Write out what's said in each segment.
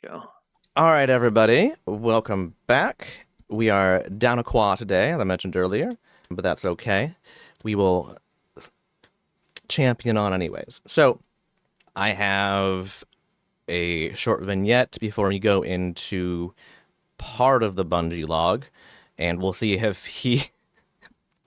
go. All right, everybody. Welcome back. We are down a qua today, as I mentioned earlier, but that's okay. We will champion on anyways. So, I have a short vignette before we go into part of the Bungie log, and we'll see if he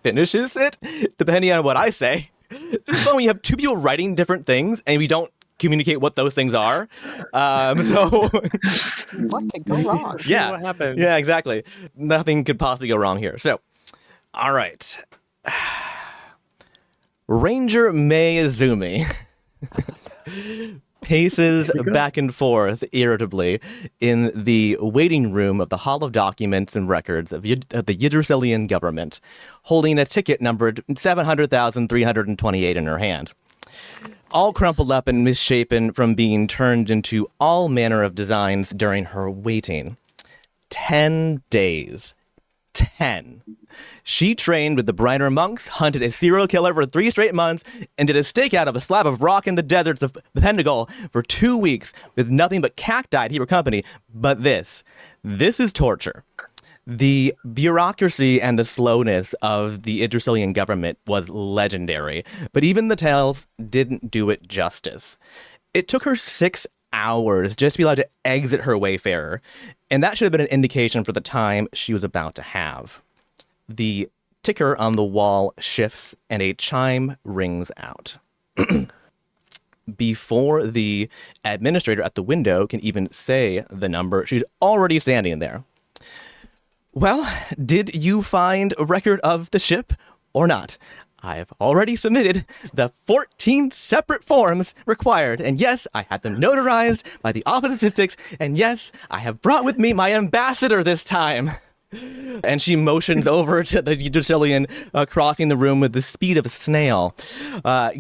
finishes it, depending on what I say. This is fun when you have two people writing different things, and we don't communicate what those things are. So what could go wrong? Yeah. What happened? Yeah, exactly. Nothing could possibly go wrong here. So, all right. Ranger May Izumi paces back and forth irritably in the waiting room of the Hall of Documents and Records of the Yggdrasilian government, holding a ticket numbered 700,328 in her hand. All crumpled up and misshapen from being turned into all manner of designs during her waiting. 10 days. 10. She trained with the Briner monks, hunted a serial killer for 3 straight months, and did a stakeout of a slab of rock in the deserts of the Pendagal for 2 weeks with nothing but cacti to keep her company. But this is torture. The bureaucracy and the slowness of the Yggdrasilian government was legendary, but even the tales didn't do it justice. It took her 6 hours just to be allowed to exit her Wayfarer, and that should have been an indication for the time she was about to have. The ticker on the wall shifts, and a chime rings out. Before the administrator at the window can even say the number, she's already standing there. Well, did you find a record of the ship or not? I've already submitted the 14 separate forms required, and yes, I had them notarized by the Office of Statistics, and yes, I have brought with me my ambassador this time. And she motions over to the Yggdrasilian, crossing the room with the speed of a snail.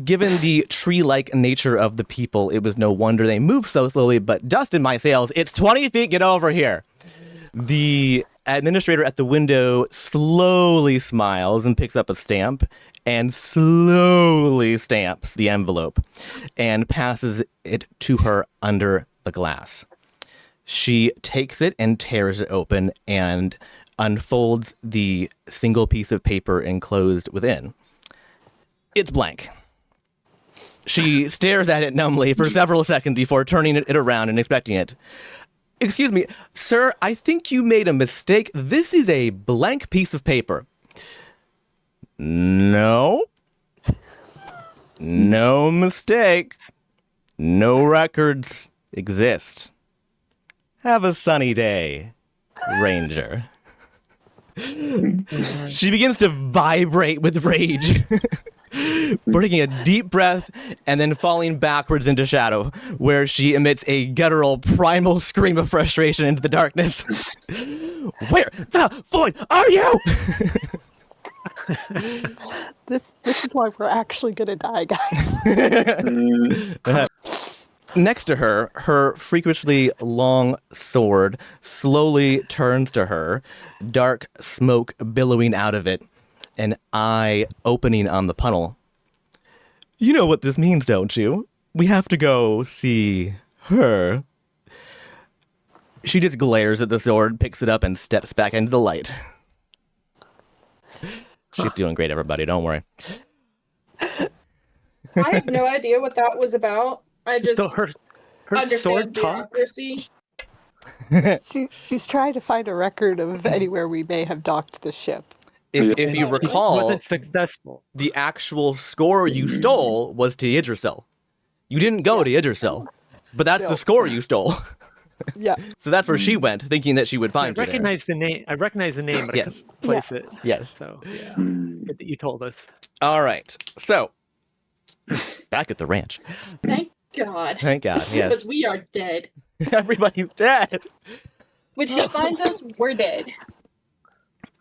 Given the tree-like nature of the people, it was no wonder they moved so slowly, but dust in my sails, it's 20 feet, get over here. The administrator at the window slowly smiles and picks up a stamp and slowly stamps the envelope and passes it to her under the glass. She takes it and tears it open and unfolds the single piece of paper enclosed within. It's blank. She stares at it numbly for several seconds before turning it around and inspecting it. Excuse me, sir, I think you made a mistake. This is a blank piece of paper. No. No mistake. No records exist. Have a sunny day, Ranger. She begins to vibrate with rage. Taking a deep breath and then falling backwards into shadow, where she emits a guttural, primal scream of frustration into the darkness. Where the void are you? This is why we're actually gonna die, guys. Next to her, her freakishly long sword slowly turns to her, dark smoke billowing out of it, an eye opening on the funnel. You know what this means, don't you? We have to go see her. She just glares at the sword, picks it up, and steps back into the light. She's doing great, everybody. Don't worry. I have no idea what that was about. I just So her understand sword talks? bureaucracy. She's trying to find a record of anywhere we may have docked the ship. If you recall, Wasn't successful. the actual score you stole was to Yggdrasil. You didn't go to Yggdrasil, but that's No. the score you stole. Yeah. So that's where she went, thinking that she would I find you there. recognize the name. I recognize the name, but Yes. I couldn't place it. Yes. So yeah, good that you told us. All right. So, back at the ranch. Thank God. Thank God, Because yes. we are dead. Everybody's dead. When she finds us, we're dead.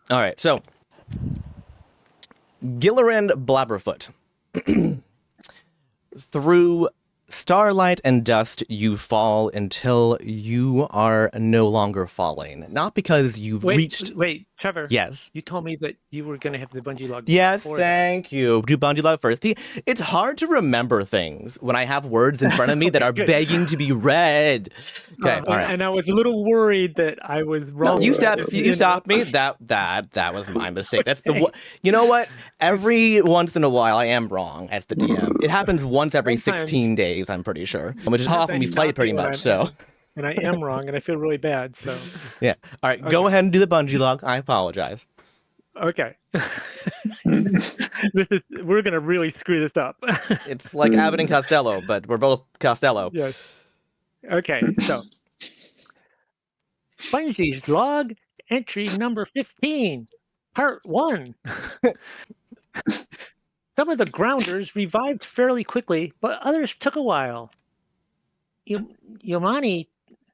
All right, so Gilliland Blabberfoot. Through starlight and dust, you fall until you are no longer falling. Not because you've reached... Wait. Trevor, Yes. you told me that you were going to have the bungee log. Yes, before that. thank you. Do bungee log first. See, it's hard to remember things when I have words in front of me that Okay, are good. begging to be read. Okay, all right. And I was a little worried that I was wrong. No, you stopped me. That was my mistake. That's the Okay. you know what? Every once in a while I am wrong as the DM. It happens once every Sometimes- 16 days, I'm pretty sure. Which is how Sometimes often we I play stop pretty you and much, so and I am wrong, and I feel really bad. So yeah. All right, go Okay. ahead and do the bungee log. I apologize. okay, we're going to really screw this up. It's like Abbott and Costello, but we're both Costello. Yes. Okay, so Bungie's log entry number 15, part 1. Some of the grounders revived fairly quickly, but others took a while.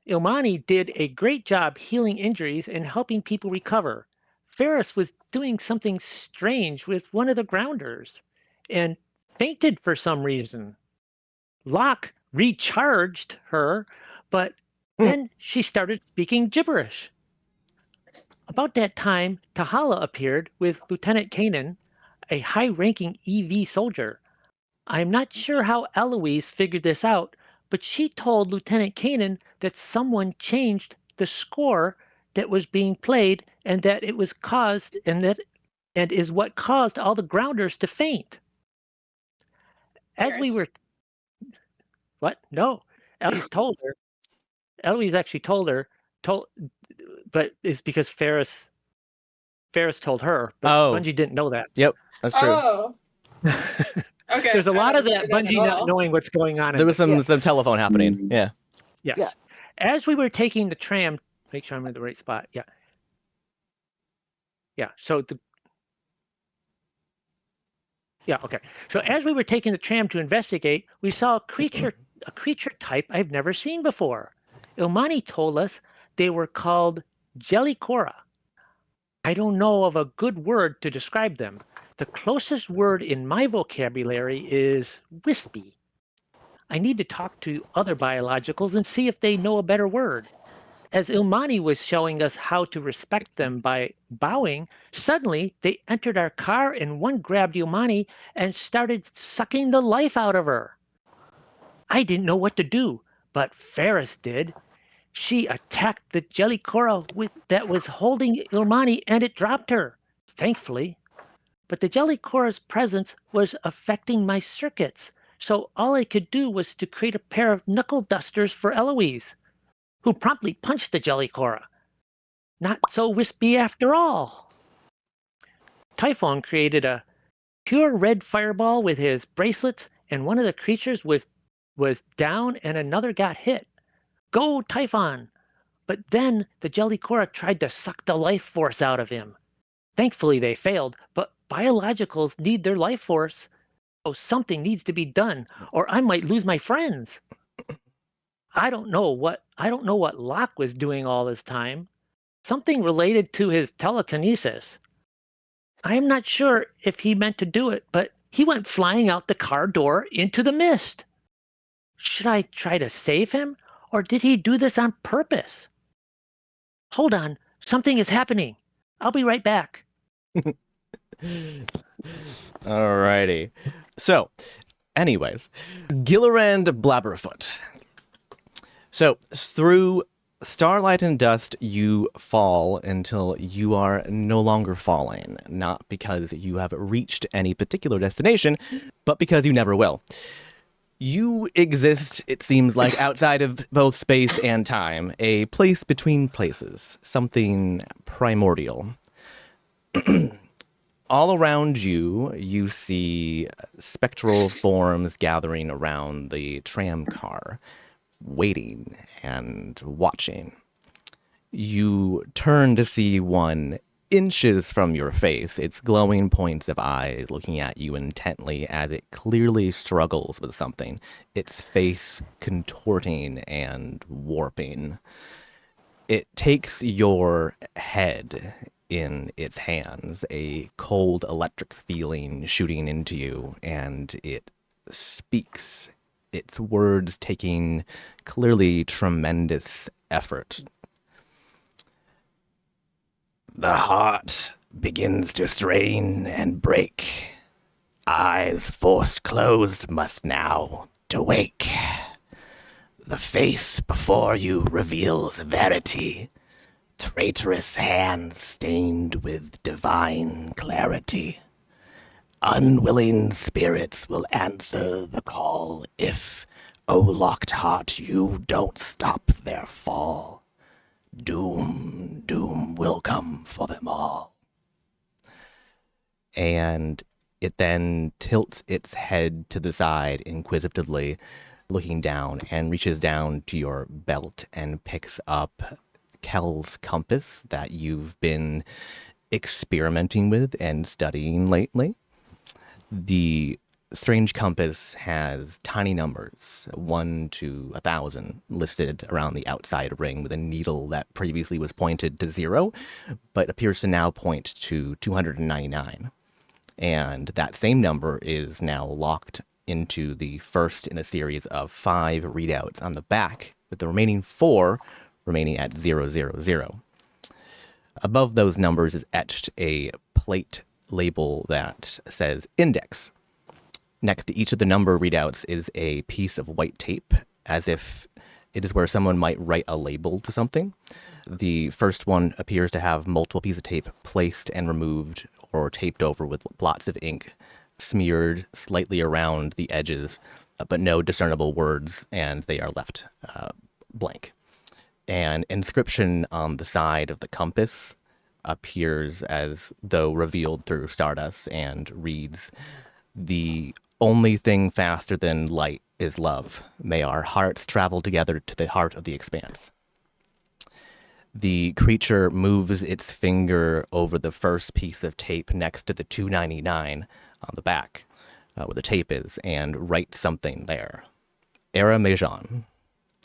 Ilmani did a great job healing injuries and helping people recover. Ferris was doing something strange with one of the grounders and fainted for some reason. Locke recharged her, but then she started speaking gibberish. About that time, Tahala appeared with Lieutenant Kanan, a high-ranking EV soldier. I'm not sure how Eloise figured this out, but she told Lieutenant Kanan that someone changed the score that was being played and that it was caused and is what caused all the grounders to faint. As we Ferris. were what? No. Eloise actually told her, but it's because Ferris told her, but Oh. Bungie didn't know that. Yep, that's true. Oh, okay. There's a lot I of don't that remember Bungie at not all. knowing what's going on. There was in some telephone happening. Yeah. Yes. Yeah. As we were taking the tram, make sure I'm in the right spot. Yeah. Yeah. Okay. So as we were taking the tram to investigate, we saw a creature type I've never seen before. Ilmani told us they were called Jellicora. I don't know of a good word to describe them. The closest word in my vocabulary is wispy. I need to talk to other biologicals and see if they know a better word. As Ilmani was showing us how to respect them by bowing, suddenly they entered our car and one grabbed Ilmani and started sucking the life out of her. I didn't know what to do, but Ferris did. She attacked the Jellicora that was holding Ilmani and it dropped her, thankfully. But the Jellicora's presence was affecting my circuits, so all I could do was to create a pair of knuckle dusters for Eloise, who promptly punched the Jellicora. Not so wispy after all. Typhon created a pure red fireball with his bracelets, and one of the creatures was down and another got hit. Go, Typhon! But then the Jellicora tried to suck the life force out of him. Thankfully they failed, but biologicals need their life force. So something needs to be done, or I might lose my friends. I don't know what Locke was doing all this time. Something related to his telekinesis. I am not sure if he meant to do it, but he went flying out the car door into the mist. Should I try to save him, or did he do this on purpose? Hold on, something is happening. I'll be right back. Alrighty. So, anyways, Gillibrand Blabberfoot. So, through starlight and dust, you fall until you are no longer falling. Not because you have reached any particular destination, but because you never will. You exist, it seems like, outside of both space and time, a place between places, something primordial. All around you, you see spectral forms gathering around the tram car, waiting and watching. You turn to see one inches from your face, its glowing points of eyes looking at you intently as it clearly struggles with something, its face contorting and warping. It takes your head in its hands, a cold electric feeling shooting into you, and it speaks, its words taking clearly tremendous effort. The heart begins to strain and break. Eyes forced closed must now to wake. The face before you reveals verity. Traitorous hands stained with divine clarity. Unwilling spirits will answer the call if, O locked heart, you don't stop their fall. Doom, doom will come for them all. And it then tilts its head to the side inquisitively, looking down, and reaches down to your belt and picks up Kel's compass that you've been experimenting with and studying lately. The strange compass has tiny numbers, 1 to 1,000, listed around the outside ring with a needle that previously was pointed to 0, but appears to now point to 299. And that same number is now locked into the first in a series of 5 readouts on the back, with the remaining 4 remaining at 000. Above those numbers is etched a plate label that says index. Next to each of the number readouts is a piece of white tape, as if it is where someone might write a label to something. The first one appears to have multiple pieces of tape placed and removed or taped over with blots of ink smeared slightly around the edges, but no discernible words, and they are left blank. An inscription on the side of the compass appears as though revealed through stardust and reads, "The only thing faster than light is love. May our hearts travel together to the heart of the expanse." The creature moves its finger over the first piece of tape next to the 299 on the back, where the tape is, and writes something there. Era Mejon.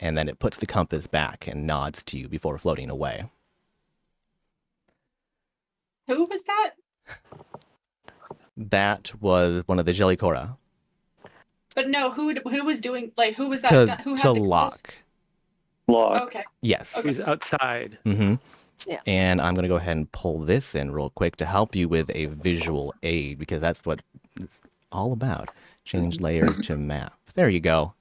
And then it puts the compass back and nods to you before floating away. Who was that? That was one of the Jellicora. But no, who was doing, like, who was that? Who had To the lock. Oh, okay. Yes. Okay. Who's outside? Mm-hmm. Yeah. And I'm going to go ahead and pull this in real quick to help you with a visual aid, because that's what it's all about. Change layer to map. There you go.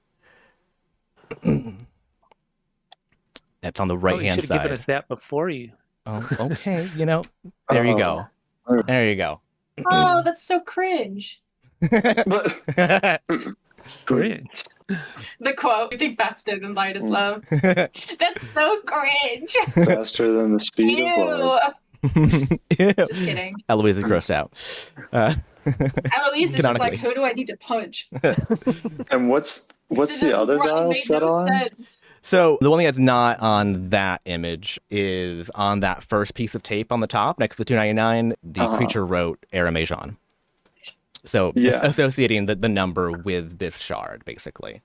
That's on the You right-hand should have given side. us that before you. Oh, okay. There you go. There you go. Oh, that's so cringe. But Cringe. The quote, "You think faster than light is love." That's so cringe. faster than the speed of light. Ew. Just kidding. Eloise is grossed out. Eloise is just like, Canonically. who do I need to punch? And what's the other dial made set no on? sense. So the one thing that's not on that image is on that first piece of tape on the top next to the 299. The creature wrote Aramajon. So Yeah. associating the number with this shard, basically.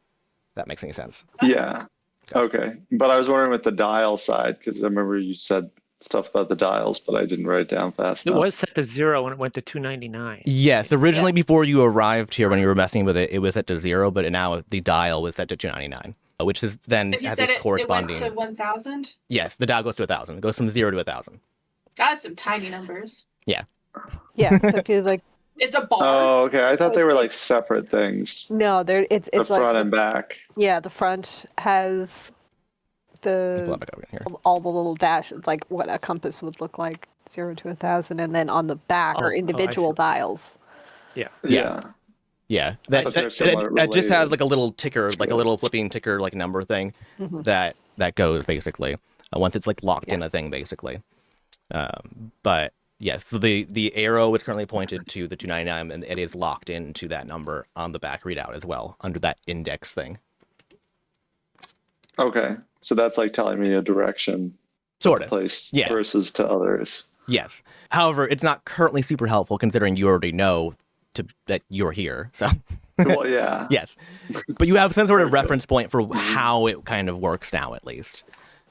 That makes any sense. Yeah. Okay. But I was wondering with the dial side, because I remember you said stuff about the dials, but I didn't write it down fast It enough. was set to 0 when it went to 299. Yes, originally before you arrived here when you were messing with it, it was set to 0, but now the dial was set to 299, which is then If you has said a it corresponding. went to 1,000. Yes, the dial goes to 1,000. It goes from 0 to 1,000. That's some tiny numbers. Yeah, so if you like, It's a bar. Oh, okay. I thought they were like separate things. no, there it's The like front and back. yeah, the front has Pull the that back over here. all the little dashes, like what a compass would look like, 0 to 1,000, and then on the back Oh, are I individual see. dials. Yeah. Yeah. Yeah, thought they were somewhat that just has related. like a little ticker, like a little flipping ticker, like number thing that goes basically once it's like locked in a thing, basically. But yes, so the arrow is currently pointed to the 299, and it is locked into that number on the back readout as well under that index thing. Okay. So that's like telling me a direction Sort of. place Yeah. versus to others. Yes. However, it's not currently super helpful considering you already know that you're here. So. Well, yeah. Yes, but you have some sort of reference point for how it kind of works now, at least.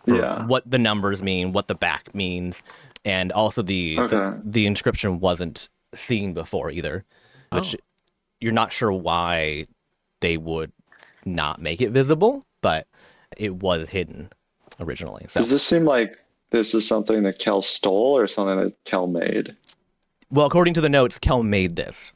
For Yeah. what the numbers mean, what the back means, and also the inscription wasn't seen before either, which you're not sure why they would not make it visible, but it was hidden originally. So Does this seem like this is something that Kel stole or something that Kel made? Well, according to the notes, Kel made this.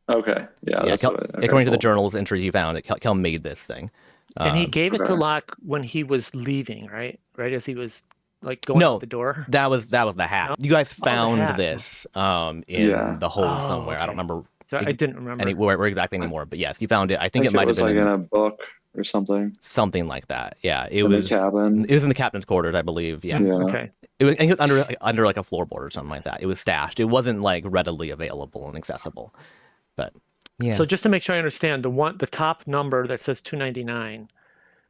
Okay. Yeah. That's Kel, what according to the cool. journal's entry he found, Kel made this thing. And he gave it to okay. Locke when he was leaving, right? Right as he was like going No, out the door. that was the hat. No? You guys Oh, the found hat. this in Yeah. the hold Oh, somewhere. I don't okay. remember So I didn't remember. where exactly anymore, but yes, you found it. I think it it might have was been like in in a book or something. something like that. Yeah, it In was. the cabin. It was in the captain's quarters, I believe. Yeah, Yeah. Okay. it was, I think it was under like a floorboard or something like that. It was stashed. It wasn't like readily available and accessible. But yeah. So just to make sure I understand, the top number that says 299,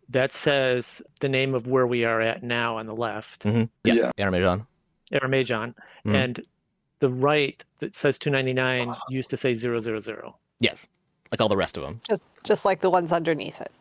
that says the name of where we are at now on the left, Yes, Yeah. Animajon. Ermajon, Mhm. and the right that says 299 used to say 000. Yes, like all the rest of them. Just like the ones underneath it.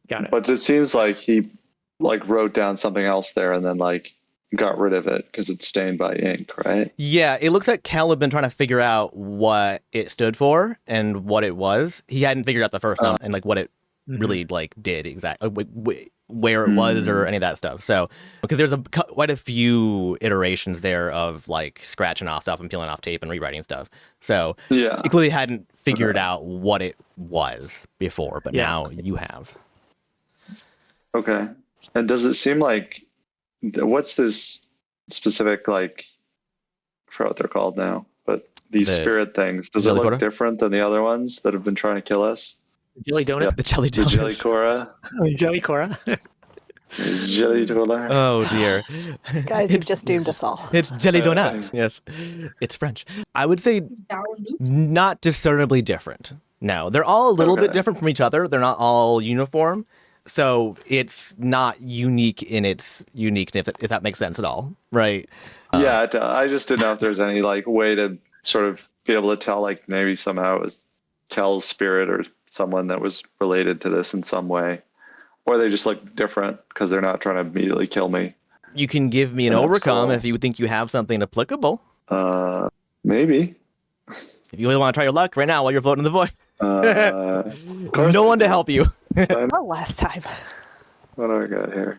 Got it. But it seems like he like wrote down something else there and then like got rid of it because it's stained by ink, right? Yeah, it looks like Kel had been trying to figure out what it stood for and what it was. He hadn't figured out the first number and like what it really like did exactly, where it was or any of that stuff. So because there's quite a few iterations there of like scratching off stuff and peeling off tape and rewriting stuff. So Yeah. he clearly hadn't figured out what it was before, but Yeah. now you have. Okay. And does it seem like what's this specific like I forgot what they're called now, but these The spirit things, does it jelly look quarter? different than the other ones that have been trying to kill us? Jelly donut? The jelly The donuts. Jelly Cora? Jelly Cora? Jelly Cora? Oh dear. Guys, you've just doomed us all. It's jelly donut. Yes. It's French. I would say not discernibly different. No, they're all a little bit Okay. different from each other. They're not all uniform. So it's not unique in its uniqueness, if that makes sense at all. Right. Yeah, I just didn't know if there's any like way to sort of be able to tell like maybe somehow it was Kel's spirit or someone that was related to this in some way. Or they just look different because they're not trying to immediately kill me. You can give me an That's overcome cool. if you think you have something applicable. Maybe. If you really want to try your luck right now while you're floating in the void. Of course No I one to do. help you. Well, last time. What do I got here?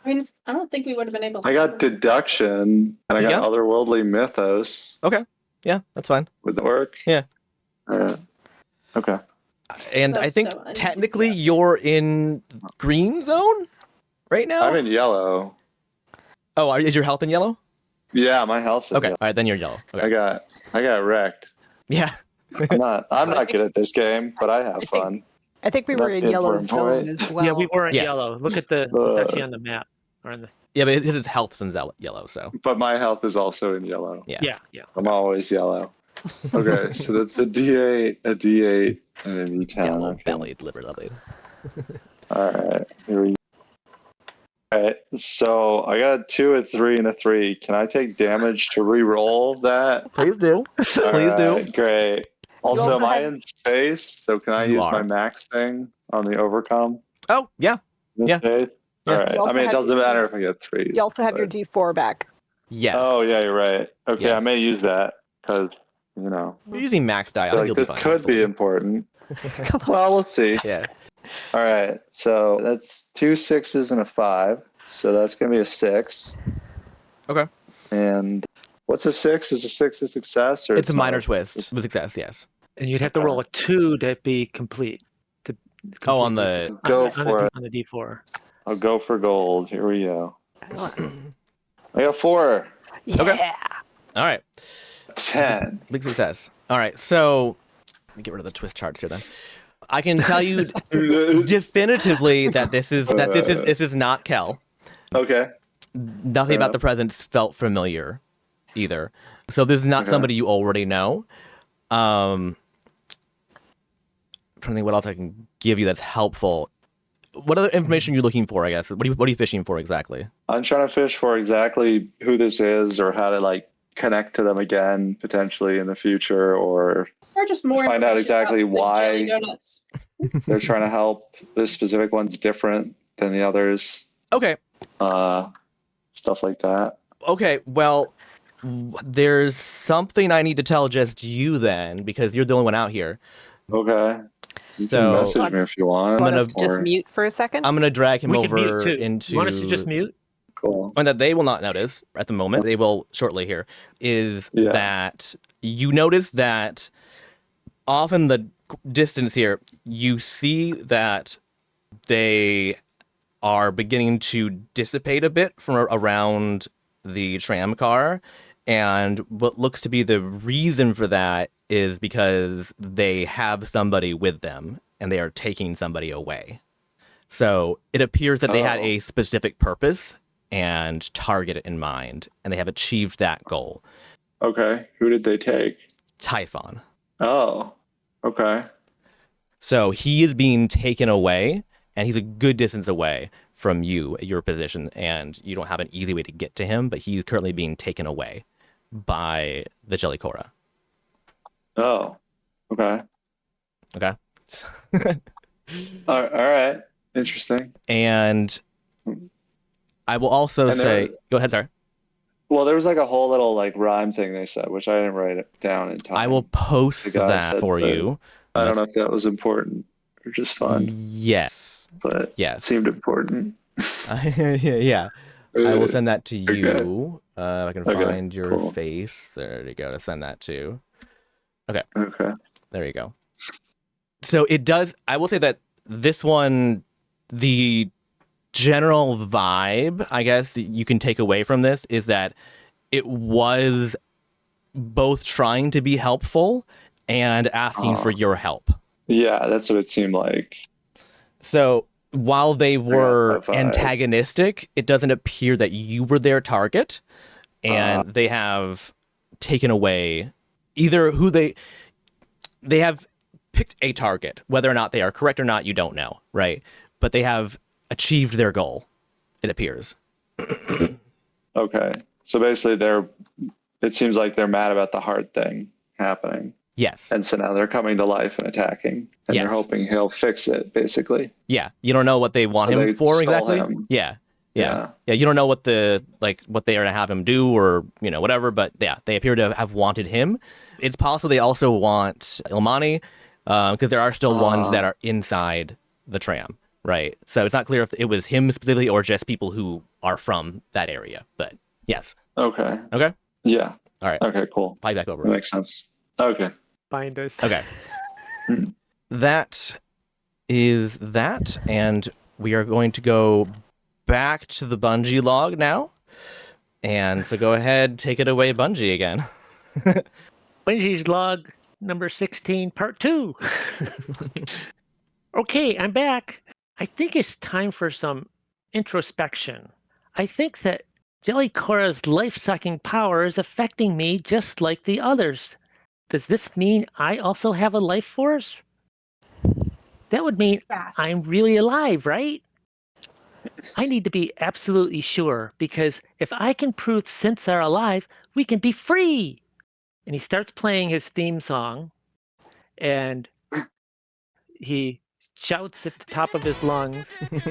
I mean, I don't think we would have been able to. I got deduction and I got Yeah. otherworldly mythos. Okay. Yeah, that's fine. Would that work? Yeah. Okay. And I That's think so technically unenthusiastic. you're in green zone right now. I'm in yellow. Oh, is your health in yellow? Yeah, my house is Okay. yellow. All right, then you're yellow. Okay. I got wrecked. Yeah. I'm not good at this game, but I have fun. I think we were That's in the yellow important zone point. as well. Yeah, we were in Yeah. yellow. Look at it's actually on the map. Or in the, Yeah, but his health's in yellow, so But my health is also in yellow. yeah. yeah. I'm always yellow. Okay, so that's a D8, a D8, and a D10. Yellow Okay. bellied, liver bellied. All right, here we go. All right, so I got a 2, a 3, and a 3. Can I take damage to re-roll that? Please do. All Please do. right, great. Also, also am I have- in space? So can I You use are. my max thing on the overcome? Oh, yeah. in this Yeah. case? Yeah. All right. You also I mean, it have- doesn't matter if I get 3. You also have your D4 back. Yes. Oh, yeah, you're right. Okay, I Yes. may use that because, you know, You're using max die. I I think feel you'll like be this fine. could be important. Well, we'll see. Yeah. All right, so that's 2 6s and a 5. So that's going to be a 6. Okay. And what's a 6? Is a 6 a success? Or It's a not? minor twist with success, yes. And you'd have to roll a 2 to be complete. To Oh, on complete the- this- Go on for it. On the D4. I'll go for gold. Here we go. I got 4. Yeah. Okay. All right. 10. Big success. All right. So let me get rid of the twist charts here then. I can tell you definitively that this is not Kel. Okay. Nothing about the presence felt familiar either. So this is not Okay. somebody you already know. I'm trying to think what else I can give you that's helpful. What other information are you looking for, I guess? What are you fishing for exactly? I'm trying to fish for exactly who this is or how to like connect to them again potentially in the future, or Or just more Find out information exactly about the why- jelly donuts. they're trying to help. This specific one's different than the others. Okay. Stuff like that. Okay, well, there's something I need to tell just you then, because you're the only one out here. Okay. You can So message me if you want. Want gonna- us to just or- mute for a second? I'm gonna drag him We can mute over too. into. You want us to just mute? Cool. And that they will not notice at the moment. They will shortly here. Is Yeah. that you notice that off in the distance here, you see that they are beginning to dissipate a bit from around the tram car. And what looks to be the reason for that is because they have somebody with them and they are taking somebody away. So it appears that they had Oh. a specific purpose and target in mind, and they have achieved that goal. Okay. Who did they take? Typhon. Oh. Okay. So he is being taken away, and he's a good distance away from you at your position, and you don't have an easy way to get to him, but he's currently being taken away by the Jellicora. Oh. Okay. Okay? All right. Interesting. And I will also And say... there- Go ahead, sorry. Well, there was like a whole little like rhyme thing they said, which I didn't write it down in time. I will post The guy that said for that- you. I don't know if that was important or just fun, Yes. but it Yes. seemed important. Yeah. I will send that to Okay. you. If I can Okay, find your cool. face. There you go to send that to. Okay. There you go. So it does. I will say that this one, the general vibe, I guess, that you can take away from this is that it was both trying to be helpful and asking for your help. Yeah, that's what it seemed like. So while they were that vibe. antagonistic, it doesn't appear that you were their target, and they have taken away either who they have picked a target. Whether or not they are correct or not, you don't know, right? But they have achieved their goal, it appears. Okay. So basically it seems like they're mad about the heart thing happening. Yes. And so now they're coming to life and attacking. And Yes. they're hoping he'll fix it, basically. Yeah. You don't know what they want So him they for stole exactly. him. Yeah. Yeah. You don't know what what they are gonna have him do or whatever, but yeah, they appear to have wanted him. It's possible they also want Ilmani, because there are still ones that are inside the tram, right? So it's not clear if it was him specifically or just people who are from that area. But yes. Okay. Okay. Yeah. All right. Okay, cool. Pipe back over. That makes sense. Okay. Find us. Okay. That is that, and we are going to go back to the Bungie log now. And so go ahead, take it away, Bungie, again. Bungie's log number 16, part 2. Okay, I'm back. I think it's time for some introspection. I think that Jellicora's life-sucking power is affecting me just like the others. Does this mean I also have a life force? That would mean Fast. I'm really alive, right? I need to be absolutely sure, because if I can prove synths are alive, we can be free. And he starts playing his theme song, and he shouts at the top of his lungs,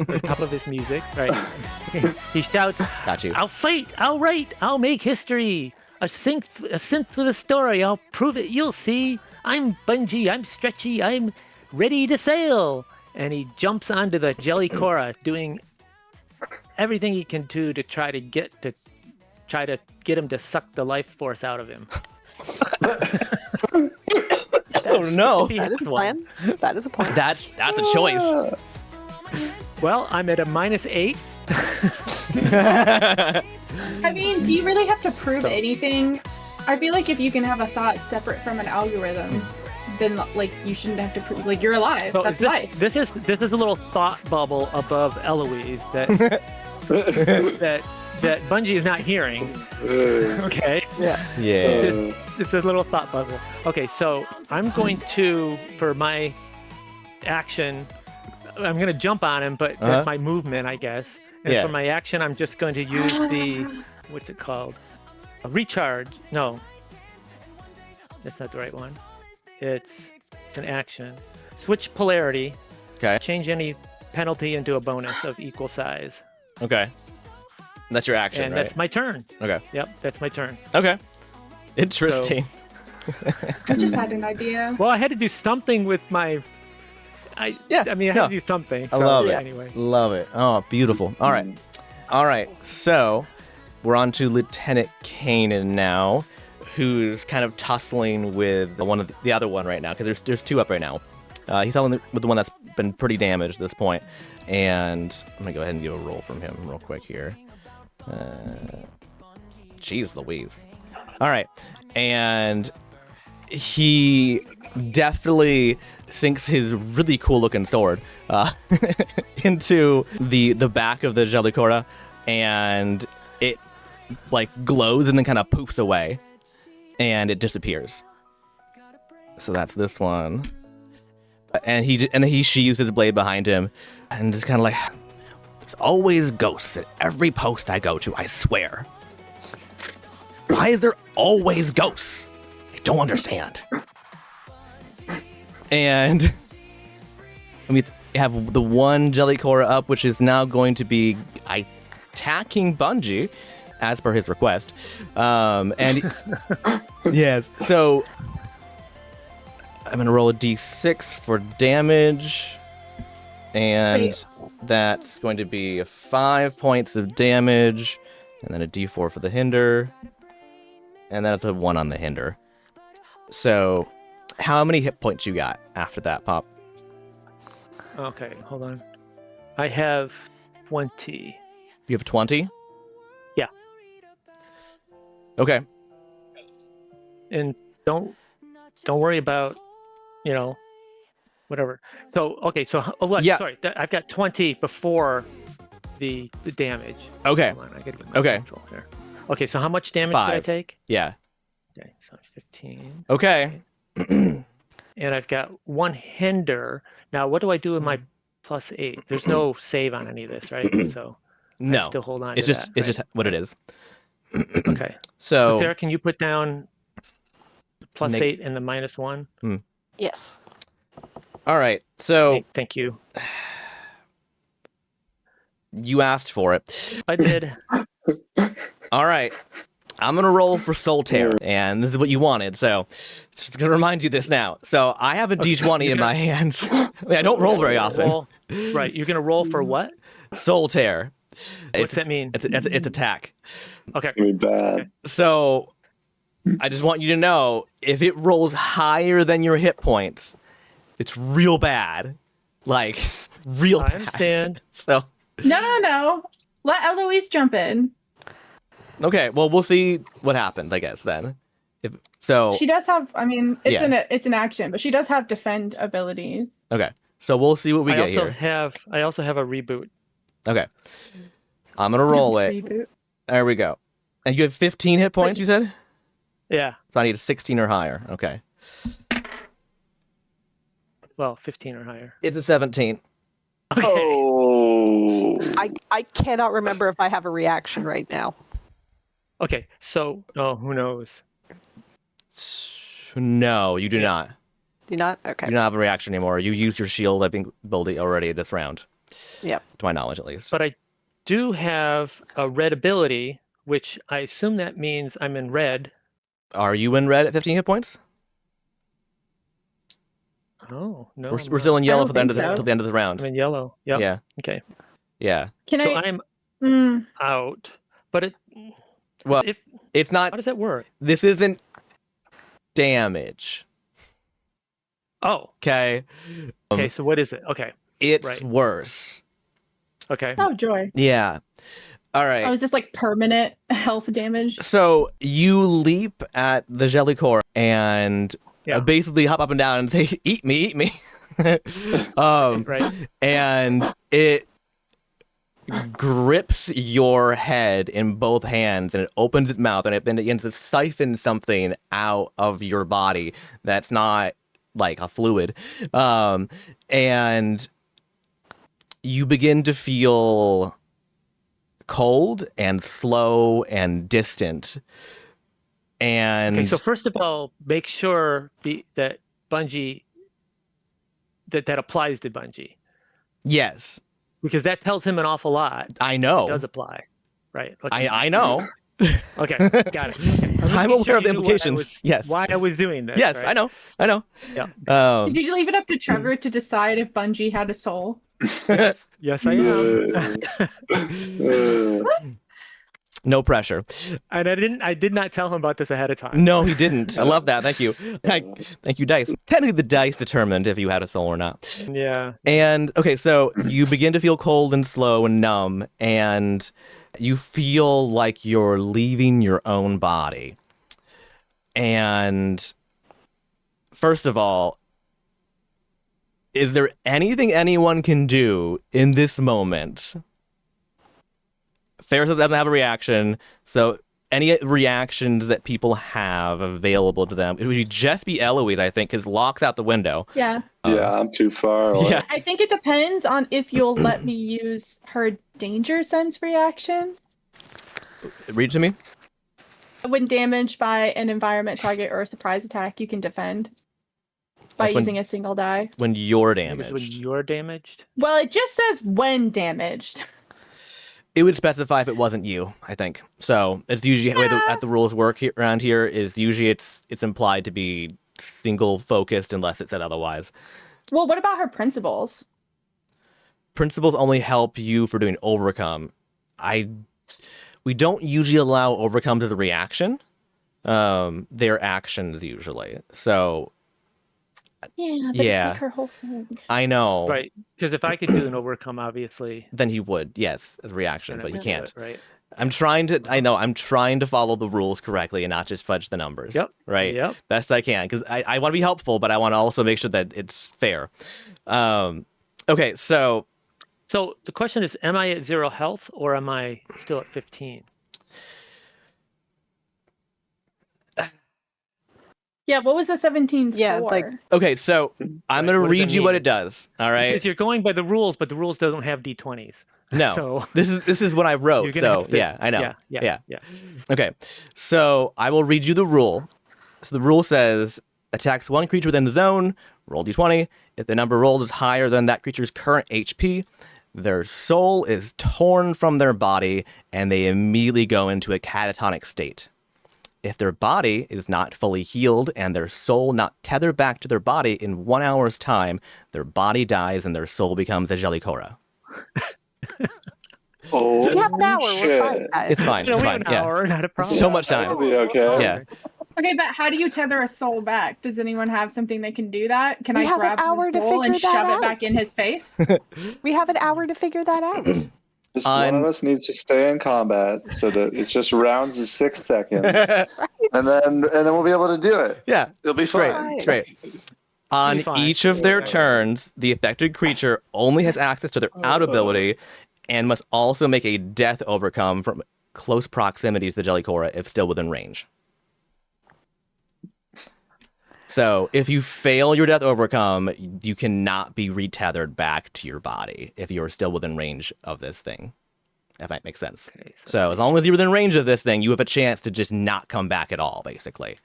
or top of his music, right? He shouts, Got you. I'll fight, I'll write, I'll make history. A synth with a story, I'll prove it, you'll see. I'm Bungie, I'm stretchy, I'm ready to sail. And he jumps onto the Jellicora, doing everything he can do to try to get him to suck the life force out of him. Oh no. He That has is a one. plan. That is a plan. That's a choice. Well, I'm at a -8. I mean, do you really have to prove anything? I feel like if you can have a thought separate from an algorithm, then like you shouldn't have to prove like you're alive. So That's this, life. This is a little thought bubble above Eloise that that Bungie is not hearing. Okay. Yeah. Yeah. It's a little thought bubble. Okay, so I'm going to, for my action, I'm going to jump on him, but that's my movement, I guess. And Yeah. for my action, I'm just going to use the, what's it called? A recharge. No, that's not the right one. It's an action. Switch polarity. Okay. Change any penalty into a bonus of equal size. Okay. That's your action, And right? that's my turn. Okay. Yep, that's my turn. Okay. Interesting. I just had an idea. Well, I had to do something with my I Yeah, mean, I no. had to do something. I love it. Anyway. Love it. Oh, beautiful. All right. So we're on to Lieutenant Kanan now, who's kind of tussling with the other one right now, because there's two up right now. He's tussling with the one that's been pretty damaged at this point, and I'm gonna go ahead and do a roll from him real quick here. Jeez Louise. All right, and he definitely sinks his really cool looking sword into the back of the Jellicora, and it like glows and then kind of poofs away, and it disappears. So that's this one, and he sheathes his blade behind him, and just kind of like, there's always ghosts at every post I go to, I swear. Why is there always ghosts? I don't understand. And we have the one Jellicora up, which is now going to be attacking Bungie, as per his request. And yes, so I'm gonna roll a d6 for damage, and that's going to be 5 points of damage, and then a d4 for the hinder, and that's a 1 on the hinder. So, how many hit points you got after that, Pop? Okay, hold on. I have 20. You have 20? Yeah. Okay. And don't worry about, whatever. So okay, so what? Yeah. Sorry, I've got 20 before the damage. Okay. Hold on, I gotta get my Okay. control here. Okay, so how much damage did I 5. take? Yeah. Okay, so 15. Okay. And I've got 1 hinder. Now, what do I do with my +8? There's no save on any of this, right? So No. I still hold on. It's to just that, it's just what it is. right? Okay. So, So Sarah, can you put down the +8 and the -1? Yes. all right. So Thank you. you asked for it. I did. All right. I'm going to roll for Soul Terror, and this is what you wanted, so just going to remind you this now. So I have a d20 in my hands. I don't roll very often. Right, you're going to roll for what? Soul Terror. What's that mean? It's attack. Okay. It's gonna be bad. So I just want you to know, if it rolls higher than your hit points, it's real bad. Like, real bad. I understand. So, No. Let Eloise jump in. okay, well, we'll see what happens, I guess, then. She does have, it's Yeah. it's an action, but she does have defend ability. Okay, so we'll see what we get here. I also have a reboot. Okay. I'm going to roll it. Reboot. There we go. And you have 15 hit points, you said? Yeah. So I need a 16 or higher. Okay. Well, 15 or higher. It's a 17. Okay. Oh. I cannot remember if I have a reaction right now. Okay. So, who knows? No, you do not. Do you not? Okay. You don't have a reaction anymore. You used your shield ability already this round. Yep. To my knowledge, at least. But I do have a red ability, which I assume that means I'm in red. Are you in red at 15 hit points? Oh, no. We're still in yellow don't for the end think so. till the end of the round. I'm in yellow. Yep. Yeah. Okay. Yeah. Can So I? I'm out. But Well, if it's how not. does that work? This isn't damage. Oh, Okay. okay. So what is it? Okay. It's Right. worse. Okay. Oh, joy. Yeah. All right. Oh, is this like permanent health damage? So you leap at the Jellicora and Yeah. basically hop up and down and say, "Eat me, eat me." Right. And it grips your head in both hands, and it opens its mouth, and it begins to siphon something out of your body that's not like a fluid. And you begin to feel cold and slow and distant. And Okay. So first of all, make sure that Bungie that applies to Bungie, yes, because that tells him an awful lot. I know. It does apply, right? I know. Okay, got it. Okay. I'm aware of the implications. Yes. Why I was doing this. Yes, right? I know. Yeah. Did you leave it up to Trevor to decide if Bungie had a soul? Yes, I am. No pressure. And I did not tell him about this ahead of time. No, he didn't. I love that. Thank you. Thank you, dice. Technically, the dice determined if you had a soul or not. Yeah. And okay, so you begin to feel cold and slow and numb, and you feel like you're leaving your own body. And first of all, is there anything anyone can do in this moment? Ferris doesn't have a reaction, so any reactions that people have available to them, it would just be Eloise, I think, because Locke's out the window. Yeah. Yeah, I'm too far away. Yeah. I think it depends on if you'll let me use her danger sense reaction. Read to me. When damaged by an environment target or a surprise attack, you can defend by That's when- using a single die. When you're Because when damaged. you're damaged. Well, it just says when damaged. It would specify if it wasn't you, I think. So it's usually the way that the rules work around here is usually it's implied to be single focused unless it said otherwise. Well, what about her principles? Principles only help you for doing overcome. We don't usually allow overcomes as a reaction. They're actions usually. So Yeah, but Yeah. it's like her whole thing. I know. Right. Because if I could do an overcome, obviously. Then he would, yes, as a reaction, then I but he would do can't. it, right. I'm trying to follow the rules correctly and not just fudge the numbers. Yep. Right. Yep. Best I can, because I want to be helpful, but I want to also make sure that it's fair. Okay, so So the question is, am I at 0 health or am I still at 15? Yeah, what was the 17 Yeah, for? like- okay, so I'm gonna What does read that you what mean? it does. All right. Because you're going by the rules, but the rules don't have d20s. No. So This is what I you're wrote. gonna So have to- yeah, I know. Yeah. Okay, so I will read you the rule. So the rule says, attacks one creature within the zone, roll d20. If the number rolled is higher than that creature's current HP, their soul is torn from their body and they immediately go into a catatonic state. If their body is not fully healed and their soul not tethered back to their body in 1 hour's time, their body dies and their soul becomes a jellicora. Oh, We have an hour. We're shit. fine, guys. It's fine. You know, It's we fine. have an Yeah. hour, not a problem. So much That'll time. be okay. Yeah. Okay, but how do you tether a soul back? Does anyone have something that can do that? Can We I have an grab hour the to soul and figure that shove it out. back in his face? We have an hour to figure that out. Just one of us needs to stay in combat so that it's just rounds of 6 seconds, and then we'll be able to do it. Yeah. It'll be It's great. fine. It's great. On fine. each of their turns, the affected creature only has access to their out ability and must also make a death overcome from close proximity to the Jellicora if still within range. So if you fail your death overcome, you cannot be retethered back to your body if you're still within range of this thing. If that makes sense. Okay, So as long as you're within range of this thing, you have a chance to just not come back at all, basically.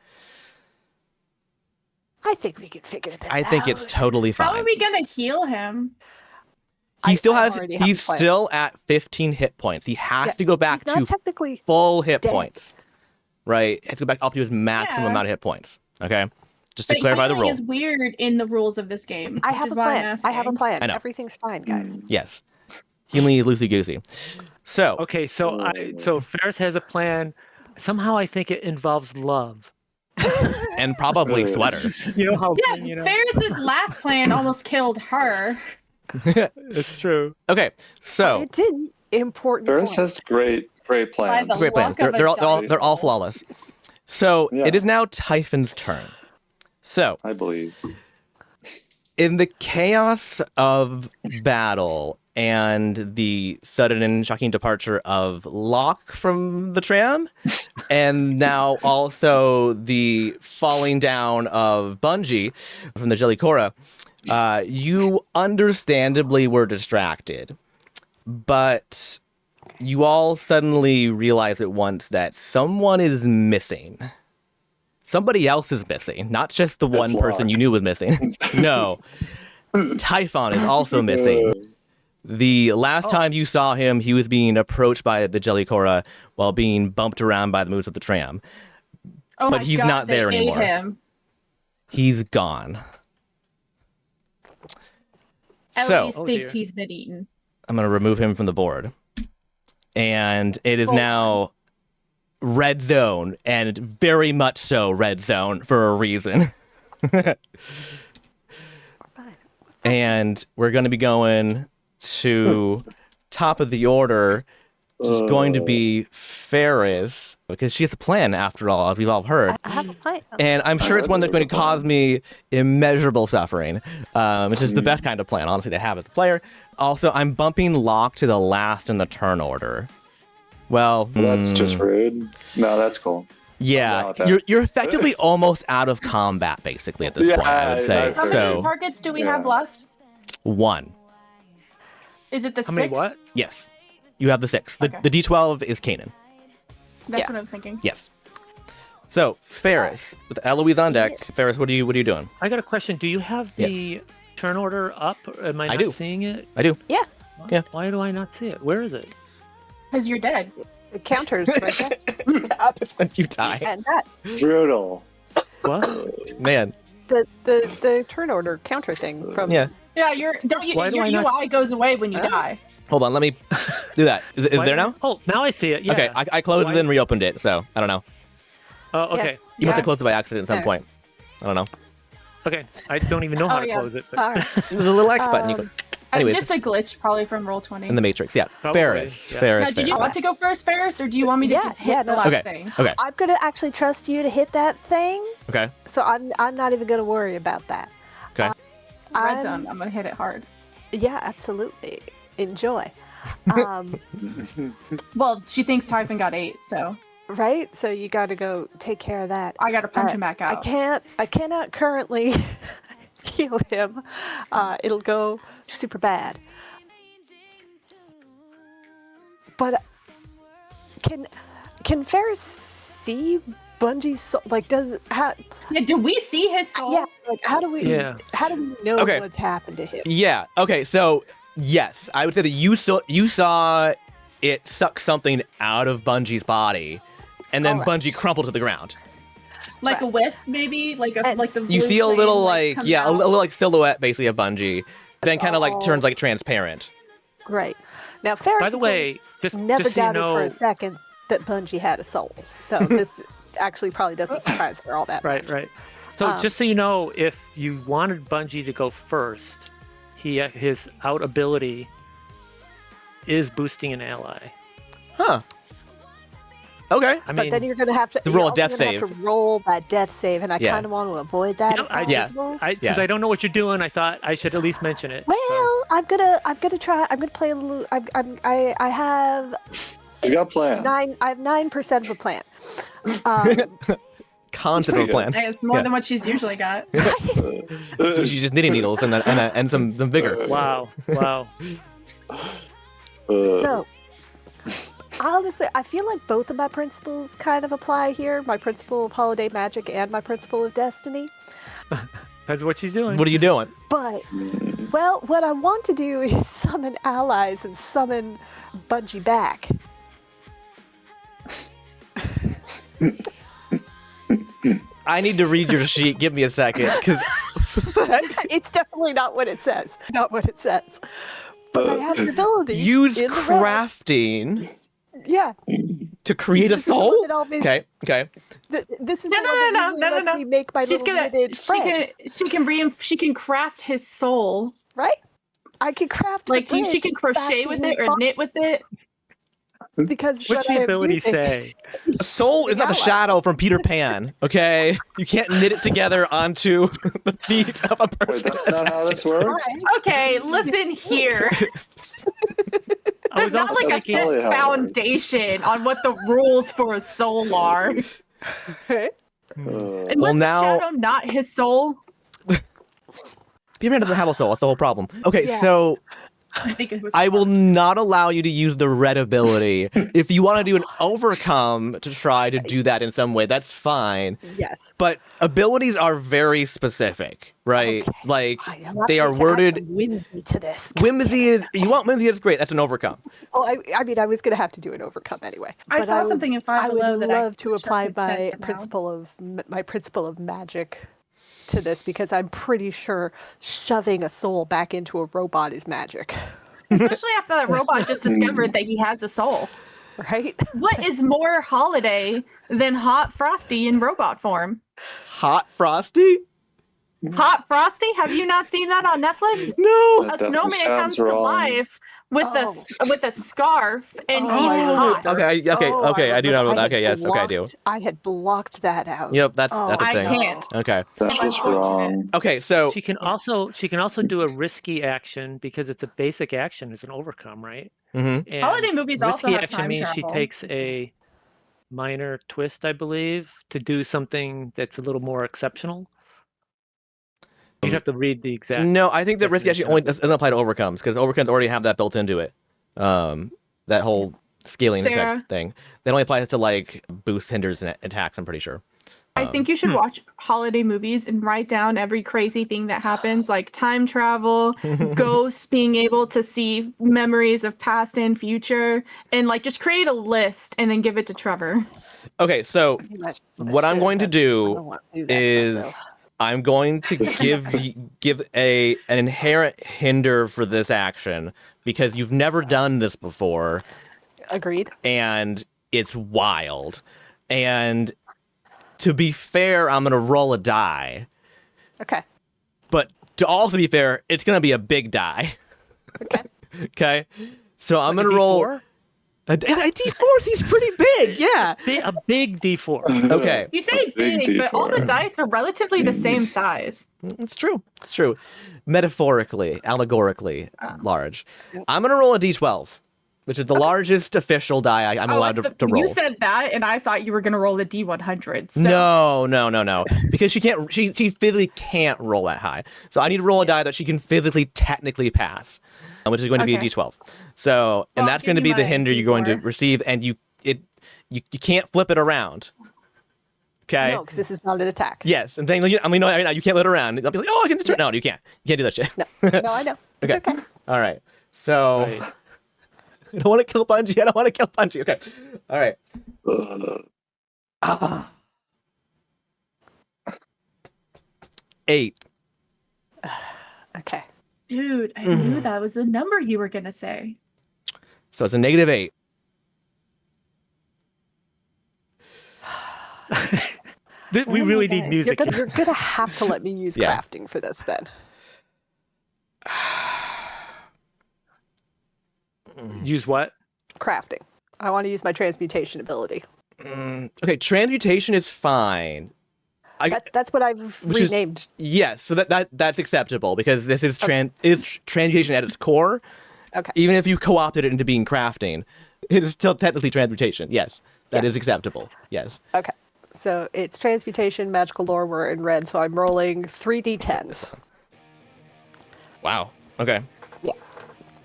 I think we could figure this out. I think it's totally fine. How are we gonna heal him? He still I has. already have He's a plan. still at 15 hit points. He has Yeah, to go back He's not to technically. full hit dead. points. Right? He has to go back up to his maximum Yeah. amount of hit points. Okay. Just to But clarify the healing rule. is weird in the rules of this game. I which have is a why I'm plan. I have a asking. plan. I know. Everything's fine, guys. Yes. Healing loosey goosey. So Okay, so Ferris has a plan. Somehow I think it involves love. and probably sweaters. You know how Yeah, Ferris's last plan almost killed her. it's true. Okay. So It didn't. Important Ferris point. has great plans. the great plans. luck of a They're all flawless. So Yeah. it is now Typhon's turn. So I believe. in the chaos of battle and the sudden and shocking departure of Locke from the tram, and now also the falling down of Bungie from the Jellicora, you understandably were distracted. But you all suddenly realize at once that someone is missing. Somebody else is missing, not just the one Locke. person you knew was missing. No. Typhon is also missing. The last time you saw him, he was being approached by the Jellycora while being bumped around by the moves of the tram. Oh But my he's God, not there they ate anymore. him. He's gone. At So- least Oh, thinks dear. he's been eaten. I'm going to remove him from the board. And it is now red zone, and very much so red zone for a reason. And we're going to be going to top of the order, which is going to be Ferris, because she has a plan, after all, as we've all heard. I have a plan. And I'm sure it's one that's going to cause me immeasurable suffering, which is the best kind of plan, honestly, to have as a player. Also, I'm bumping Locke to the last in the turn order. Well, That's just rude. No, that's cool. yeah, I'm down with you're effectively almost out of combat, basically, at this point, I would say. Yeah, How many So, targets do we Yeah. have left? 1. Is it the How 6? many what? Yes. You have the 6. Okay. The D12 is Kanan. That's Yeah. what I was thinking. Yes. So, Ferris, with Eloise on deck. Ferris, what are you doing? I got a question. Do you have the turn order up? Am I not do. seeing it? I do. Yeah. Yeah. Why do I not see it? Where is it? Because you're dead. The counters right there. What happens when you die? And that. Brutal. What? Man. The turn order counter thing from Yeah. Yeah, Why do your I not- UI goes away when you die. Hold on, let me do that. Is it Why there do- now? Oh, now I see it. Yeah. Okay, I closed Why- it and reopened it, so I don't know. Oh, okay. You must Yeah. have closed it by accident at some There. point. I don't know. Okay. I don't even know how Oh, to yeah. close it. But All right. There's a little X button. You Um, can... Anyways, Just a glitch, probably from Roll20. in the Matrix, yeah. Probably, Ferris, yeah. Ferris, Now, did you Ferris. want to go first, Ferris, or do you want me to Yeah, just hit yeah, the no. last Okay, thing? okay, I'm gonna actually trust you to hit that thing, okay, so I'm not even gonna worry about that. okay. Red zone, I'm gonna hit it hard. Yeah, absolutely. Enjoy. Well, she thinks Typhon got 8, so Right? So you got to go take care of that. I gotta punch Alright, him back I out. cannot currently heal him. It'll go super bad. But can Ferris see Bungie's soul? Like, Yeah, do we see his soul? yeah? Like, how do we know Okay. what's happened to him? Yeah. Okay. So yes, I would say that you saw it suck something out of Bungie's body, and then Alright. Bungie crumpled to the ground. Like a wisp, maybe? Like And the You blue see a flame, little like comes yeah, a out? little like silhouette basically of Bungie, then kind of like Oh. turns like transparent. Great. Now, Ferris By the way, just never just so you doubted for know, a second that Bungie had a soul. So this actually probably doesn't surprise her all that right, much. right. So just so you know, if you wanted Bungie to go first, his out ability is boosting an ally. Huh. Okay. I But mean, then you're going to have to To roll a you're also death gonna have to roll that death save, and I Yeah. kind of want to avoid that. Yeah, if yeah. possible. because Yeah. I don't know what you're doing, I thought I should at least mention it. Well, I'm gonna try. I'm gonna play a little. I have You got a plan. 9% of a plan. Concept of a plan. Hey, it's more Yeah. than what she's usually got. She's just knitting needles and some vigor. Wow, wow. So, honestly, I feel like both of my principles kind of apply here. My principle of holiday magic and my principle of destiny. That's what she's doing. What are you doing? But, well, what I want to do is summon allies and summon Bungie back. I need to read your sheet. Give me a second, because It's definitely not what it says. Not what it says. But I have the ability. use in the realm- crafting Yeah. to create a This is the one soul. that always- Okay. Okay. This is No, the no, one that no, usually no, no, lets no. me make my She's little gonna knitted friend, she can craft his soul. right? I can craft the Like she bridge can back crochet to with his it or body knit with it. because What's what I the am ability using say? A soul is not the Ally. shadow from Peter Pan. Okay. You can't knit it together onto the feet of a Wait, person. that's not how this works. Okay, listen here. I There's was not also like a That's totally set how it works. foundation on what the rules for a soul are. Right? And Well, was now- the shadow not his soul? Peter Pan doesn't have a soul. That's the whole problem. Okay, Yeah. so I think it was. I will not allow you to use the red ability. If you want to do an overcome to try to do that in some way, that's fine. Yes. But abilities are very specific, right? Okay. Like Allow they me are to add worded. some whimsy to this. Whimsy is you want whimsy, that's great. That's an overcome. Well, I mean, I was going to have to do an overcome anyway. I but saw would- something in Five I would Below that I love to wish I apply could sense now. my principle of magic to this because I'm pretty sure shoving a soul back into a robot is magic, Especially after that robot just discovered that he has a soul. right? What is more holiday than Hot Frosty in robot form? Hot Frosty? Hot Frosty? Have you not seen that on Netflix? No. That A definitely snowman sounds comes to wrong. life with with a scarf, and Oh, he's I hot. Okay, Oh, I do know remember. about that. I Okay, had yes, okay, I do. blocked- I had blocked that out. Yep, that's Oh, a I thing. can't. Okay. That's just wrong. Okay, so She can also do a risky action because it's a basic action. It's an overcome, right? mhm. And Holiday movies also risky have action time means travel. she takes a minor twist, I believe, to do something that's a little more exceptional. You'd have to read the exact. No, I think that risky actually definition only of it. doesn't apply to overcomes because overcomes already have that built into it. That whole scaling Sarah? effect thing. That only applies to like boosts, hinders, and attacks. I'm pretty sure. I think you should watch holiday movies and write down every crazy thing that happens, like time travel, ghosts being able to see memories of past and future, and like just create a list and then give it to Trevor. Okay, so Maybe I should- what I'm should, going to but I don't do want to do that to is myself. I'm going to give an inherent hinder for this action because you've never done this before Agreed. and it's wild. And to be fair, I'm gonna roll a die. Okay. But to also be fair, it's gonna be a big die. Okay. Okay, so I'm Like a gonna roll D4? a D4. He's pretty big, yeah. A big D4. Okay, You say big big, but all the D4. dice are relatively the same size. it's true. It's true. Metaphorically, allegorically, large. I'm gonna roll a D12, which is the largest official die I'm allowed to roll. You said that, and I thought you were going to roll a D100. So No. Because she can't. She physically can't roll that high. So I need to roll a die that she can physically, technically pass, which is going to be a Okay. D12. So, and Well, that's I'll going to give be you the my hinder you're going to D4. receive, and you can't flip it around. Okay. No, because this is not an attack. Yes, I'm saying. I mean, no, you can't let it around. I'll be like, oh, I can just. No, you can't. You can't do that shit. No, I know. It's Okay. okay. All right. So Right. I don't want to kill Bungie. I don't want to kill Bungie. Okay. All right. Uh, 8. Okay. dude, I knew that was the number you were going to say. So it's a -8. We Oh my really need gosh. music. You're here. gonna have to let me use Yeah. crafting for this then. Use what? Crafting. I want to use my transmutation ability. Okay, transmutation is fine. That's what I've Which is- renamed. Yes, so that's acceptable because this is transmutation at its core. Okay. Even if you co-opted it into being crafting, it is still technically transmutation. Yes, that is acceptable. Yes. Okay. So it's transmutation, magical lore, we're in red, so I'm rolling 3d10s. Wow. Okay. Yeah.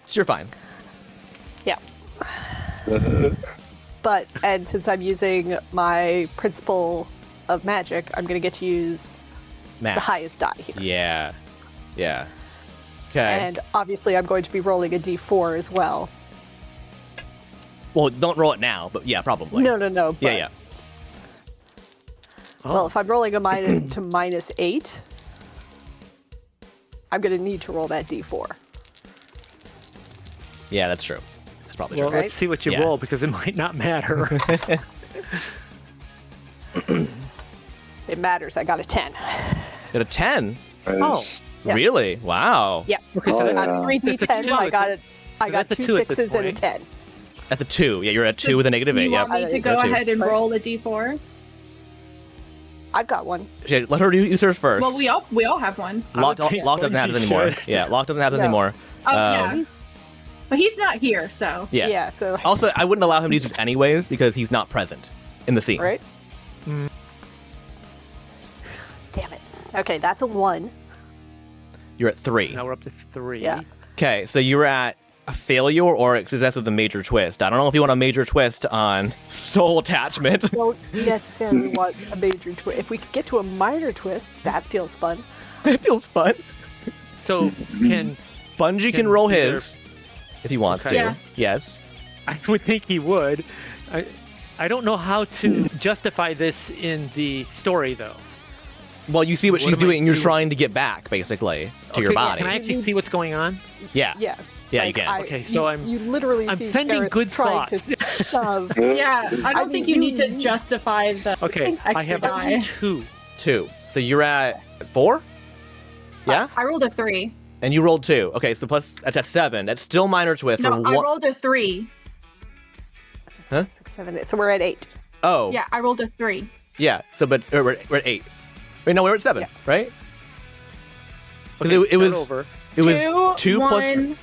So you're fine. Yeah. But, and since I'm using my principle of magic, I'm going to get to use Max. the highest die here. Yeah. Yeah. Okay. And obviously I'm going to be rolling a d4 as well. Well, don't roll it now, but yeah, probably. No. Yeah, but- yeah. Well, if I'm rolling a minus to -8, I'm going to need to roll that d4. Yeah, that's true. That's probably Well, true. Right? let's see what you Yeah. roll because it might not matter. It matters. I got a 10. Got a 10. nice. Yeah. Really? Wow. Yeah. Okay, Oh, so yeah. that's- On 3d10, two. I got it. I So got that's a 2 two at this sixes and a point. 10. That's a 2. Yeah, you're at 2 with a -8. You Yeah. want me to I- go That's you. ahead and roll a D4? I've got one. Okay, let her use hers first. Well, we all have one. Lock think doesn't have this anymore. should. Yeah, Lock doesn't have this No. anymore. Oh, yeah. But he's not here, so. Yeah. So, Also, I wouldn't allow him to use it anyways because he's not present in the scene. right? Damn it. Okay, that's a 1. You're at 3. Now we're up to 3. Yeah. Okay, so you're at a failure or a success with a major twist. I don't know if you want a major twist on soul attachment. Don't necessarily want a major twist. If we could get to a minor twist, that feels fun. It feels fun. So can Bungie can Can roll either- his if he wants Okay. to. Yeah. Yes. I would think he would. I don't know how to justify this in the story though. Well, you see what What she's am I doing, and you're doing? trying to get back, basically, to your Okay, body. Can I actually see what's going on? Yeah. Yeah. Yeah, you can. Okay, so you literally I'm see sending Garrett good trying thought. to shove. Yeah, I don't mean, think you need to justify the Okay, I extra have die. 2. 2. So you're at 4? Yeah? I rolled a 3. And you rolled 2. Okay, so plus that's 7. That's still minor twist. No, for I one- rolled a 3. 6, 7, 8. So we're at 8. Oh. Yeah, I rolled a 3. Yeah. So, but we're at 8. Wait, no, we're at 7, Yeah. right? Okay, it start was- over. It was 2 plus.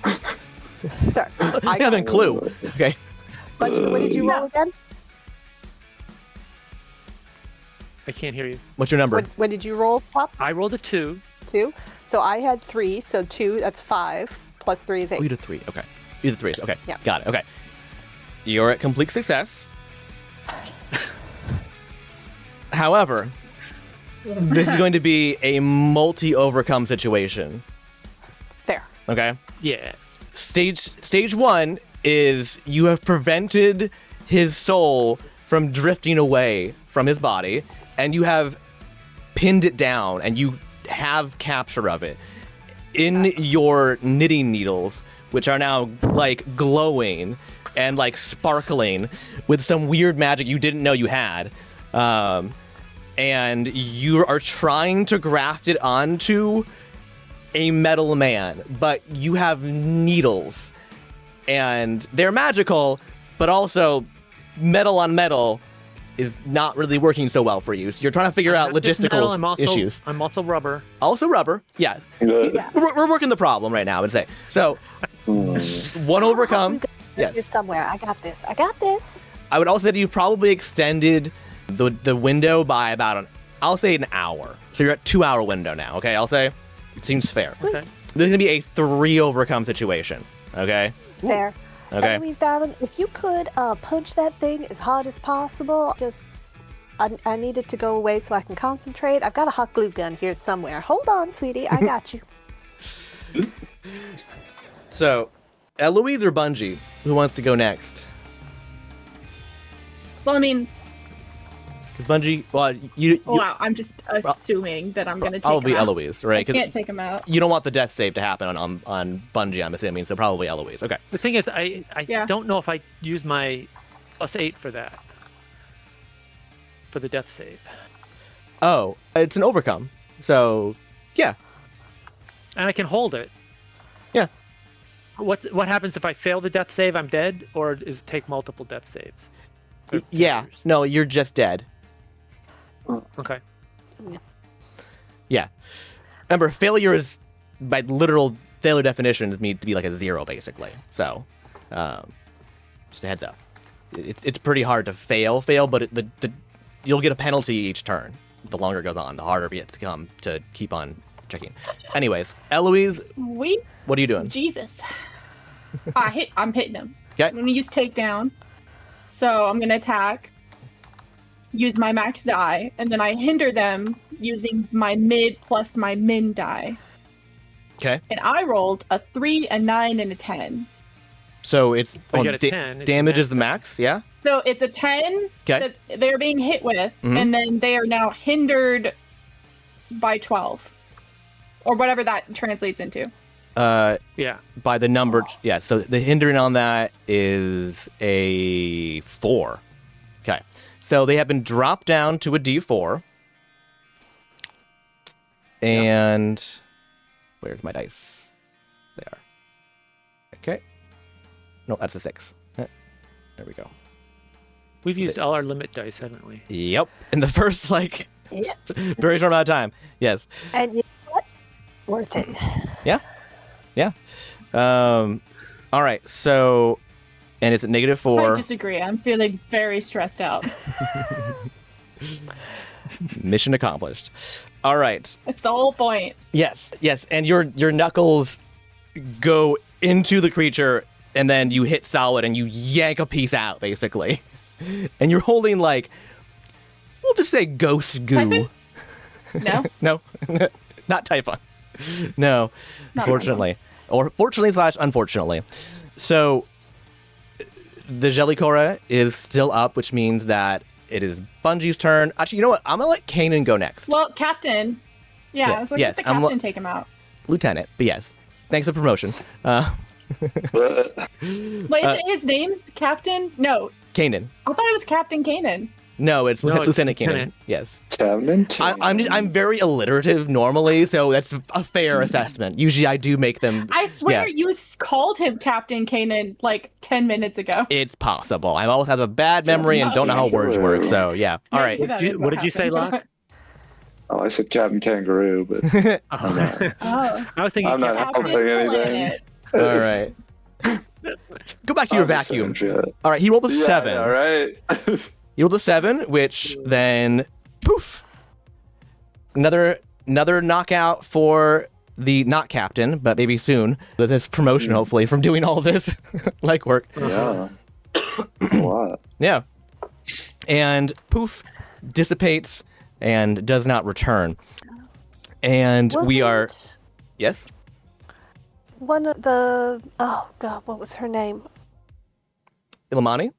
1. Sorry. I haven't a clue. Okay. Bungie, what did you roll again? I can't hear you. What's your number? What did you roll, Pop? I rolled a 2. 2. So I had 3, so 2, that's 5. Plus 3 is 8. Oh, you did 3. Okay. You did 3. Okay. Yeah. Got it. Okay. You're at complete success. However, this is going to be a multi-overcome situation. Fair. Okay. Yeah. Stage 1 is you have prevented his soul from drifting away from his body, and you have pinned it down, and you have capture of it in your knitting needles, which are now like glowing and like sparkling with some weird magic you didn't know you had. And you are trying to graft it onto a metal man, but you have needles, and they're magical, but also metal on metal is not really working so well for you. So you're trying to figure out Not just metal, logistical issues. I'm also rubber. Also rubber, yes. Yeah. We're working the problem right now, I would say. So, one overcome. Yes. Yes. Somewhere. I got this. I got this. I would also say that you probably extended the window by about I'll say an hour. So you're at 2-hour window now, okay? I'll say it seems fair. Sweet. Okay. This is gonna be a 3 overcome situation, okay? Fair. Okay. Eloise, darling, if you could punch that thing as hard as possible, I need it to go away so I can concentrate. I've got a hot glue gun here somewhere. Hold on, sweetie. I got you. So, Eloise or Bungie, who wants to go next? Well, I mean, Because Bungie, well, you wow, I'm just assuming that I'm going to take I'll be him out. Eloise, I right? can't Because take him out. you don't want the death save to happen on Bungie, I'm assuming, so probably Eloise. Okay. The thing is, I Yeah. don't know if I use my +8 for that. For the death save. Oh, it's an overcome. So, yeah. And I can hold it. Yeah. What happens if I fail the death save? I'm dead, or does it take multiple death saves? Or Yeah. failures? No, you're just dead. Okay. Yeah. Remember, failure is, by literal failure definition, is meant to be like a 0, basically. So, just a heads up. It's pretty hard to fail, but you'll get a penalty each turn. The longer it goes on, the harder it gets to come to keep on checking. Anyways, Eloise, Sweet what are you doing? Jesus. I'm hitting him. Okay. I'm going to use takedown. So I'm going to attack, use my max die, and then I hinder them using my mid plus my min die. Okay. And I rolled a 3, a 9, and a 10. So it's But you got a 10, it's damage max is the max, yeah? So it's a 10 Okay. that they're being hit with, Mhm. and then they are now hindered by 12. Or whatever that translates into. Yeah. By the number, yeah. So the hindering on that is a 4. Okay. So they have been dropped down to a D4. And where's my dice? They are. Okay. No, that's a 6. There we go. We've used all our limit dice, haven't we? Yep. In the first, like, Yeah. very short amount of time. Yes. And you know what? Worth it. Yeah. Yeah. All right. So, and it's at I -4. disagree. I'm feeling very stressed out. Mission accomplished. All right. It's the whole point. Yes. Yes. And your knuckles go into the creature, and then you hit solid and you yank a piece out, basically. And you're holding, like, we'll just say ghost goo. Typhon? No. No, not Typhon. No, unfortunately. Or fortunately / unfortunately. So the Jellicora is still up, which means that it is Bungie's turn. Actually, you know what? I'm going to let Kanan go next. Well, Captain. Yeah, I was like, yes, let the captain take him out. Lieutenant, but yes. Thanks for promotion. Wait, is it his name? Captain? No. Kanan. I thought it was Captain Kanan. No, it's Lieutenant Kanan. Lieutenant. Yes. I'm I'm very alliterative normally, so that's a fair assessment. Usually I do make them. I swear you called him Captain Kanan like 10 minutes ago. It's possible. I always have a bad memory and don't know how words work, so yeah. All right. What did you say, Locke? Oh, I said Captain Kangaroo, but I'm not. Oh. I was thinking I'm not Captain helping anything. Planet. All right. Go back to your vacuum. All right, he rolled a 7. All right. He rolled a 7, which then poof. Another knockout for the not captain, but maybe soon. With his promotion, hopefully, from doing all this legwork. Yeah. That's a lot. Yeah. And poof, dissipates and does not return. And we are. Wasn't Yes? one of the, oh god, what was her name? Ilmani?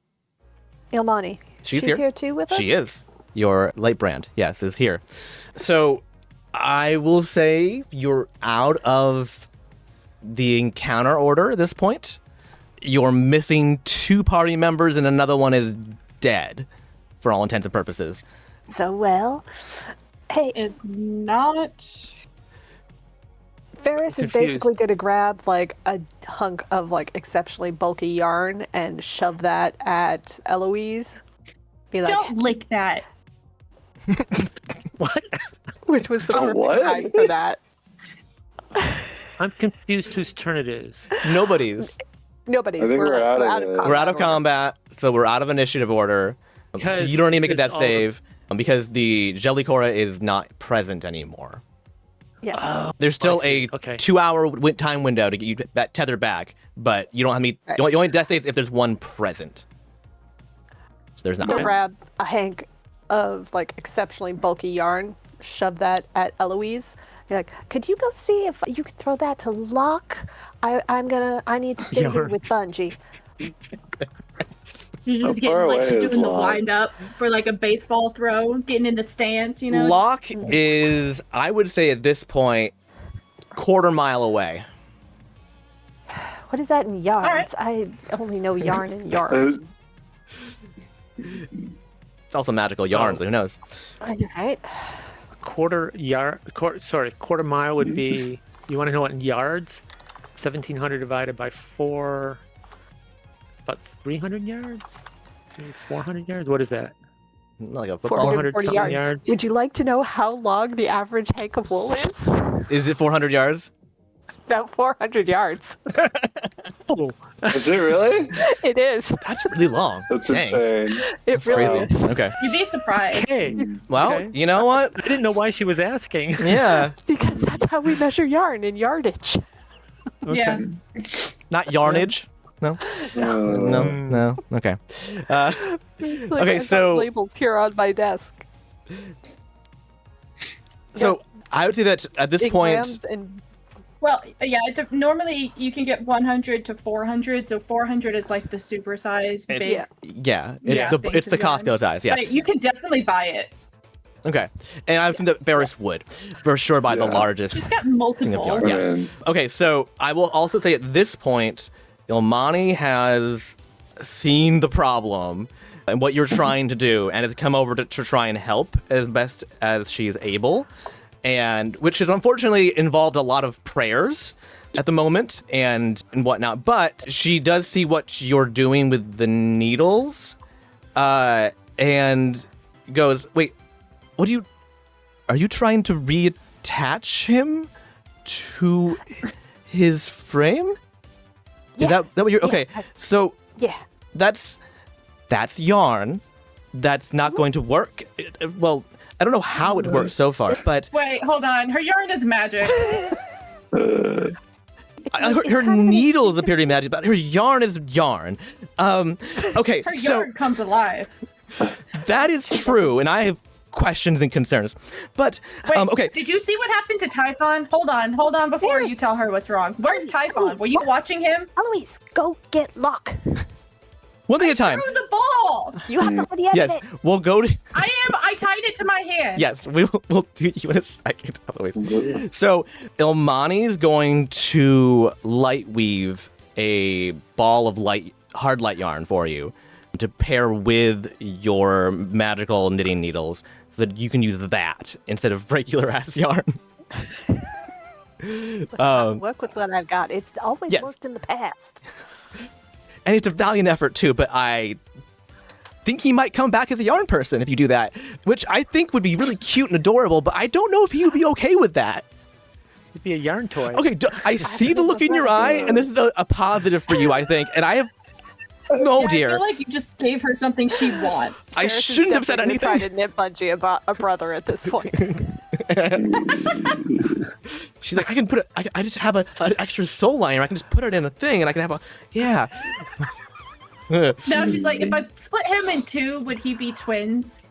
Ilmani. She's here. here Too with us? She is. Your light brand, yes, is here. So I will say you're out of the encounter order at this point. You're missing 2 party members and another one is dead for all intents and purposes. So well. Hey, Is not. Ferris is confused. basically going to grab like a hunk of like exceptionally bulky yarn and shove that at Eloise. Be like, Don't lick that. What? which was the Oh, perfect what? time for that. I'm confused whose turn it is. Nobody's. Nobody's. I think we're out of it. combat We're out of order. combat, so we're out of initiative order. So Because you don't need to make a it's death all- save because the Jellicora is not present anymore. Yeah. Oh, There's still I see. a Okay. 2-hour time window to get you that tether back, but you don't have any. Right. You only death saves if there's one present. So there's not. To grab a hank of like exceptionally bulky yarn, shove that at Eloise. Be like, could you go see if you could throw that to Locke? I need to stay here Yarn. with Bungie. You're just How far getting like away is doing the Locke? wind up for like a baseball throw, getting in the stance, you know? Locke is, I would say at this point, 1/4 mile away. What is that in yarns? right. I only know yarn and yarns. It's also magical yarns. Who knows? Right? Quarter mile would be. You want to know what in yards? 1,700 divided by 4. About 300 yards. Maybe 400 yards. What is that? Like a football. 440 something yards. yards. Would you like to know how long the average hank of wool is? Is it 400 yards? About 400 yards. Oh, Is it really? It is. That's really long. That's Dang. insane. It That's really crazy. is. Okay. You'd be surprised. hey. Well, Okay. you know what? I didn't know why she was asking. Yeah. Because that's how we measure yarn in yardage. Yeah. Not yarnage. No. No. Okay. Like, Okay, I've got so- labels here on my desk. So I would say that at this In point, grams and Well, yeah, normally you can get 100 to 400, so 400 is like the super size big. yeah. yeah, it's Yeah. the Things it's the of yarn. Costco size. Yeah. But you can definitely buy it. Okay. And I think that Barris would for sure buy the Yeah. largest. Just got Thing of multiple. yarn. Yeah. And Okay, so I will also say at this point, Ilmani has seen the problem and what you're trying to do, and has come over to try and help as best as she is able, and which has unfortunately involved a lot of prayers at the moment and whatnot. But she does see what you're doing with the needles, and goes, "Wait, what are you trying to reattach him to his frame? Is Yeah. that what you're Yeah, okay? I- So yeah. that's yarn. That's not going to work. Well, I don't know how it works so far, but Wait, hold on. Her yarn is magic. It Her needles appear to be magic, but her yarn is yarn. Okay, Her so yarn comes alive. that is true, and I have questions and concerns. But Wait, okay, did you see what happened to Typhon? Hold on before There. you tell her what's wrong. Where's Typhon? Eloise, Were you watching him? Eloise, go get Locke. one thing at a time. Threw the ball! You have to hold the end Yes, of it. we'll go to. I tied it to my hand. Yes, we'll do you in a second. Otherwise. So Ilmani's going to light weave a ball of hard light yarn for you to pair with your magical knitting needles, so that you can use that instead of regular ass yarn. Work with what I've got. It's always yes. worked in the past. And it's a valiant effort too, but I think he might come back as a yarn person if you do that, which I think would be really cute and adorable, but I don't know if he would be okay with that. It'd be a yarn toy. Okay, I see the look in your eye, and this is a positive for you, I think, and I have... Oh, Yeah, dear. I feel like you just gave her something she wants. I shouldn't have said anything. Trying to knit Bungie about a brother at this point. She's like, I can put it... I just have an extra soul liner. I can just put it in a thing, and I can have a... Yeah. Now she's like, if I split him in two, would he be twins?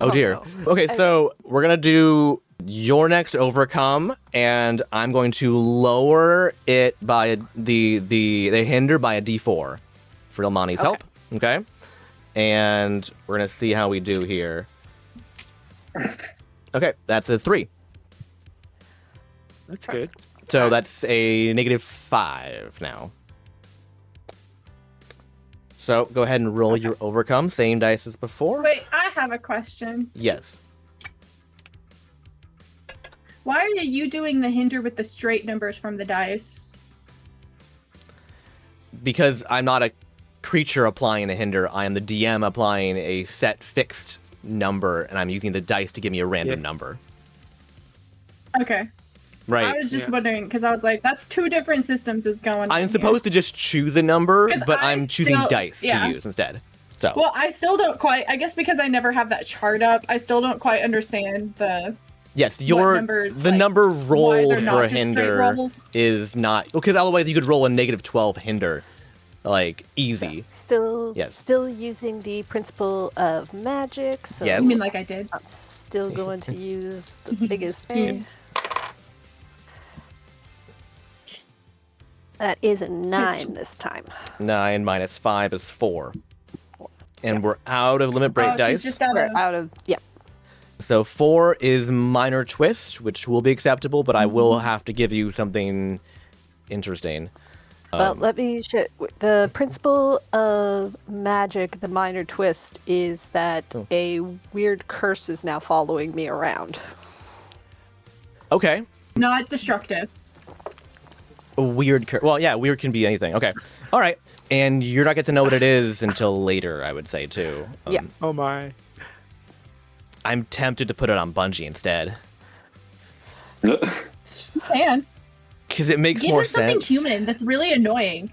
Oh, dear. no. Okay, so we're going to do your next overcome, and I'm going to lower it by the hinder by a d4 for Ilmani's help. Okay? And we're going to see how we do here. Okay, that's a 3. That's good. So that's a -5 now. So go ahead and roll your overcome. Same dice as before. Wait, I have a question. Yes. Why are you doing the hinder with the straight numbers from the dice? Because I'm not a creature applying a hinder. I am the DM applying a set fixed number, and I'm using the dice to give me a random number. Okay. Right. I was just wondering, because I was like, that's two different systems is going on I'm supposed to just choose a number, 'Cause but I I'm choosing still- dice to use instead. So Well, I still don't quite, I guess because I never have that chart up, I still don't quite understand the... yes, what your numbers, the like, number why rolled they're for not a just straight hinder rolls. is not, because otherwise you could roll a -12 hinder, like easy. Still, Yes. still using the principle of magic. So Yes. I mean, like I did. I'm still going to use the biggest thing. That is a 9 this time. 9 minus 5 is 4. And we're out of limit break Oh, dice. she's just out We're of... out of So 4 is minor twist, which will be acceptable, but I will have to give you something interesting. Well, let me show the principle of magic. The minor twist is that a weird curse is now following me around. Okay. Not destructive. A weird well, yeah, weird can be anything. Okay. All right. And you're not get to know what it is until later, I would say, too. Yeah. Oh my. I'm tempted to put it on Bungie instead. You can. Because it makes Give more her something sense. human. That's really annoying.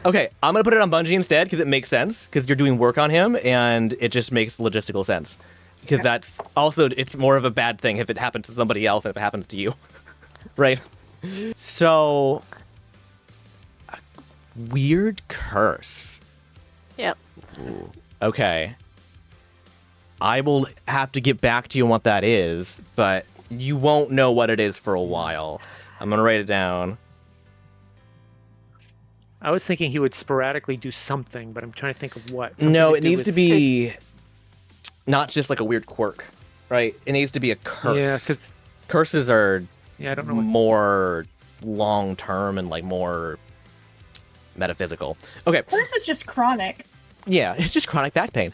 Okay, I'm going to put it on Bungie instead because it makes sense. Because you're doing work on him, and it just makes logistical sense. Because that's also, it's more of a bad thing if it happens to somebody else than if it happens to you. Right? So, weird curse. Yep. Okay. I will have to get back to you on what that is, but you won't know what it is for a while. I'm going to write it down. I was thinking he would sporadically do something, but I'm trying to think of what. Something No, to it do needs with to be not just like a weird quirk, right? It needs to be a curse. Yeah, 'cause- Curses are Yeah, I don't know. What, more long-term and like more metaphysical. Okay, Curse is just chronic. yeah, it's just chronic back pain.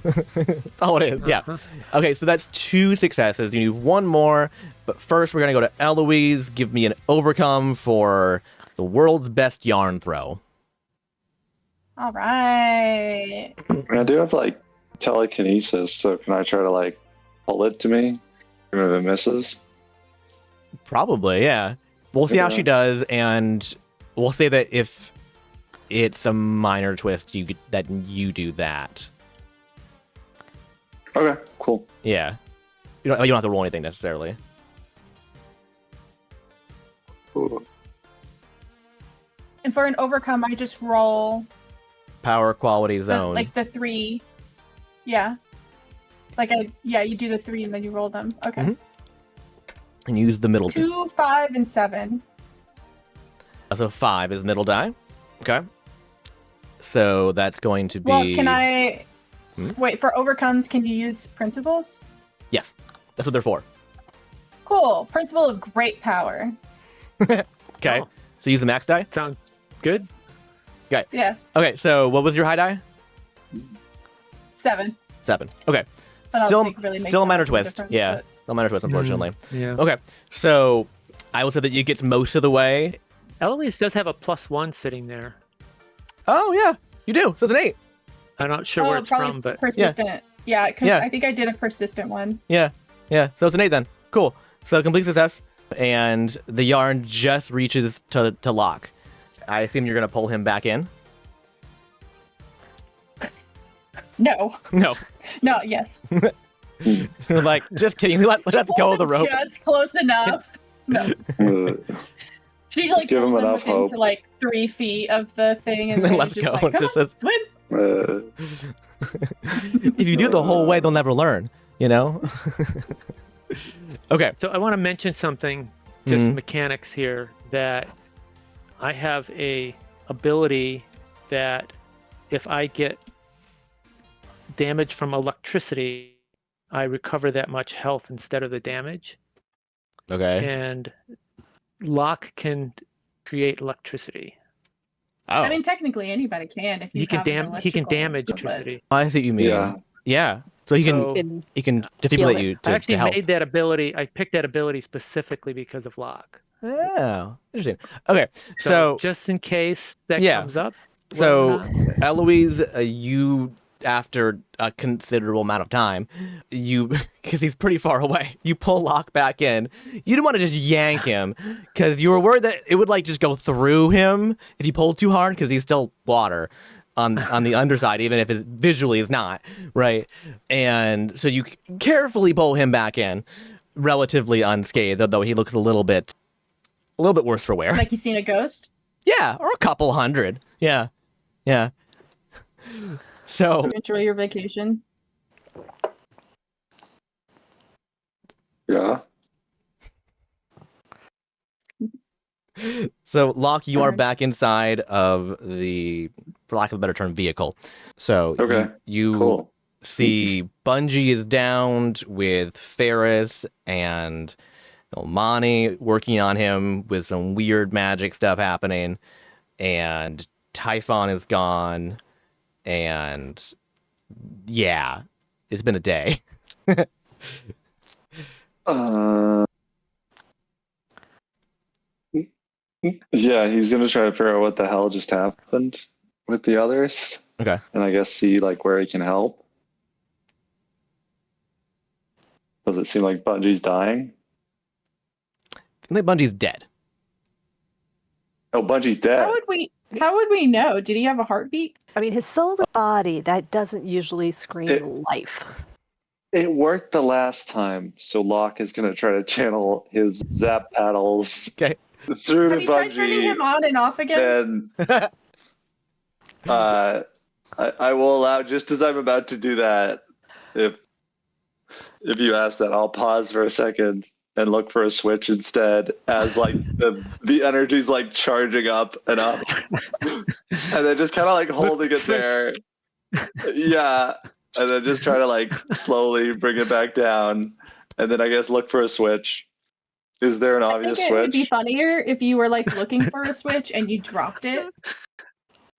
That's all it is, yeah. Uh-huh. Okay, so that's 2 successes. You need 1 more, but first we're going to go to Eloise. Give me an overcome for the world's best yarn throw. All right. I do have like telekinesis, so can I try to like pull it to me? Even if it misses? Probably, yeah. We'll see how Yeah. she does, and we'll say that if it's a minor twist, you do that. Okay, cool. Yeah. You don't have to roll anything necessarily. Ooh. And for an overcome, I just roll Power quality zone. like the 3. Yeah. You do the 3 and then you roll them. Okay. Mhm. And use the middle. 2, 5, and 7. So 5 is middle die. Okay. So that's going to be. Well, can I Hmm? wait for overcomes? Can you use principles? Yes, that's what they're for. Cool. Principle of great power. Okay. Oh. So use the max die. Sounds good. Yeah. Okay. So what was your high die? 7. 7. Okay. But I don't Still, think it really makes still a that minor much of a twist. difference, Yeah. but- Still a minor twist, unfortunately. Yeah. Okay. So I will say that you get most of the way. Eloise does have a +1 sitting there. Oh yeah, you do. So it's an 8. I'm not sure where it's probably from, but persistent. Yeah, because Yeah. I think I did a persistent one. Yeah. Yeah. So it's an 8 then. Cool. So complete success, and the yarn just reaches to Locke. I assume you're gonna pull him back in. No. No. No. Yes. You're like, just kidding. Let's go of the rope. Just close enough. No. She like give him pulls him enough within hope. to like 3 feet of the thing, And and then then let's he's just go. Like, Come Just on, a- swim. If you do it the whole way, they'll never learn. You know. Okay. so I want to mention something, just Mhm. mechanics here, that I have a ability that if I get damage from electricity, I recover that much health instead of the damage. Okay. And Locke can create electricity. Oh, I mean, technically anybody can if you He can have an he can electrical, damage but- electricity. I see what you mean. Yeah. Yeah. So he can So- he can defibrillate it. you I to actually help. made that ability. I picked that ability specifically because of Locke. Oh, interesting. Okay. So, So just in case that Yeah. comes up. So, whether or not- Eloise, you, after a considerable amount of time, because he's pretty far away, you pull Locke back in. You didn't want to just yank him because you were worried that it would like just go through him if you pulled too hard because he's still water on the underside, even if it visually is not, right? And so you carefully pull him back in, relatively unscathed, although he looks a little bit worse for wear. Like you seen a ghost? Yeah, or a couple hundred. Yeah. Yeah. So, Enjoy your vacation. Yeah. Locke, you are Alright. back inside of the, for lack of a better term, vehicle. So, Okay, you Cool. see Bungie is downed with Ferris and Ilmani working on him with some weird magic stuff happening. And Typhon is gone. And yeah, it's been a day. Yeah, he's gonna try to figure out what the hell just happened with the others. Okay. And I guess see like where he can help. Does it seem like Bungie's dying? I think Bungie's dead. Oh, Bungie's dead. How would we know? Did he have a heartbeat? I mean, his soul and body, that doesn't usually scream life. It worked the last time, so Locke is gonna try to channel his zap paddles Okay. through Have to you tried turning him Bungie. on and off again? Then I will allow, just as I'm about to do that, if you ask that, I'll pause for a second and look for a switch instead, as like the energy's like charging up and up, and then just kind of like holding it there. Yeah, and then just try to like slowly bring it back down, and then I guess look for a switch. Is there an I obvious think it would be switch? funnier if you were like looking for a switch and you dropped it.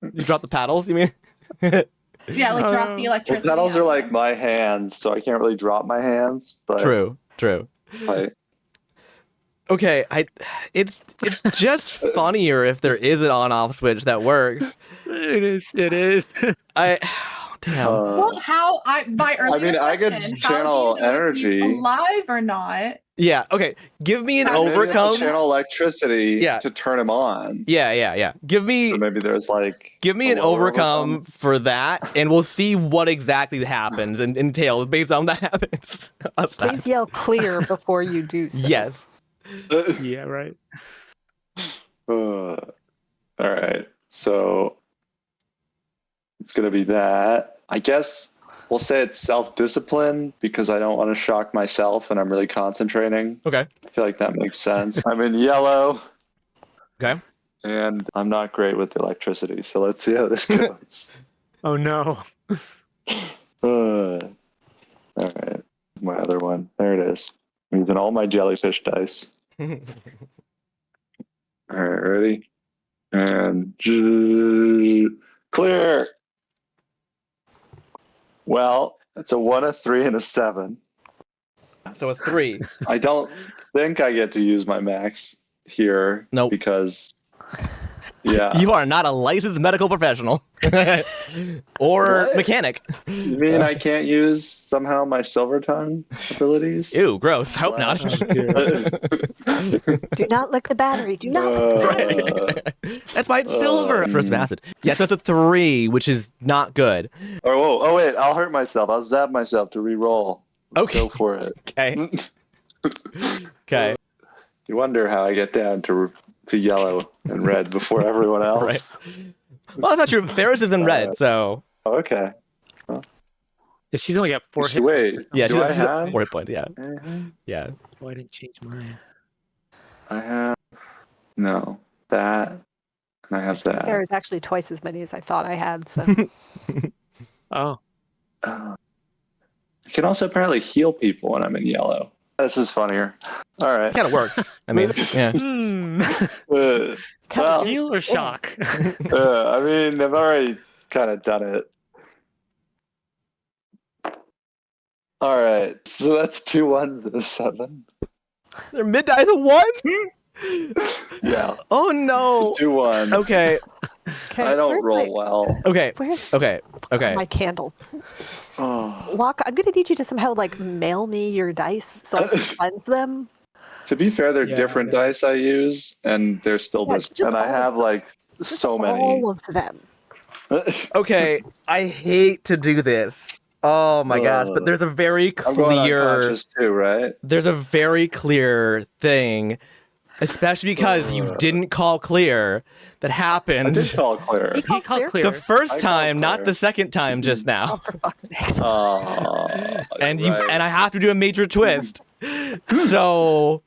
You dropped the paddles, you mean? Yeah, like drop the Well, electricity. pedals out are of like them. my hands, so I can't really drop my hands. But True. I, Okay, it's just funnier if there is an on-off switch that works. It is. Damn. Well, my earlier mean, I could question, channel how do you know if he's energy. alive or not? Yeah. Okay. Give me an Maybe I'll maybe I'll overcome. channel electricity Yeah. to turn him on. Yeah. Give me So maybe there's like an a lower overcome for that, and we'll see what exactly happens and entails based on that happens. How's that? Please yell clear before you do so. Yes. Yeah, right. All right. So it's going to be that. I guess we'll say it's self-discipline because I don't want to shock myself and I'm really concentrating. Okay. I feel like that makes sense. I'm in yellow. Okay. And I'm not great with electricity. So let's see how this goes. Oh no. All right. My other one. There it is. I'm using all my jellyfish dice. All right. Ready? And clear. Well, it's a 1, a 3, and a 7. So a 3. I don't think I get to use my max here. Nope. Because, yeah. You are not a licensed medical professional or What? mechanic. You mean I can't use somehow my silver tongue abilities? Ew, gross. Hope not. Do not lick the battery. Do not lick the battery. That's why it's silver. First acid. Yeah, so it's a 3, which is not good. Oh, wait. I'll hurt myself. I'll zap myself to re-roll. Let's Okay. go for it. Okay. Okay. You wonder how I get down to yellow and red before everyone else. Well, I thought your Ferris is in red, so Okay. She's only got 4 hit. Wait. yeah, Do I she's have? 4 hit points. Yeah, Mhm. yeah. Oh, I didn't change mine. I have that, and I have that. There is actually twice as many as I thought I had. So Oh. I can also apparently heal people when I'm in yellow. This is funnier. All right. Kind of works. I mean, yeah. Uh, well, Heal or shock? I mean, I've already kind of done it. All right. So that's 2 1s and a 7. They're mid dice a 1. Yeah. Oh no. 2 1s. Okay. okay, I don't where's roll well. Okay. Where's Okay. Okay. my candles? Oh. Locke, I'm gonna need you to somehow like mail me your dice so I can cleanse them. To be fair, they're Yeah, different yeah. dice I use, and they're still Yeah, just, just and I all- have like Just so many. all of them. Okay. I hate to do this. Oh my gosh, but there's a very I'm going clear. unconscious too, right? There's a very clear thing, especially because you didn't call clear, that I happened did call clear. You called called clear? clear. the first I called time, not clear. the second time just Oh, now. for fuck's sake. Oh, And you right. and I have to do a major twist. So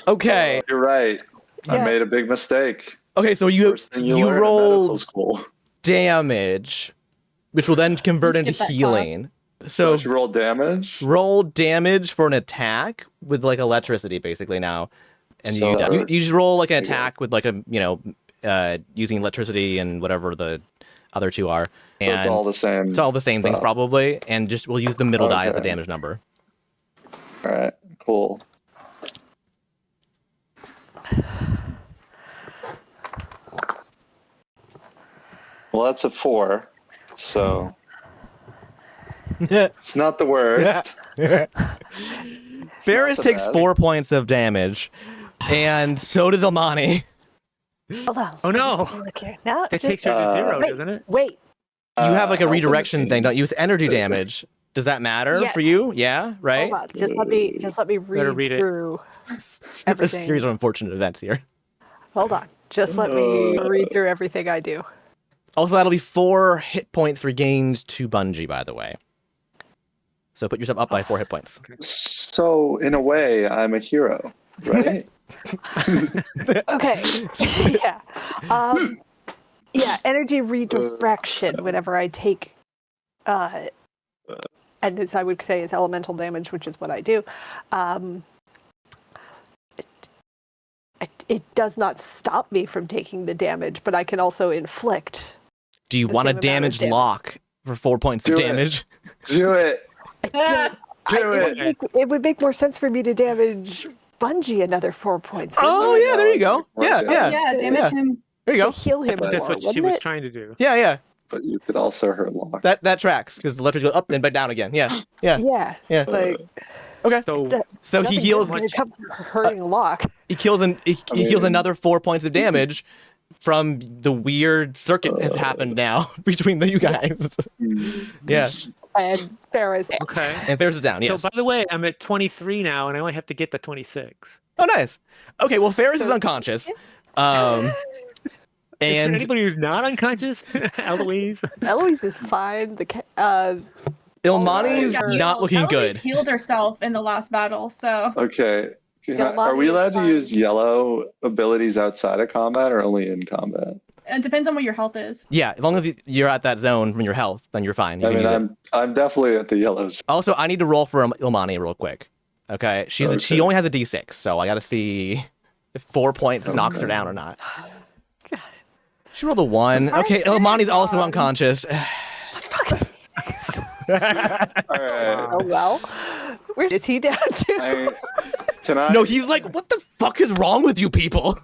okay. You're right. I Yeah. made a big mistake. Okay, so you First thing you learn in roll medical school. damage, which will then convert Let's into skip that healing. So So you roll damage. roll damage for an attack with like electricity basically now. And So- you just roll like an Okay. attack with like a using electricity and whatever the other two are. So it's And all the same. it's all the same things stuff. probably, and just we'll use the middle die as the Okay. damage number. All right. Cool. Well, that's a 4. So it's not the worst. Ferris so takes bad. 4 points of damage, and so does Ilmani. Hold on. Oh no. Look here. No, It just, takes her to 0, wait, doesn't it? wait. You have like a I don't think redirection it's- thing, don't you? With energy damage. Does that matter for Yes. you? Yeah, right? Hold on. Just let me Better read read it. through. It's a Everything. series of unfortunate events here. Hold on. Just let me read through everything I do. Also, that'll be 4 hit points regained to Bungie, by the way. So put yourself up by 4 hit points. So in a way, I'm a hero, right? Okay. Yeah. Yeah, energy redirection whenever I take and this I would say is elemental damage, which is what I do. It does not stop me from taking the damage, but I can also inflict. Do you The want a same amount of damage damage. lock for 4 points Do of it. damage? Do it. It would make more sense for me to damage Bungie another 4 points. Oh, yeah, there you go. Yeah, yeah. Yeah, damage Yeah. him. There you To go. heal him But That's more, what she wouldn't was it? trying to do. Yeah, yeah. But you could also hurt Locke. That tracks, because the letters go up and back down again. Yeah, yeah. Yeah. Yeah. Like, Okay. So So he nothing heals. good when it comes to hurting Locke. He kills he heals another 4 points of damage from the weird circuit has happened now between you guys. Yeah. And Ferris. okay. And Ferris is down. Yes. So by the way, I'm at 23 now, and I only have to get to 26. Oh, nice. Okay. Well, Ferris is unconscious. Is there And anybody who's not unconscious? Eloise. Eloise is fine. Ilmani's Eloise not looking Eloise good. healed herself in the last battle, so Okay. Yeah, Are we Lonnie is allowed to fine. use yellow abilities outside of combat or only in combat? it depends on what your health is. Yeah, as long as you're at that zone from your health, then you're fine. You I can mean, use it. I'm definitely at the yellows. Also, I need to roll for Ilmani real quick. Okay, she Okay. only has a D6, so I gotta see if 4 points knocks her Okay. down or not. She rolled a 1. Okay, Ilmani's also unconscious. All right. Oh well. Where is he down to? Can I? No, he's like, what the fuck is wrong with you people?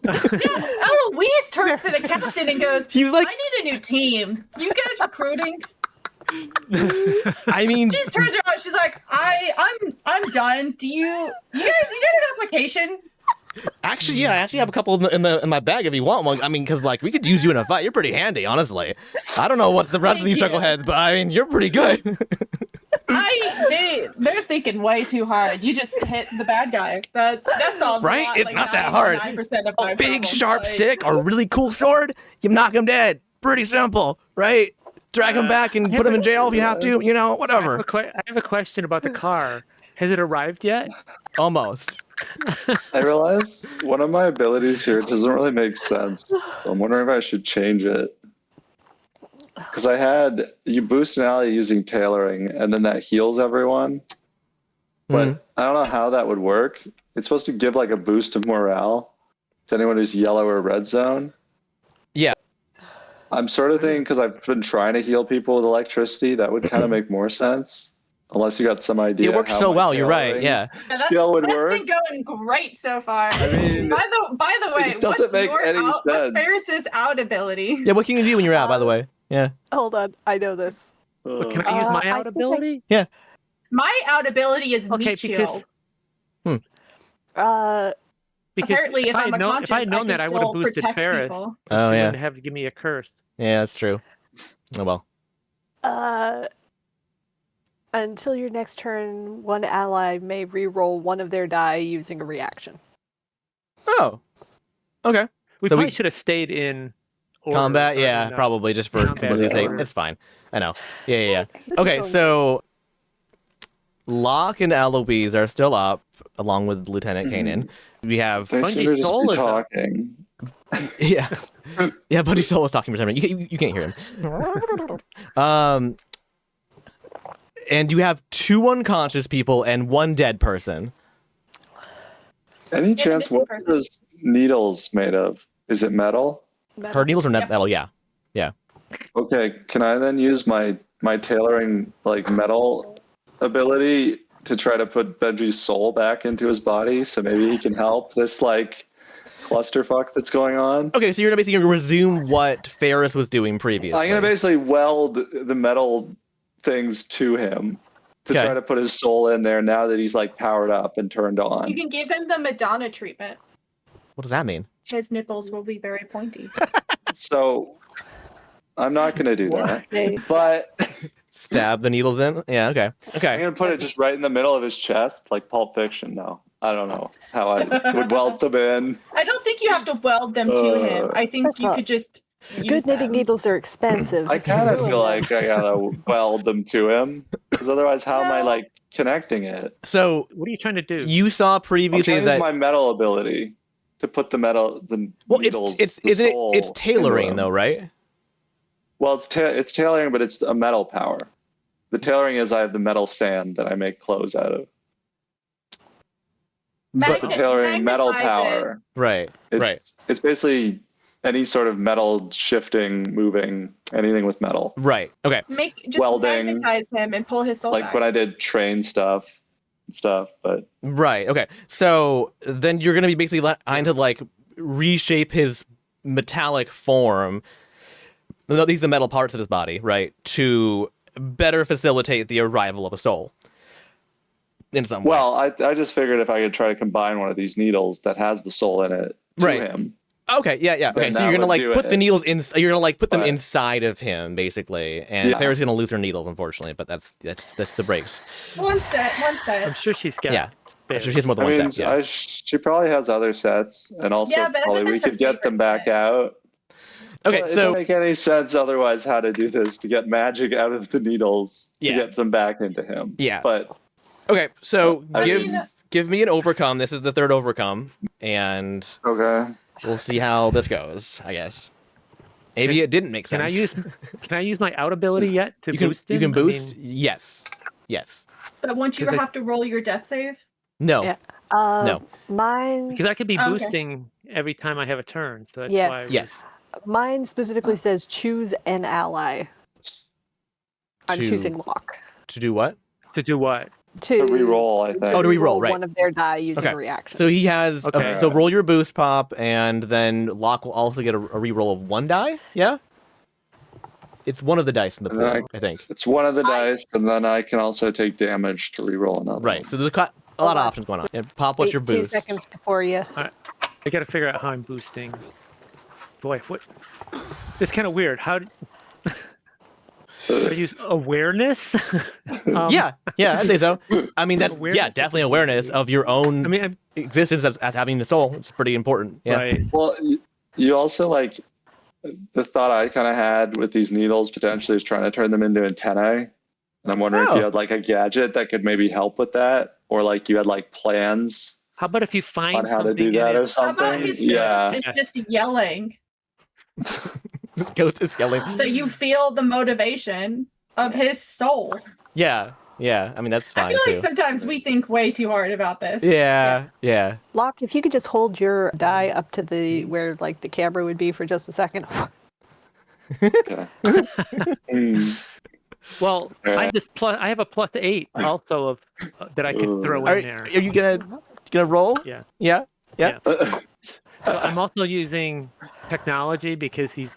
Eloise turns to the captain and goes, He's like, I need a new team. You guys recruiting? I mean, She just turns around. She's like, I'm done. You guys need an application? actually, yeah, I actually have a couple in my bag if you want one. I mean, because like we could use you in a fight. You're pretty handy, honestly. I don't know what's the rest of these Thank you. chuckleheads, but I mean, you're pretty good. They're thinking way too hard. You just hit the bad guy. That solves Right? a lot, It's like not that hard. 99% of my A big problems, sharp like- stick or a really cool sword, you knock him dead. Pretty simple, right? Drag him back and put him in jail if you have to. You know, whatever. I have a question about the car. Has it arrived yet? Almost. I realize one of my abilities here doesn't really make sense, so I'm wondering if I should change it. Because you boost an ally using tailoring, and then that heals everyone. But I don't know how that would work. It's supposed to give like a boost of morale to anyone who's yellow or red zone. Yeah. I'm sort of thinking, because I've been trying to heal people with electricity, that would kind of make more sense. Unless you got some idea. It works how so my well. You're right. tailoring Yeah. skill would that's work. been going great so far. I mean, by the way, just doesn't what's make your any what's sense. Ferris's out ability? Yeah. What can you do when you're out? By the way. Yeah. Hold on, I know this. Can I use my I out think I- ability? My out ability is Okay, meat because- shield. Because Apparently, if I'm if I had known that, I would have boosted protect Ferris. people. Oh You yeah. wouldn't have to give me a curse. Yeah, that's true. Oh well. Until your next turn, one ally may re-roll one of their die using a reaction. Oh. Okay. We So probably we- should have stayed in order, Combat, or yeah, in, probably just for combat simplicity's sake. order. It's fine. I know. Yeah. This is Okay, going so Locke and Eloise are still up, along with Lieutenant Kanan. We have They Bungie seem to just Soul be is up. talking. yeah, Buddy Soul was talking for 10 minutes. You can't hear him. And you have 2 unconscious people and 1 dead person. Any a chance missing what are person. those needles made of? Is it metal? Her needles are Yep. metal, yeah. Okay, can I then use my tailoring like metal ability to try to put Benji's soul back into his body so maybe he can help this like clusterfuck that's going on? Okay, so you're basically going to resume what Ferris was doing previously. I'm gonna basically weld the metal things to him to Okay. try to put his soul in there now that he's like powered up and turned on. You can give him the Madonna treatment. What does that mean? His nipples will be very pointy. So I'm not gonna do that. Hey, But Stab the needles in? Yeah, okay. I'm Okay. gonna put it just right in the middle of his chest, like Pulp Fiction. No, I don't know how I would weld them in. I don't think you have to weld them to him. I think First you off, could just use good knitting them. needles are expensive. I kind of feel like I gotta weld them to him, because otherwise, how am I No. like connecting it? So What are you trying to do? you saw I'm previously trying to use that. my metal ability to put the Well, needles. it's the isn't it? soul It's into tailoring him. though, right? Well, it's tailoring, but it's a metal power. The tailoring is I have the metal sand that I make clothes out of. But the tailoring metal Magnetize it. power. Right. It's, Right. It's basically any sort of metal shifting, moving, anything with metal. Right. Okay. Just Welding. magnetize him and pull his soul Like back. when I did train stuff and stuff, but Right. Okay. So then you're gonna be basically trying to like reshape his metallic form, these are the metal parts of his body, right, to better facilitate the arrival of a soul. In some way. well, I just figured if I could try to combine one of these needles that has the soul in it to Right. him, Okay, yeah. Okay, then so that you're gonna would like do put it. the needles in. You're gonna like put them But- inside of him, basically. And Yeah. Farrah's gonna lose her needles, unfortunately. But that's the breaks. One set. I'm sure she's got. Yeah. I'm spares. sure she has more than I one mean, set. Yeah. she probably has other sets, and also Yeah, but I probably bet we that's her could get them favorite back set. out. Okay, It so doesn't make any sense otherwise how to do this to get magic out of the needles Yeah. to get them back into him. Yeah. But okay, so I give me an overcome. This is the third overcome, and okay. we'll see how this goes. I guess maybe it didn't make Can sense. Can I use my out ability yet to you can boost? you him? can I boost. mean, Yes. But won't you Because I- have to roll your death save? No. Yeah. No. Mine because I could be Oh, okay. boosting every time I have a turn. So that's Yeah. why. Yes. mine specifically says choose an ally. I'm To- choosing Locke. To do what? To do what? To reroll, I think. Oh, to reroll, right. one of their die using Okay. a reaction. So he has. Okay. So roll your boost pop, and then Locke will also get a reroll of one die. Yeah. It's one of the dice in the And pool, then I think. It's one of the dice, and then I can also take damage to reroll another. Right. one. So there's a lot of options going on. And Pop, what's your Wait 2 boost? seconds before you. I got to figure out how I'm boosting. Boy, what? It's kind of weird. How? Do I use awareness? Yeah, I'd say so. I mean, that's Awareness. definitely awareness of your own I mean, existence as having the soul. It's pretty important. Yeah. right. Well, you also like the thought I kind of had with these needles potentially is trying to turn them into antennae. And I'm wondering if Oh. you had like a gadget that could maybe help with that, or like you had like plans How about if you find on how to something do that in or his, How about something. his Yeah. ghost is just yelling, Ghost is yelling. so you feel the motivation of his soul. Yeah. I mean, that's I fine feel too. like sometimes we think way too hard about this. Yeah. Locke, if you could just hold your die up to the where like the camera would be for just a second. Okay. well, Yeah. I have a +8 also of that I could Ooh. throw Are, in there. are you gonna roll? Yeah. Yeah. So I'm also using technology because he's,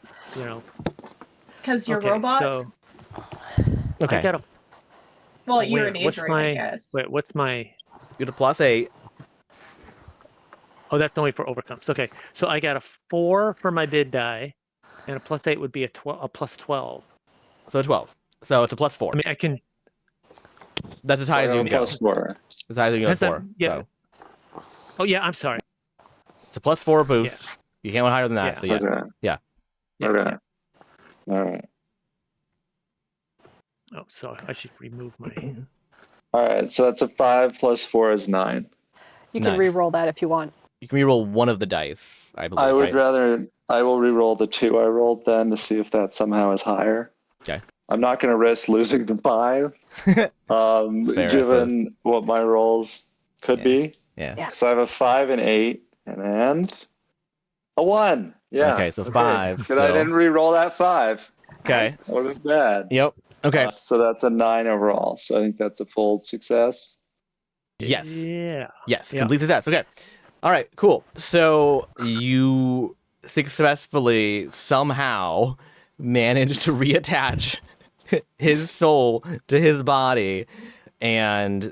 Because you're okay, robot. So Okay. I got a Well, you're an wait, what's android, I my guess. wait? What's my? You get a +8. Oh, that's only for overcomes. Okay, so I got a 4 for my bid die, and a +8 would be a +12. So 12. So it's a +4. I mean, I can. That's as high as you can go. +4. As high as you can go. That's a- 4. yeah. So Oh yeah, I'm sorry. it's a +4 boost. You can't go higher than that. Yeah. So yeah. Okay. Yeah. Okay. All right. Oh, so I should remove my. All right. So that's a 5 + 4 is 9. You can Nice. re-roll that if you want. You can reroll one of the dice, I believe. I would right? rather. I will re-roll the 2 I rolled then to see if that somehow is higher. Okay. I'm not going to risk losing the 5, Fair, I given what my rolls could Yeah. be. Yeah. So I have a 5 and 8, and a 1. Yeah. Okay, so 5 But I still. didn't re-roll that 5. Okay. That would have been bad. Yep. Okay. So that's a 9 overall. So I think that's a full success. Yes. Yeah. Yes. Yeah. Complete success. Okay. All right. Cool. So you successfully somehow managed to reattach his soul to his body, and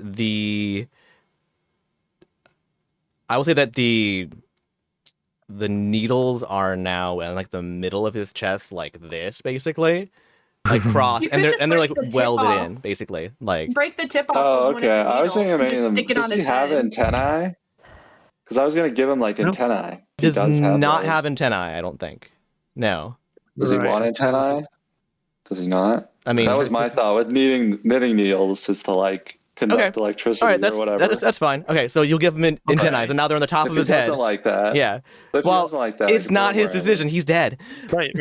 I will say that the needles are now in like the middle of his chest, like this, basically, like crossed, You and could they're just and they're like break the tip welded off. in, basically, like. Break the tip off. Oh, of one okay. of the I was thinking of needles making and them. just stick it Does on he his have head. antennae? Because I was going to give him like No. antennae. He Does have not those. have antennae, I don't think. No. Does he Right. want antennae? Does he not? I mean, That was my thought with knitting needles, is to like conduct electricity all right, or whatever. that's fine. Okay, so you'll give him antennae, so now they're on the top if of he his head. doesn't like that, Yeah. But if Well, he doesn't like that, I It's can not put his him wherever. decision. He's dead. Right.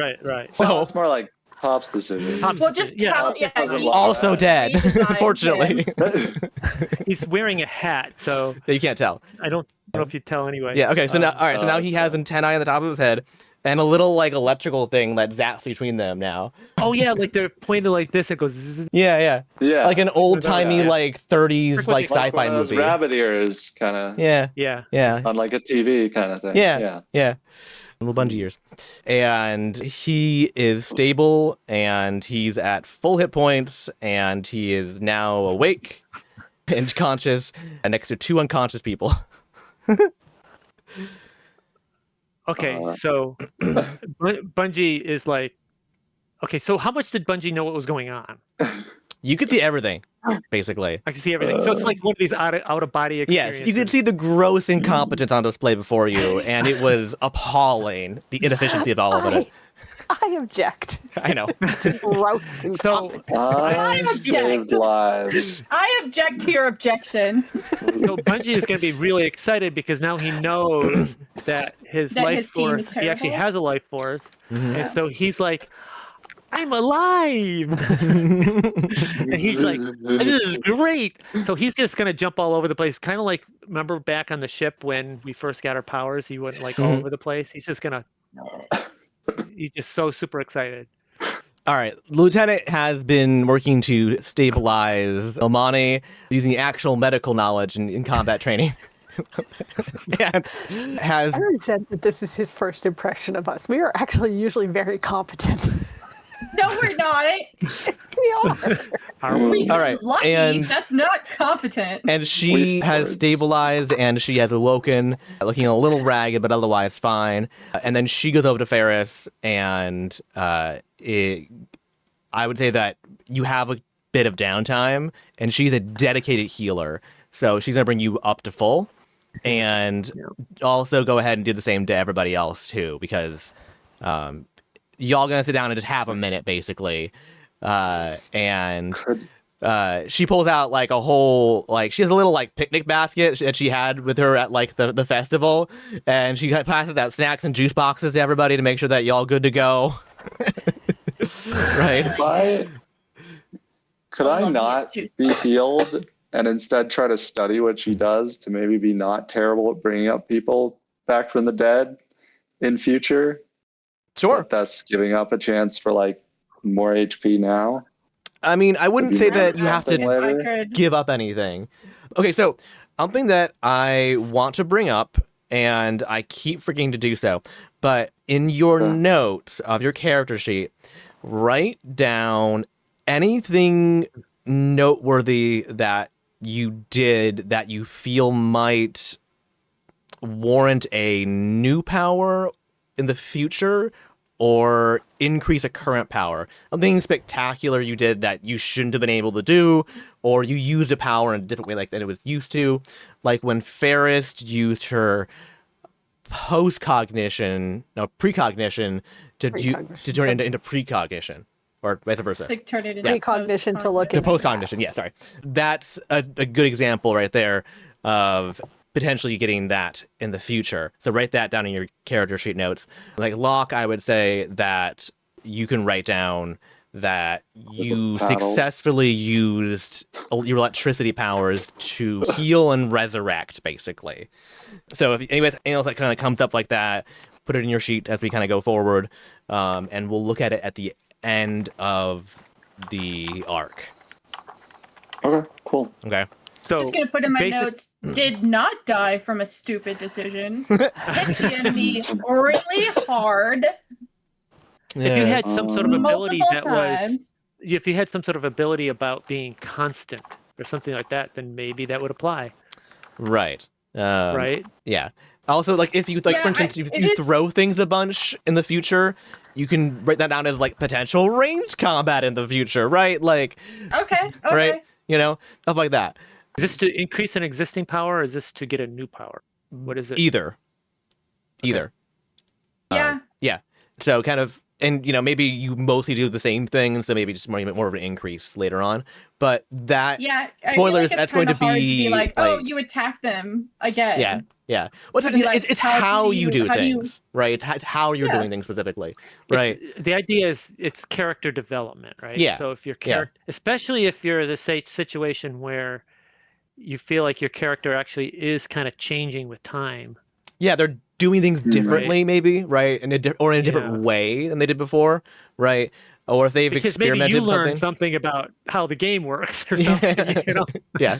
So Well, it's more like Pop's decision. Tom- Well, just yeah, tell. Yeah, doesn't he- want also dead, he designed unfortunately. him. He's wearing a hat, so You can't tell. I don't know if you tell anyway. Yeah. Okay. So now, all right. So now he has okay. antennae on the top of his head, and a little like electrical thing that zaps between them now. Oh yeah, like they're pointed like this. It goes. Zzz. Yeah. Yeah, Like an old timey Yeah. like 30s like Like sci-fi one of those movie. rabbit ears kind of Yeah. Yeah. on like a TV kind of thing. Yeah. Little bungee ears. And he is stable, and he's at full hit points, and he is now awake and conscious, and next to 2 unconscious people. Okay, so Bungie is like, okay, so how much did Bungie know what was going on? You could see everything, basically. I can see everything. So it's like one of these out of body experiences. Yes, you could see the gross incompetence on display before you, and it was appalling, the inefficiency of all of it. I object. I know. Gross and So I saved lives. I object to your objection. So Bungie is going to be really excited because now he knows that his That life his team force, is he actually terrible? has a life force, Mhm. and so he's like, I'm alive, and he's like, this is great. So he's just going to jump all over the place, kind of like, remember back on the ship when we first got our powers, he went like all Mhm. over the place. He's just going to, he's just so super excited. All right, Lieutenant has been working to stabilize Omani using actual medical knowledge in combat training. And has I resent that this is his first impression of us. We are actually usually very competent. No, we're not. We are. Are we? We All right, lucky. and- That's not competent. and she has Whispereds. stabilized and she has awoken, looking a little ragged but otherwise fine. And then she goes over to Ferris, and I would say that you have a bit of downtime, and she's a dedicated healer, so she's gonna bring you up to full, and also go ahead and do the same to everybody else too, because y'all gonna sit down and just have a minute basically, and. She pulls out like a whole, like, she has a little like picnic basket that she had with her at like the festival, and she passes out snacks and juice boxes to everybody to make sure that y'all good to go. Right. Could I love not juice be boxes. healed and instead try to study what she does to maybe be not terrible at bringing up people back from the dead in future? Sure. But thus giving up a chance for like more HP now. I mean, I wouldn't say that you have Something to like- I later. could. give up anything. Okay, so something that I want to bring up, and I keep forgetting to do so, but in your Okay. notes of your character sheet, write down anything noteworthy that you did that you feel might warrant a new power in the future or increase a current power. Something spectacular you did that you shouldn't have been able to do, or you used a power in a different way like than it was used to. Like when Ferris used her precognition to turn into precognition, or vice versa. Like turn it into Precognition to look To into postcognition, past. yeah, sorry. That's a good example right there of potentially getting that in the future. So write that down in your character sheet notes. Like Locke, I would say that you can write down that you paddle. successfully used your electricity powers to heal and resurrect, basically. So if anything else that kind of comes up like that, put it in your sheet as we kind of go forward, and we'll look at it at the end of the arc. Okay, cool. Okay. So Just gonna put in my basic- notes. Did not die from a stupid decision. Hit the enemy really hard if you had some sort of ability multiple that was, times. if you had some sort of ability about being constant or something like that, then maybe that would apply, Right. right? Yeah. Also, like if you like, Yeah, for instance, if it you is- throw things a bunch in the future, you can write that down as like potential ranged combat in the future, right? Like, Okay. right? You know, stuff like that. Is this to increase an existing power, or is this to get a new power? What is it? Either. Yeah. Yeah. So kind of, and you know, maybe you mostly do the same thing, and so maybe just more of an increase later on. But that, Yeah. I feel Spoilers, like it's that's going to kinda hard be, like, oh, like- you attack them again. yeah. Well, To be like, it's how how do you do how do you- things, right? It's how you're Yeah. doing things specifically, right? The idea is it's character development, right? Yeah. So if your Yeah. character, especially if you're the situation where you feel like your character actually is kind of changing with time. Yeah, they're doing things differently, maybe, right? In a different Yeah. way than they did before, right? Or if they've Because maybe experimented you with learned something. something about how the game works or something, you know? Yeah,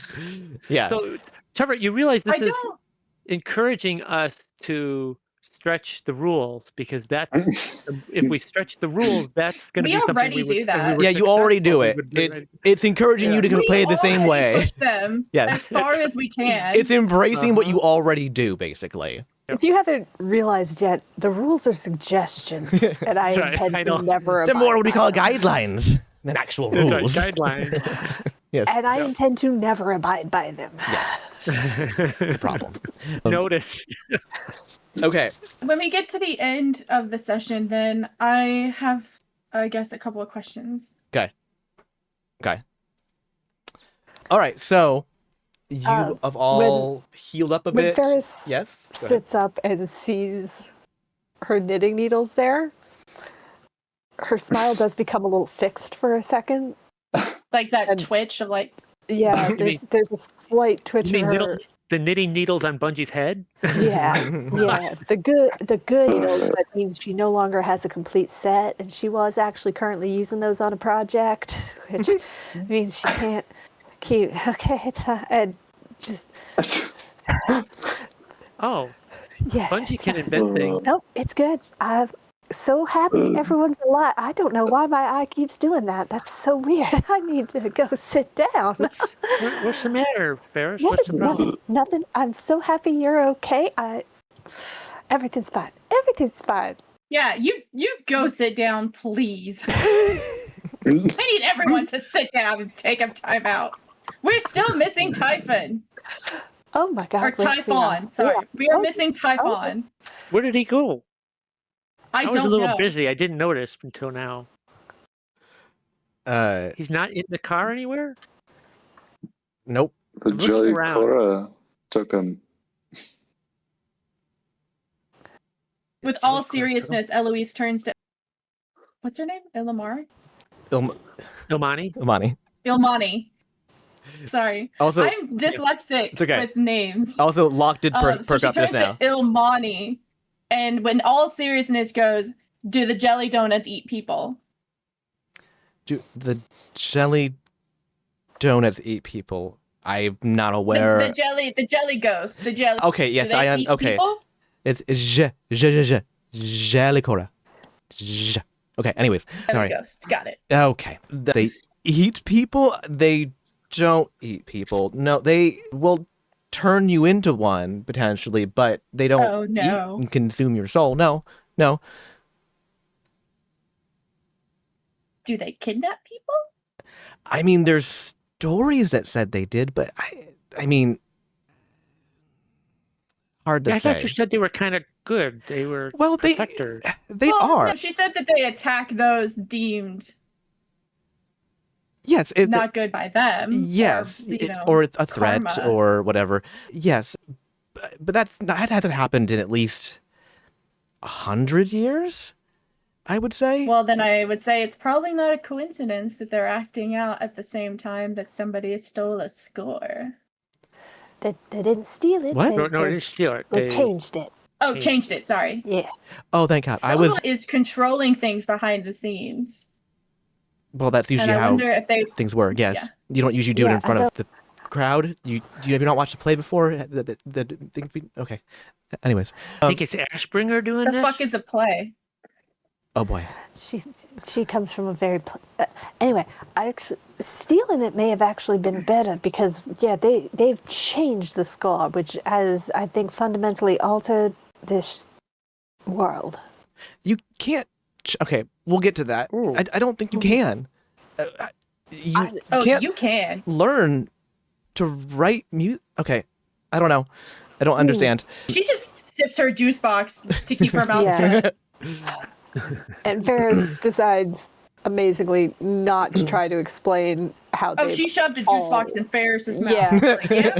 yeah. So, Trevor, you realize this I is don't. encouraging us to stretch the rules, because that's if we stretch the rules, that's going to We be something already we would, do if that. we were Yeah, you already successful, do we it. would be ready. It's encouraging you to We play the same already way. push them Yeah. as far as we can. It's embracing what you already do, basically. If you haven't realized yet, the rules are suggestions, and I Right, intend I to know. never They're more abide what we by call them. guidelines than actual There's rules. a guideline. Yes, And I intend to never abide by them. yes, it's a problem. Notice. Okay, When we get to the end of the session, then I have, I guess, a couple of questions. okay. All right, so you have all healed up a When bit. Ferris Yes. Go ahead. sits up and sees her knitting needles there, her smile does become a little fixed for a second. Like that And- twitch of like, Yeah, You mean- there's a slight twitch You of mean her. the knitting needles on Bungie's head? Yeah, yeah. The good needles, that means she no longer has a complete set, and she was actually currently using those on a project, which means she can't keep. Okay, it's and just Oh, yeah. Bungie it's can fine. invent things. Nope, it's good. I'm so happy everyone's alive. I don't know why my eye keeps doing that. That's so weird. I need to go sit down. What's the matter, Ferris? What's the problem? Nothing. I'm so happy you're okay. Everything's fine. Everything's fine. yeah, you go sit down, please. I need everyone to sit down and take a time out. We're still missing Typhon. Oh my God. Or where's the, Typhon. Sorry. We are missing Typhon. Where did he go? I was a don't little know. busy. I didn't notice until now. He's not in the car anywhere? Nope. The I'm looking Jelly around. Cora took him. With all seriousness, Eloise turns to what's her name? Ilamar? Ilmani? Imani. Ilmani. Sorry. Also, I'm dyslexic It's okay. with names. also, Locke did So perk she up turns just now. to Ilmani, and when all seriousness goes, do the jelly donuts eat people? Do the jelly donuts eat people? I'm not aware. The jelly ghost, the jelly. Okay, yes, do they eat okay. people? It's jelly Cora. Okay, anyways, Jelly sorry. ghost. Got it. Okay. They eat people? They don't eat people. No, they will turn you into one, potentially, but they don't Oh, no. eat and consume your soul. No. Do they kidnap people? I mean, there's stories that said they did, but I mean, hard to I say. thought you said they were kind of good. They were Well, protectors. they Well, are. No, she said that they attack those deemed Yes, not good by them. yes, or, or it's a threat karma. or whatever. Yes, but that hasn't happened in at least 100 years, I would say. Well, then I would say it's probably not a coincidence that they're acting out at the same time that somebody stole a score. They didn't steal it. What? They, No, they they, didn't steal it. they changed it. Oh, Yeah. changed it. Sorry. Yeah. Oh, thank God. Someone is controlling things behind the sings. Well, that's And usually I how wonder if they. things work. Yes, Yeah. you don't usually do it Yeah, in front of the crowd. Have you not watched the play before? The things okay. Anyways, I think it's Ashbringer doing The this. fuck is a play? oh boy. She comes from a very anyway. Stealing it may have actually been better because they've changed the score, which has I think fundamentally altered this world. You can't. Okay, we'll get to that. Ooh. I don't think you can. You can't You can. learn to write music. Okay, I don't know. I don't understand. She just sips her juice box to keep her mouth Yeah. shut. And Ferris decides amazingly not to try to explain how Oh, they've she shoved a juice all- box in Ferris's mouth. Yeah. Like, yeah.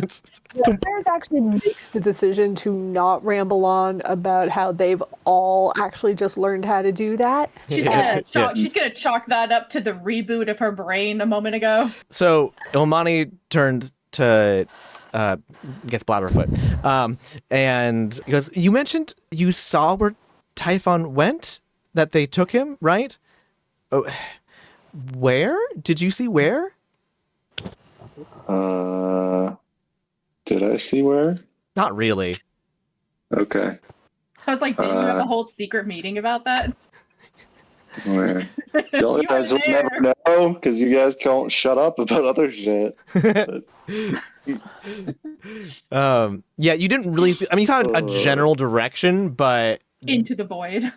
Yeah, Ferris actually makes the decision to not ramble on about how they've all actually just learned how to do that. She's Yeah. gonna chalk that up to the reboot of her brain a moment ago. So Ilmani turned to guess Blabberfoot, and he goes, "You mentioned you saw where Typhon went, that they took him, right? Oh, where? Did you see where? Did I see where? Not really. Okay. I was like, did you have a whole secret meeting about that? Yeah. You You guys were will never there. know because you guys can't shut up about other shit. Yeah, you didn't really see, I mean, you saw a general direction, but Into the void.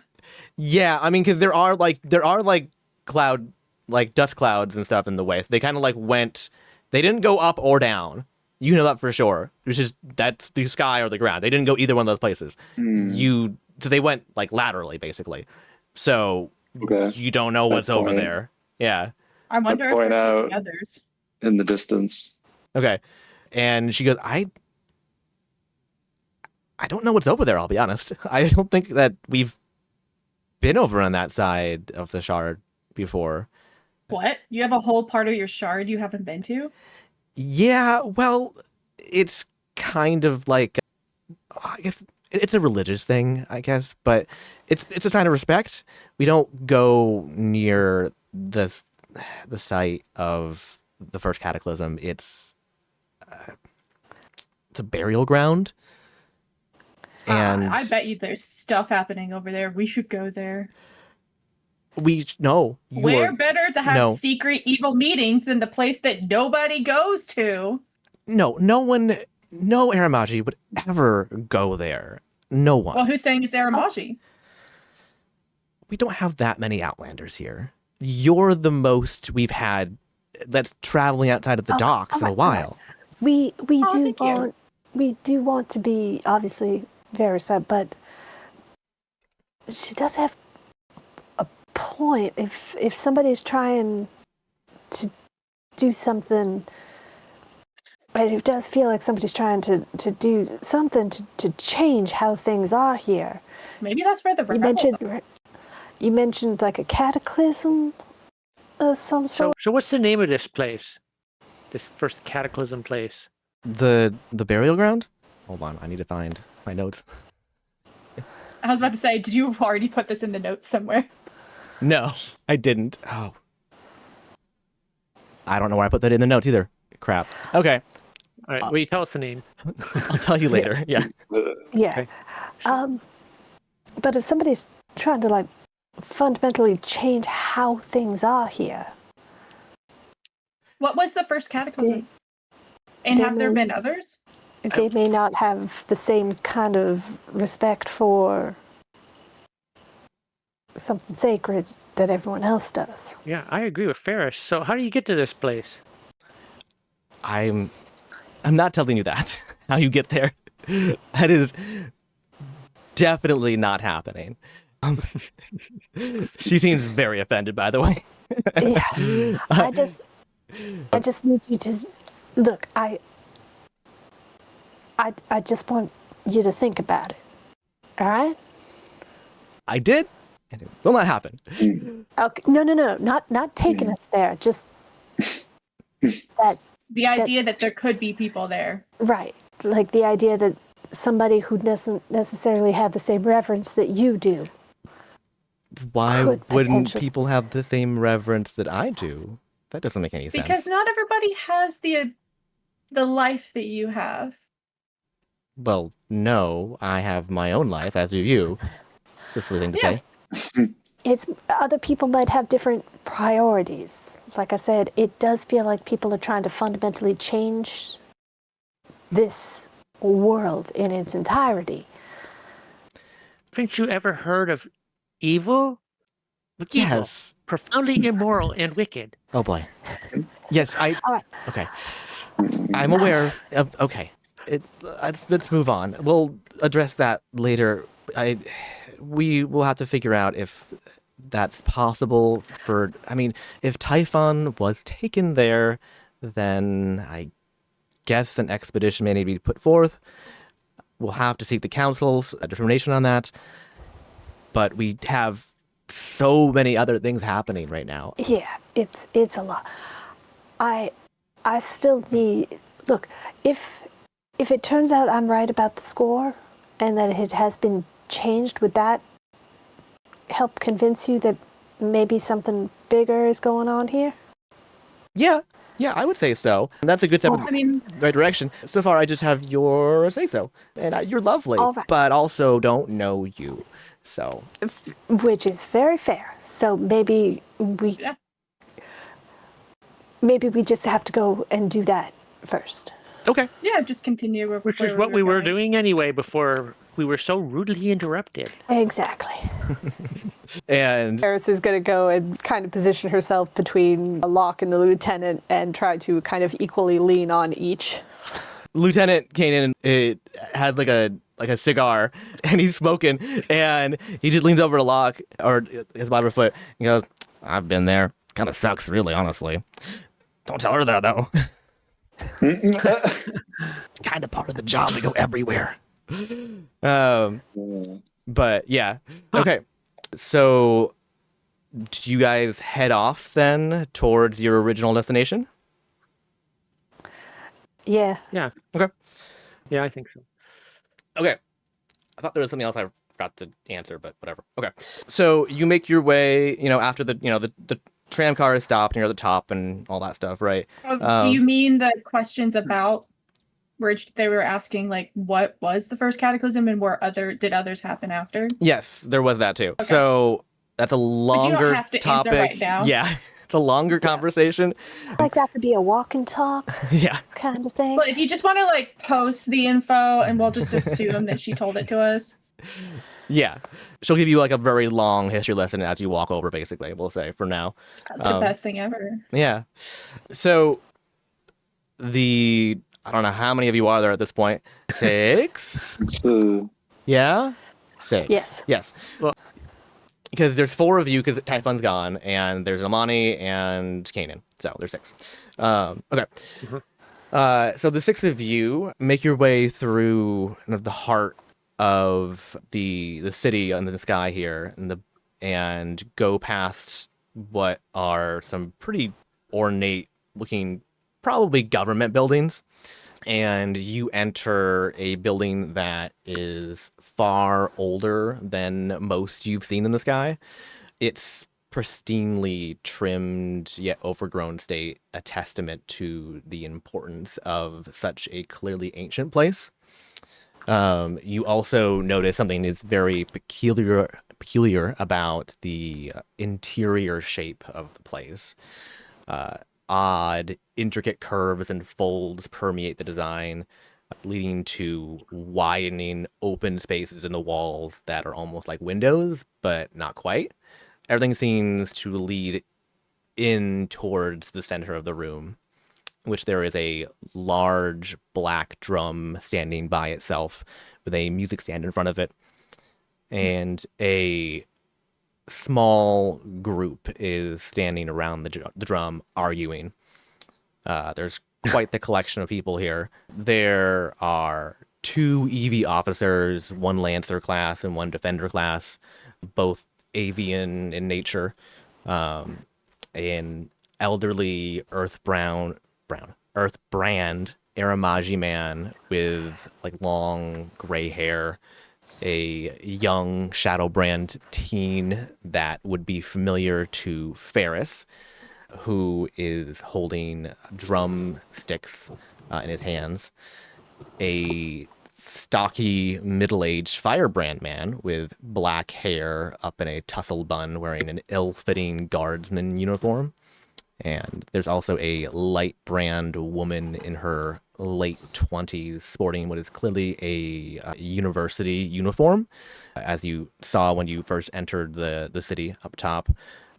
yeah, I mean, because there are like cloud, like dust clouds and stuff in the way. So they kind of like went, they didn't go up or down. You know that for sure. It's just, that's the sky or the ground. They didn't go either one of those places. So they went like laterally, basically. So Okay. you don't know what's over point. there. Yeah. I wonder if point they're out- taking others. In the distance. Okay. And she goes, I don't know what's over there, I'll be honest. I don't think that we've been over on that side of the shard before. What? You have a whole part of your shard you haven't been to? Yeah, well, it's kind of like, I guess it's a religious thing, I guess, but it's a sign of respect. We don't go near the site of the first cataclysm. It's a burial ground. And I bet you there's stuff happening over there. We should go there. no. Where better to have no. secret evil meetings than the place that nobody goes to? No Aramaji would ever go there. No one. Well, who's saying it's Aramaji? We don't have that many Outlanders here. You're the most we've had that's traveling outside of the docks in a while. We Oh, do thank you. want to be obviously very respectful, but she does have a point. If somebody's trying to do something, but it does feel like somebody's trying to do something to change how things are here. Maybe that's where the You rebels are. mentioned like a cataclysm of some So, sort. so what's the name of this place? This first cataclysm place? The burial ground? Hold on, I need to find my notes. I was about to say, did you already put this in the notes somewhere? No, I didn't. Oh. I don't know where I put that in the notes either. Crap. Okay, All right, will you tell us the name? I'll tell you later. Yeah. Yeah. Okay. But if somebody's trying to like fundamentally change how things are here, What was the first cataclysm? And they have there may- been others? they may not have the same kind of respect for something sacred that everyone else does. Yeah, I agree with Ferris. So how do you get to this place? I'm not telling you that. How you get there. That is definitely not happening. She seems very offended, by the way. Yeah. I just need you to look. I just want you to think about it. All right? I did, and it will not happen. Okay. No. Not taking us there. Just that. The idea that there could be people there. Right. Like the idea that somebody who doesn't necessarily have the same reverence that you do. Why Could wouldn't potentially- people have the same reverence that I do? That doesn't make any sense. Because not everybody has the life that you have. Well, no, I have my own life, as do you. It's a silly thing to Yeah. say. It's other people might have different priorities. Like I said, it does feel like people are trying to fundamentally change this world in its entirety. Haven't you ever heard of evil? But Evil. yes. Profoundly immoral and wicked. Oh boy. Yes, I. All right. Okay. I'm aware of. Okay. Let's move on. We'll address that later. We will have to figure out if that's possible for. I mean, if Typhon was taken there, then I guess an expedition may need to be put forth. We'll have to seek the council's determination on that. But we have so many other things happening right now. Yeah, it's a lot. I still need look, if it turns out I'm right about the score and that it has been changed, would that help convince you that maybe something bigger is going on here? Yeah, I would say so. And that's a good step in I mean, the right direction. So far, I just have your say-so. And you're lovely, All right. but also don't know you. So Which is very fair. So maybe we just have to go and do that first. okay. Yeah, just continue. Which where is what we were going. doing anyway before we were so rudely interrupted. Exactly. And Harris is going to go and kind of position herself between Locke and the lieutenant and try to kind of equally lean on each. Lieutenant Kanan had like a cigar, and he's smoking, and he just leans over to Locke or his bottom foot and goes, "I've been there. Kind of sucks, really, honestly. Don't tell her that though. Kind of part of the job. We go everywhere." But yeah, okay. So, do you guys head off then towards your original destination? Yeah. Yeah. Okay. Yeah, I think so. Okay. I thought there was something else I forgot to answer, but whatever. Okay. So you make your way, after the tram car is stopped and you're at the top and all that stuff, right? Do you mean the questions about where they were asking, like, what was the first cataclysm and did others happen after? Yes, there was that too. Okay. So that's a longer but you don't have to topic. answer right now. Yeah. It's a longer conversation. Like that could be a walk and talk Yeah. kind of thing. But if you just want to like post the info and we'll just assume that she told it to us. Yeah. She'll give you like a very long history lesson as you walk over, basically, we'll say, for now. That's the best thing ever. Yeah. So I don't know how many of you are there at this point. 6? Yeah? 6. Yes. Well, because there's 4 of you because Typhon's gone, and there's Amani and Kanan. So there's 6. Okay. Mm-hmm. So the 6 of you make your way through the heart of the city in the sky here, and go past what are some pretty ornate looking, probably government buildings. And you enter a building that is far older than most you've seen in the sky. It's pristinely trimmed yet overgrown state, a testament to the importance of such a clearly ancient place. You also notice something is very peculiar about the interior shape of the place. Odd, intricate curves and folds permeate the design, leading to widening open spaces in the walls that are almost like windows, but not quite. Everything seems to lead in towards the center of the room, which there is a large black drum standing by itself with a music stand in front of it, and a small group is standing around the drum arguing. There's quite the collection of people here. There are 2 EV officers, 1 Lancer class and 1 Defender class, both avian in nature. An elderly Earthbrand Aramaji man with like long gray hair, a young Shadowbrand teen that would be familiar to Ferris, who is holding drumsticks in his hands, a stocky middle-aged Firebrand man with black hair up in a tussle bun wearing an ill-fitting guardsman uniform. And there's also a light brand woman in her late 20s sporting what is clearly a university uniform, as you saw when you first entered the city up top.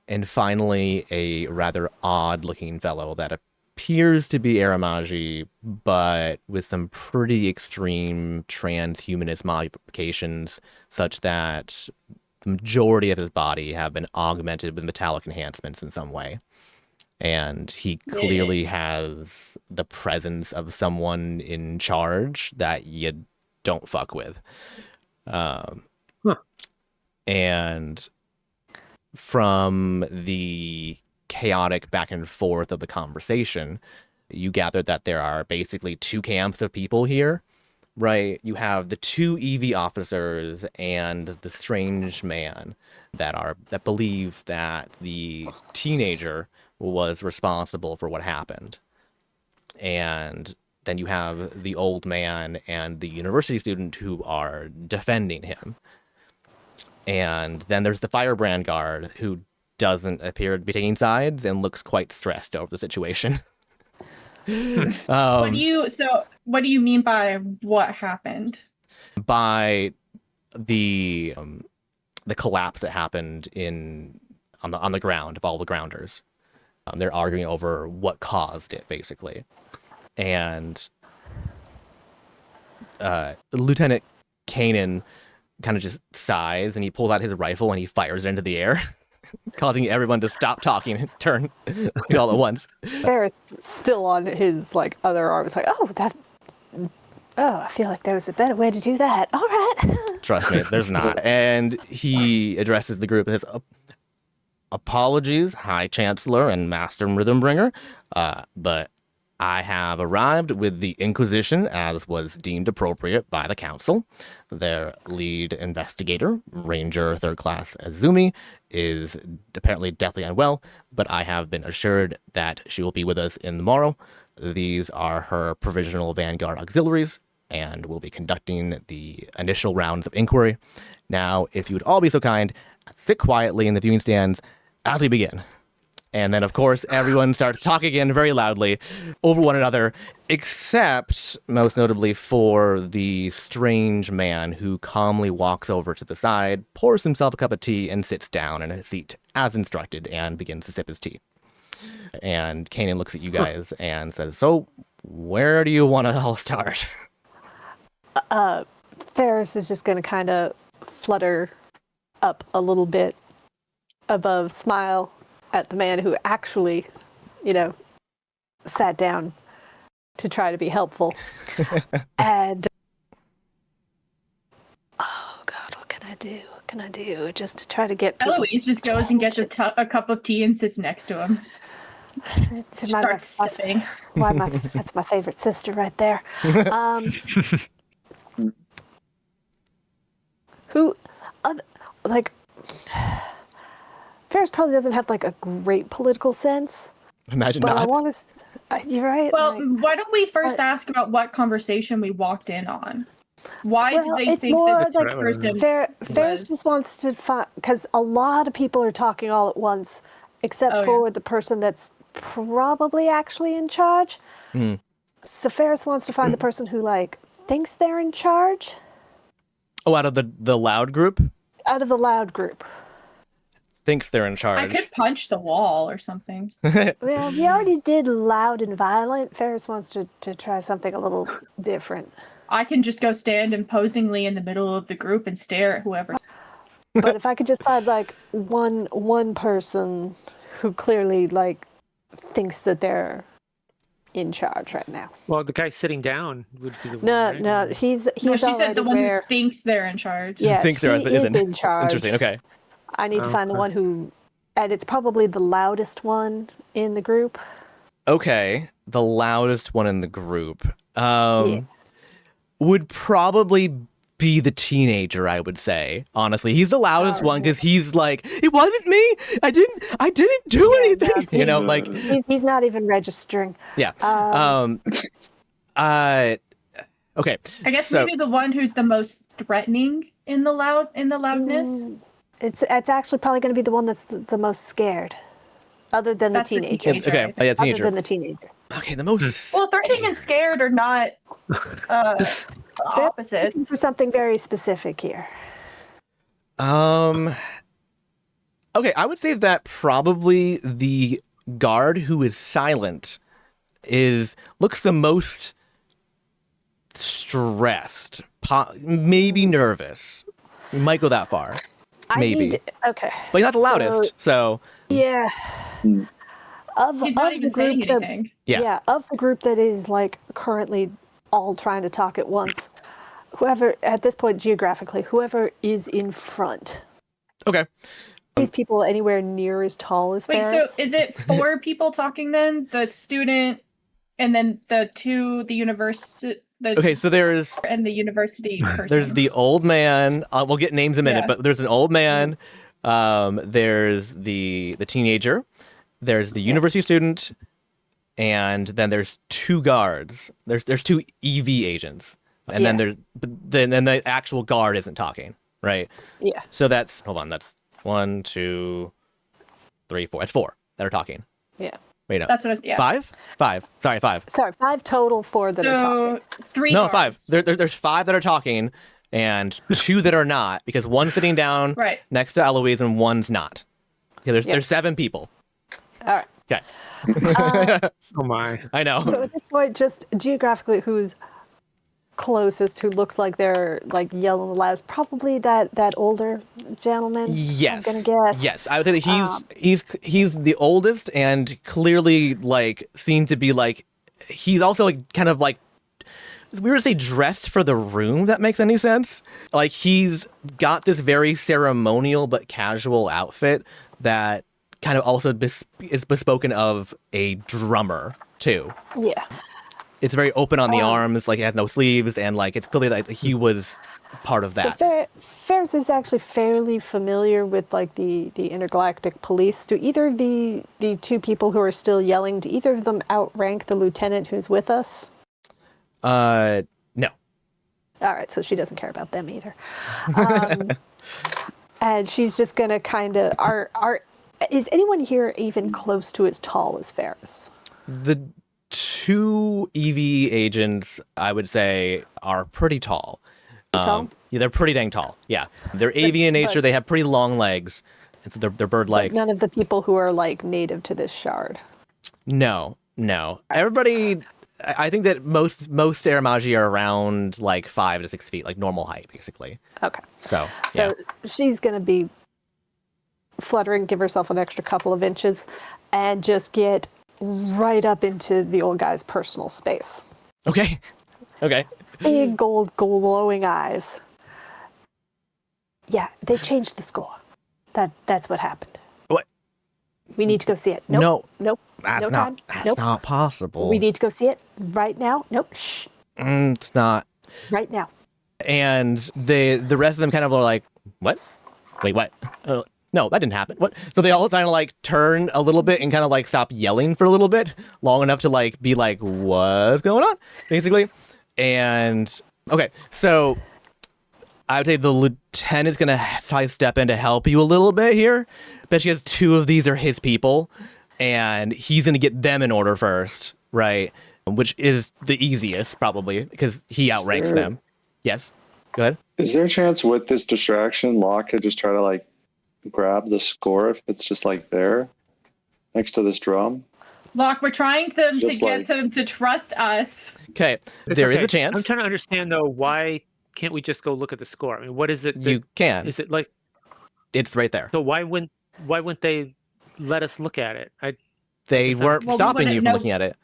And finally, a rather odd-looking fellow that appears to be Aramaji, but with some pretty extreme transhumanist modifications, such that the majority of his body have been augmented with metallic enhancements in some way. And he clearly has the presence of someone in charge that you don't fuck with. And from the chaotic back and forth of the conversation, you gather that there are basically 2 camps of people here, right? You have the 2 EV officers and the strange man that believe that the teenager was responsible for what happened. And then you have the old man and the university student who are defending him. And then there's the Firebrand guard, who doesn't appear to be taking sides and looks quite stressed over the situation. What do you mean by what happened? By the collapse that happened on the ground of all the grounders. They're arguing over what caused it, basically. And Lieutenant Kanan kind of just sighs, and he pulls out his rifle and he fires it into the air, causing everyone to stop talking and turn all at once. Ferris still on his like other arm was like, I feel like there was a better way to do that. All right. Trust me, there's not. And he addresses the group and says, apologies, High Chancellor and Master Rhythmbringer, but I have arrived with the Inquisition as was deemed appropriate by the Council. Their lead investigator, Ranger 3rd Class Azumi, is apparently deathly unwell, but I have been assured that she will be with us in the morrow. These are her provisional Vanguard auxiliaries, and will be conducting the initial rounds of inquiry. Now, if you would all be so kind, sit quietly in the viewing stands as we begin. And then, of course, everyone starts talking again very loudly over one another, except, most notably, for the strange man who calmly walks over to the side, pours himself a cup of tea, and sits down in a seat as instructed and begins to sip his tea. And Kanan looks at you guys and says, so, where do you want to all start? Ferris is just going to kind of flutter up a little bit above, smile at the man who actually, sat down to try to be helpful. And, oh God, what can I do? What can I do just to try to get people... Eloise just goes and gets a cup of tea and sits next to him. Starts sipping. That's my favorite sister right there. Ferris probably doesn't have like a great political sense. Imagine but not. I want to. You're right. Well, why don't we first ask about what conversation we walked in on? Why do they think this like person? Ferris just wants to find, because a lot of people are talking all at once, except for the person that's probably actually in charge. So Ferris wants to find the person who thinks they're in charge. Oh, out of the loud group? Out of the loud group. Thinks they're in charge. I could punch the wall or something. Well, we already did loud and violent. Ferris wants to try something a little different. I can just go stand imposingly in the middle of the group and stare at whoever's... But if I could just find one person who clearly thinks that they're in charge right now. Well, the guy sitting down would be the one. No, he's she said the one who thinks they're in charge. Yeah, thinks they're in charge. Interesting. Okay. I need to find the one who, and it's probably the loudest one in the group. Okay, the loudest one in the group would probably be the teenager, I would say. Honestly, he's the loudest one because he's like, it wasn't me. I didn't do anything. He's not even registering. Yeah. Okay. I guess maybe the one who's the most threatening in the loudness. It's actually probably going to be the one that's the most scared, other than the teenager. Okay, yeah, teenager. Other than the teenager. Okay, the most. Well, threatening and scared are not opposites. For something very specific here. Okay, I would say that probably the guard who is silent looks the most stressed, maybe nervous. We might go that far. Maybe. Okay. But he's not the loudest, so. Yeah. He's not even saying anything. Yeah, of the group that is currently all trying to talk at once, whoever, at this point geographically, whoever is in front. Okay. These people anywhere near as tall as Ferris. So is it 4 people talking then? The student, and then the university... Okay, so there's... And the university person. There's the old man. We'll get names in a minute, but there's an old man. There's the teenager. There's the university student. And then there's 2 guards. There's 2 EV agents. And then the actual guard isn't talking, right? Yeah. So that's, hold on, that's 1, 2, 3, 4. That's 4 that are talking. Yeah. Wait, no. That's what I was. Yeah. 5? 5. Sorry, 5. Sorry, 5 total, 4 that are talking. So 3 No, cards. 5. There's 5 that are talking and 2 that are not, because one's sitting down Right. next to Eloise and one's not. Yeah, there's 7 people. All right. Okay. Oh my. I know. So at this point, just geographically, who's closest, who looks like they're like yelling the loudest? Probably that older gentleman. Yes. I'm gonna guess. Yes, I would say that he's the oldest and clearly like seemed to be like he's also like kind of like we were to say dressed for the room. If that makes any sense? Like he's got this very ceremonial but casual outfit that kind of also is bespoken of a drummer too. Yeah. It's very open on the arms, like it has no sleeves, and like it's clearly like he was part of that. So Ferris is actually fairly familiar with like the intergalactic police. Do either of the 2 people who are still yelling, do either of them outrank the lieutenant who's with us? No. All right, so she doesn't care about them either. And she's just gonna kind of is anyone here even close to as tall as Ferris? The 2 EV agents, I would say, are pretty tall. Tall? Yeah, they're pretty dang tall. Yeah, they're AV in nature. They have pretty long legs, and so they're bird-like. None of the people who are like native to this shard. No. Everybody, I think that most Aramagi are around like 5 to 6 feet, like normal height, basically. Okay. So So she's going to be fluttering, give herself an extra couple of inches, and just get right up into the old guy's personal space. Okay. Big gold glowing eyes. Yeah, they changed the score. That's what happened. What? We need to go see it. Nope. That's no not. time. That's Nope. not possible. We need to go see it right now. Nope. Shh. It's not. Right now. And the rest of them kind of are like, what? Wait, what? No, that didn't happen. What? So they all kind of like turn a little bit and kind of like stop yelling for a little bit, long enough to like be like, what's going on? Basically. And okay, so I would say the lieutenant's gonna try to step in to help you a little bit here. Bet she has 2 of these are his people, and he's gonna get them in order first, right? Which is the easiest probably because he outranks them. Yes. Go ahead. Is there a chance with this distraction, Locke could just try to like grab the score if it's just like there next to this drum? Locke, we're trying them to Just get like- them to trust us. Okay, It's there is okay. a chance. I'm trying to understand though, why can't we just go look at the score? I mean, what is it? You can. Is it like, It's right there. so why wouldn't they let us look at it? They Well, weren't we stopping wouldn't you from know- looking at it.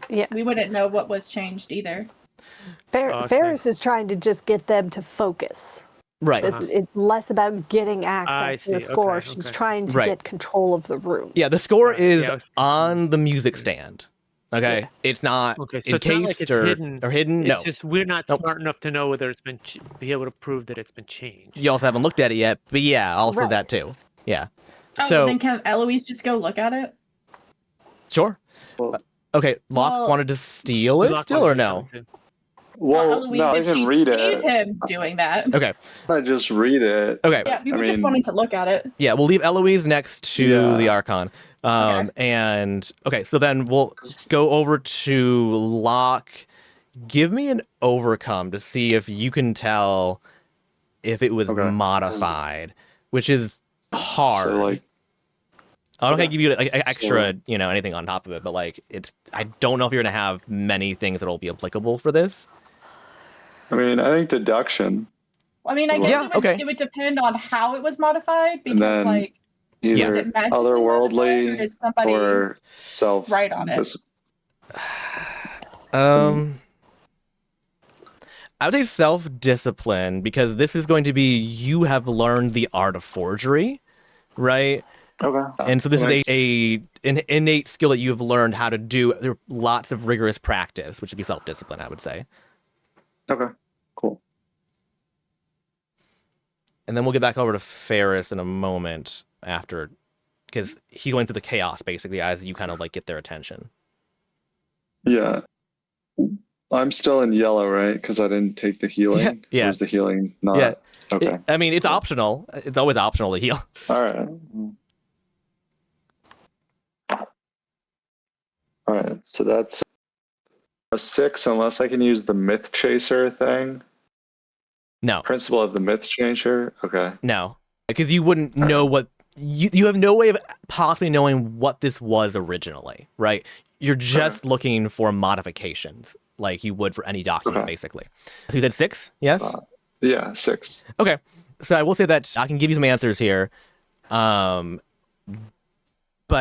Yeah. We wouldn't know what was changed either. Okay. Ferris is trying to just get them to focus. Right. It's less about getting I access to the see. score. Okay, She's okay. trying to Right. get control of the room. Yeah, the score Right, is yeah, I was- on the music stand. Okay, Yeah. it's not Okay, so it's not like encased it's or hidden. hidden. It's No, just we're not Nope. smart enough to know whether it's been be able to prove that it's been changed. you also haven't looked at it yet. But yeah, also Right. that too. Yeah. Oh, So then can Eloise just go look at it? sure. Well, Okay, Locke Well- wanted to steal it Lock still on or it, no? okay. well, Eloise, no, I if she can read sees it. him doing that. Okay. I just read it. Okay. Yeah, we I were just mean- wanting to look at it. Yeah, we'll leave Eloise next to Yeah. the Archon. And okay, so then we'll go over to Locke. Give me an overcome to see if you can tell if it was Okay. modified, which is hard. So like, I don't okay. think give you like extra, So- anything on top of it, but like I don't know if you're gonna have many things that'll be applicable for this. I mean, I think deduction, I mean, I guess Yeah, it would, okay. it would depend on how it was modified because, then- like, either is it magically modified, or otherworldly did somebody or self. write on it? I would say self-discipline because this is going to be you have learned the art of forgery, right? Okay. And so this Nice. is an innate skill that you have learned how to do through lots of rigorous practice, which would be self-discipline, I would say. Okay. Cool. And then we'll get back over to Ferris in a moment after, because he's going through the chaos basically as you kind of like get their attention. Yeah. I'm still in yellow, right? Because I didn't take the healing. Yeah. Or is the healing not? Yeah. Okay. I mean, it's optional. It's always optional to heal. All right. All right. So that's a 6, unless I can use the Myth Chaser thing. No. Principle of the Myth Chaser. Okay. No. Because you wouldn't know what... You have no way of possibly knowing what this was originally, right? You're just looking for modifications, like you would for any document, basically. So you said 6, yes? Yeah, 6. Okay. So I will say that I can give you some answers here, but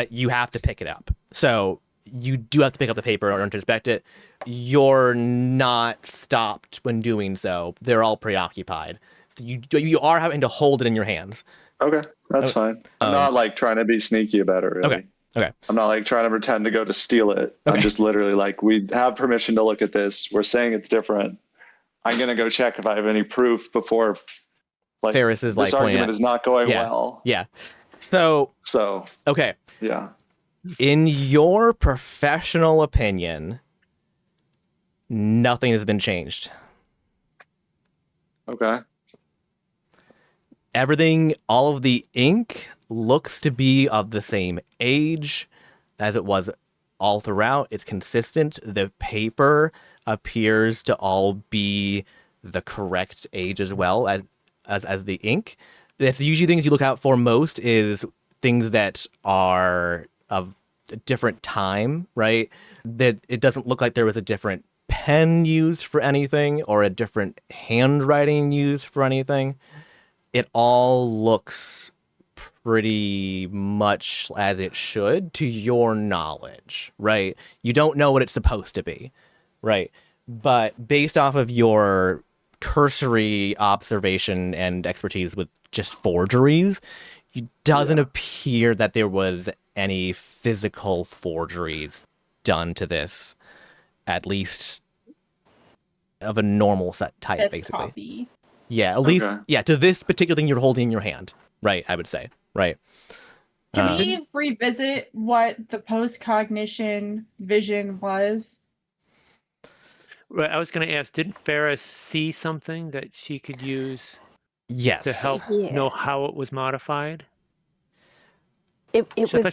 you have to pick it up. So you do have to pick up the paper in order to inspect it. You're not stopped when doing so. They're all preoccupied. So you are having to hold it in your hands. Okay, that's fine. I'm not like trying to be sneaky about it, really. Okay. I'm not like trying to pretend to go to steal it. I'm just literally like, we have permission to look at this. We're saying it's different. I'm gonna go check if I have any proof before. Like, Ferris is this argument is not going well. Yeah. So okay. Yeah. In your professional opinion, nothing has been changed. Okay. Everything, all of the ink looks to be of the same age as it was all throughout. It's consistent. The paper appears to all be the correct age as well as the ink. That's usually things you look out for most is things that are of a different time, right? That it doesn't look like there was a different pen used for anything or a different handwriting used for anything. It all looks pretty much as it should to your knowledge, right? You don't know what it's supposed to be, right? But based off of your cursory observation and expertise with just forgeries, it doesn't appear that there was any physical forgeries done to this, at least of a normal set type, This basically. copy. Yeah, at least, to this particular thing you're holding in your hand, right, I would say, right. Can we revisit what the post-cognition vision was? Right, I was going to ask, didn't Ferris see something that she could use Yes. to help know how it was modified? It was very,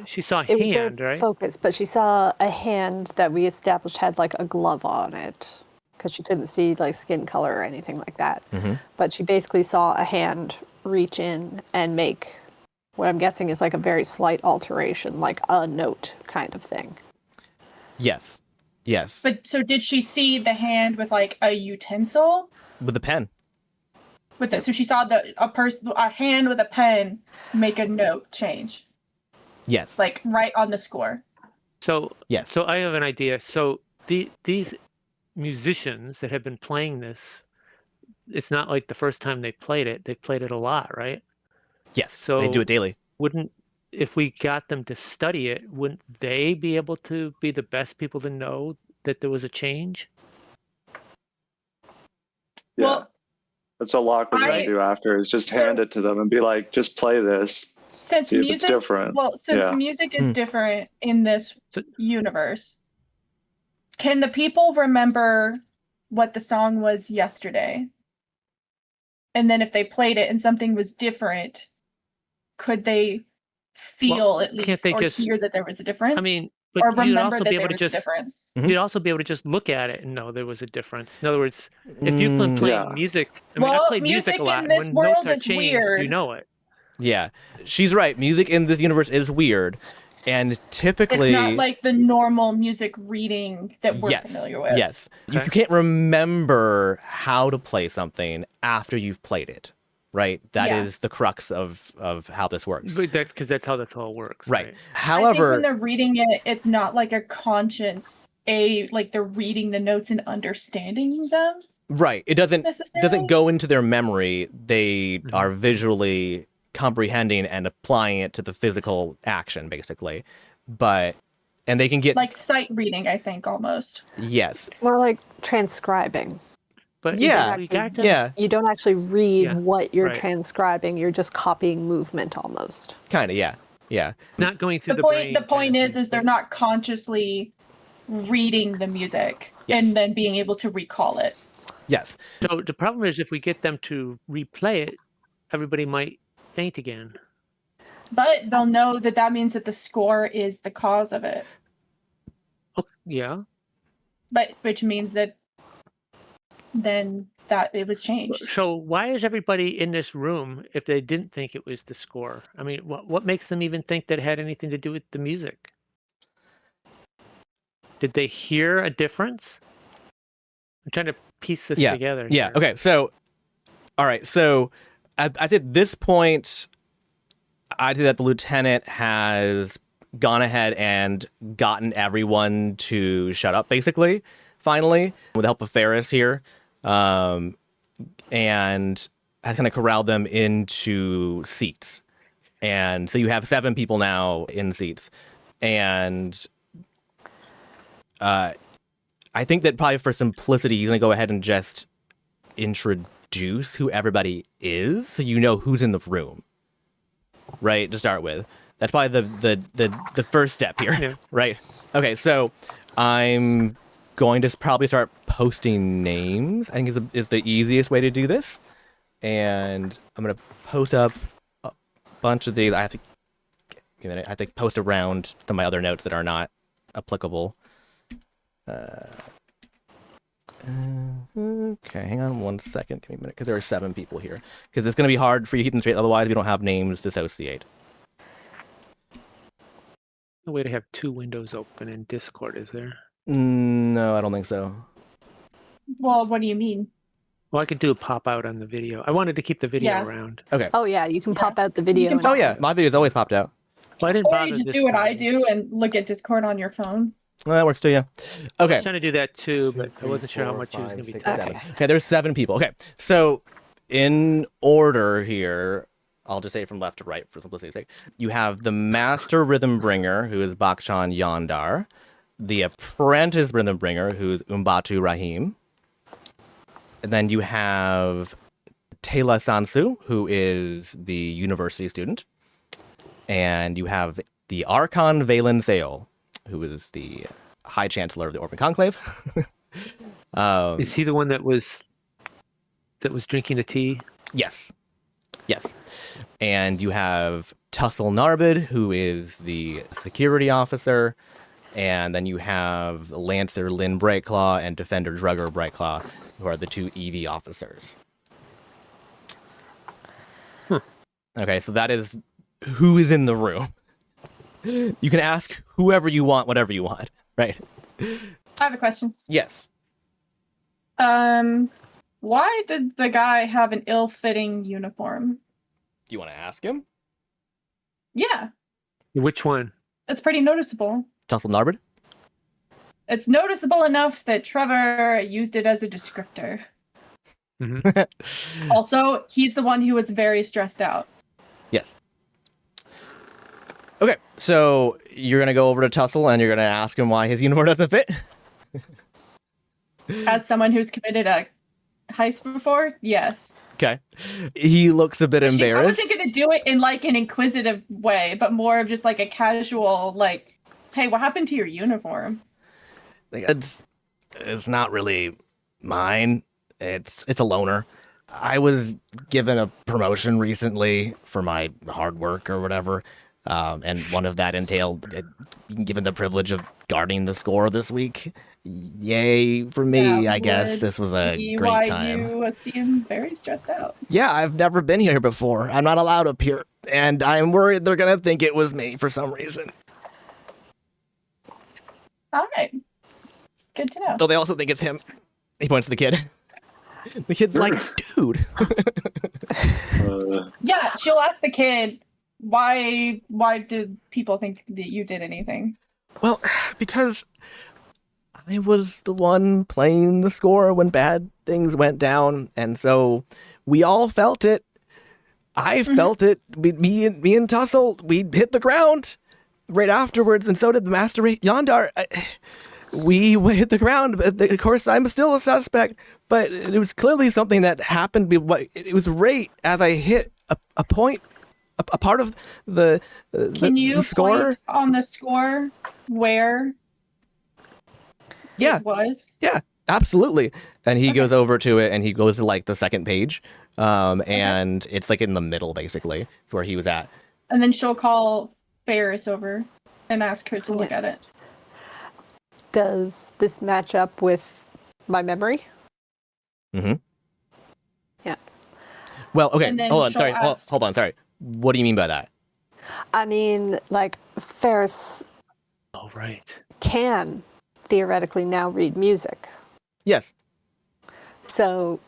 she saw a it was hand, very right? focused, but she saw a hand that we established had like a glove on it because she couldn't see like skin color or anything like that. But she basically saw a hand reach in and make what I'm guessing is like a very slight alteration, like a note kind of thing. Yes. But so did she see the hand with like a utensil? With a pen. With it, so she saw a hand with a pen make a note change. Yes. Like right on the score. So yes. So I have an idea. So these musicians that have been playing this, it's not like the first time they played it. They've played it a lot, right? Yes. So they do it daily. If we got them to study it, wouldn't they be able to be the best people to know that there was a change? Yeah. Well, that's what Locke was going to do after, is just hand it to them and be like, just play this. Since see if music, it's different. Well, since music is different in this universe, can the people remember what the song was yesterday? And then if they played it and something was different, could they feel at least or hear that there was a difference? I mean, or remember that there was a difference? You'd also be able to just look at it and know there was a difference. In other words, if you've been playing music, I play music a lot. In this when world notes is are changed, weird. you know it. Yeah, she's right. Music in this universe is weird, and typically it's not like the normal music reading that we're familiar with. Yes, you can't remember how to play something after you've played it, right? That is the crux of how this works. Because that's how this all works, right? However, I think when they're reading it, it's not like a conscience, like they're reading the notes and understanding them. Right. It doesn't go into their memory. They are visually comprehending and applying it to the physical action, basically. And they can get like sight reading, I think, almost. Yes. More like transcribing. But you don't actually read what you're transcribing. You're just copying movement almost. Kind of, yeah. Not going through the point. brain. The point is they're not consciously reading the music Yes. and then being able to recall it. Yes. So the problem is if we get them to replay it, everybody might faint again. But they'll know that that means that the score is the cause of it. Oh, yeah. But which means that then that it was changed. So why is everybody in this room if they didn't think it was the score? I mean, what makes them even think that it had anything to do with the music? Did they hear a difference? I'm trying to piece this together. Yeah. here. Okay. So, all right. So, at this point, I think that the lieutenant has gone ahead and gotten everyone to shut up, basically, finally, with the help of Ferris here, and has kind of corralled them into seats. And so you have 7 people now in seats. And I think that probably for simplicity, he's going to go ahead and just introduce who everybody is so you know who's in the room, right, to start with. That's probably the first step here, Yeah. right? Okay, so I'm going to probably start posting names. I think is the easiest way to do this. And I'm going to post up a bunch of these. I have to give a minute. I have to post around some of my other notes that are not applicable. Okay, hang on 1 second. Give me a minute, because there are 7 people here. Because it's going to be hard for you to keep them straight. Otherwise, we don't have names to associate. No way to have 2 windows open in Discord, is there? No, I don't think so. Well, what do you mean? Well, I could do a pop out on the video. I wanted to keep the video Yeah. around. Okay. Oh yeah, you can pop out the video. can and- Oh yeah, my video's always popped out. Well, I didn't Or bother you just this do what I time. do and look at Discord on your phone. Well, that works too, yeah. I Okay. was trying to do that too, but I 3, wasn't sure how 4, much it was 5, going to be 6, taking. 7. Okay, there's 7 people. Okay, so in order here, I'll just say from left to right for simplicity's sake. You have the master rhythm bringer, who is Bakshan Yondar. The apprentice rhythm bringer, who is Umbatu Rahim. And then you have Taylor Sansu, who is the university student. And you have the Archon Valen Theol, who is the High Chancellor of the Orphan Conclave. Is he the one that was drinking the tea? Yes. Yes. And you have Tussle Narbid, who is the security officer. And then you have Lancer Lynn Brightclaw and Defender Drugger Brightclaw, who are the 2 EV officers. Okay, so that is who is in the room. You can ask whoever you want, whatever you want, right? I have a question. Yes. Why did the guy have an ill-fitting uniform? Do you want to ask him? Yeah, Which one? it's pretty noticeable. Tussle Narbid? It's noticeable enough that Trevor used it as a descriptor. Mm-hmm. Also, he's the one who was very stressed out. Yes. Okay, so you're going to go over to Tussle and you're going to ask him why his uniform doesn't fit? As someone who's committed a heist before, yes. Okay. He looks a bit I embarrassed. wasn't gonna do it in like an inquisitive way, but more of just like a casual, like, hey, what happened to your uniform? Like, it's not really mine. It's a loaner. I was given a promotion recently for my hard work or whatever, and one of that entailed being given the privilege of guarding the score this week. Yay for me, I guess. This was a great time. You seem very stressed out. Yeah, I've never been here before. I'm not allowed up here, and I'm worried they're gonna think it was me for some reason. All right. Good to know. Though they also think it's him. He points to the kid. The kid's like, dude. Yeah, she'll ask the kid, why did people think that you did anything? Well, because I was the one playing the score when bad things went down, and so we all felt it. I felt it. Me and Tussle, we hit the ground right afterwards, and so did the Master Yondar. We hit the ground, but of course I'm still a suspect, but it was clearly something that happened. It was right as I hit a point, a part of the Can you the score. point on the score where Yeah. It was. Yeah, absolutely. And he goes over to it and he goes to like the second page. And it's like in the middle, basically. It's where he was at. And then she'll call Ferris over and ask her to look at it. Does this match up with my memory? Mm-hmm. Yeah. Well, okay. And then Hold on. she'll Sorry. ask- Hold on. Sorry. What do you mean by that? I mean, like, Ferris Oh, right. can theoretically now read music. Yes. So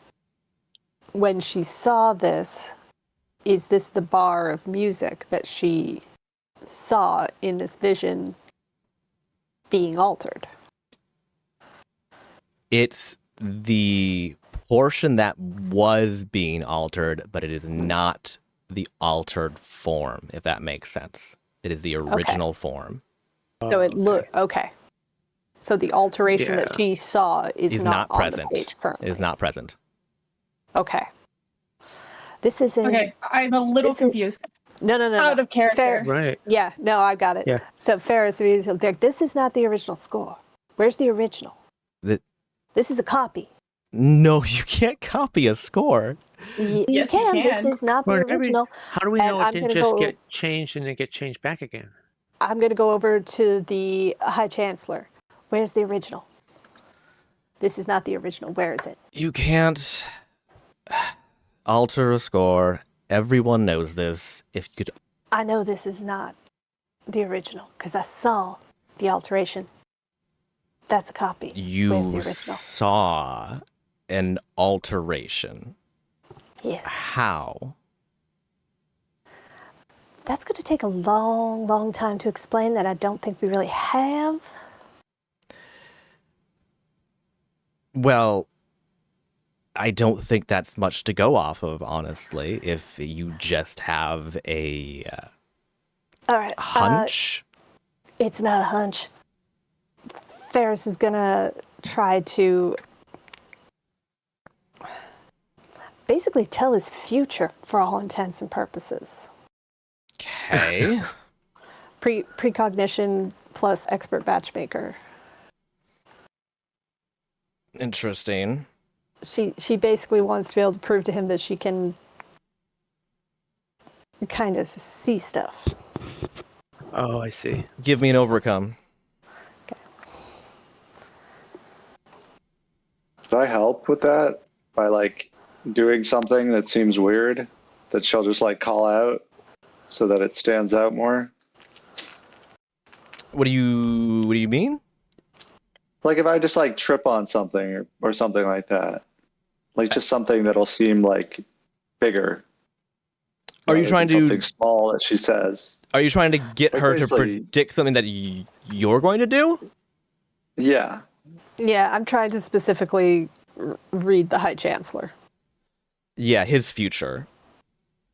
when she saw this, is this the bar of music that she saw in this vision being altered? It's the portion that was being altered, but it is not the altered form, if that makes sense. It is the original form. So it okay. So the alteration that Yeah. she saw is Is not not on present. the page currently. It is not present. Okay. This isn't. Okay, I'm a little This is- confused. No. Out of character. Fair. Right. Yeah. No, I got it. Yeah. So Ferris, like, this is not the original score. Where's the original? This is a copy. No, you can't copy a score. You Yes, you can. This can. is not the Well, every- original. How do we And know I'm it didn't gonna just go- get changed and then get changed back again? I'm going to go over to the High Chancellor. Where's the original? This is not the original. Where is it? You can't alter a score. Everyone knows this. If you could, I know this is not the original because I saw the alteration. That's a copy. Where's the you original? saw an alteration. Yes. How? That's going to take a long, long time to explain that I don't think we really have. Well, I don't think that's much to go off of, honestly, if you just have a All right. hunch. It's not a hunch. Ferris is going to try to basically tell his future for all intents and purposes. Okay. Precognition plus expert matchmaker. Interesting. She basically wants to be able to prove to him that she can kind of see stuff. Oh, I see. Give me an overcome. Could I help with that by like doing something that seems weird that she'll just like call out so that it stands out more? What do you mean? Like if I just like trip on something or something like that, like just something that'll seem like bigger. Are you rather trying than to- something small that she says? Are you trying to get Like her to basically- predict something that you're going to do? Yeah. Yeah, I'm trying to specifically read the High Chancellor. Yeah, his future.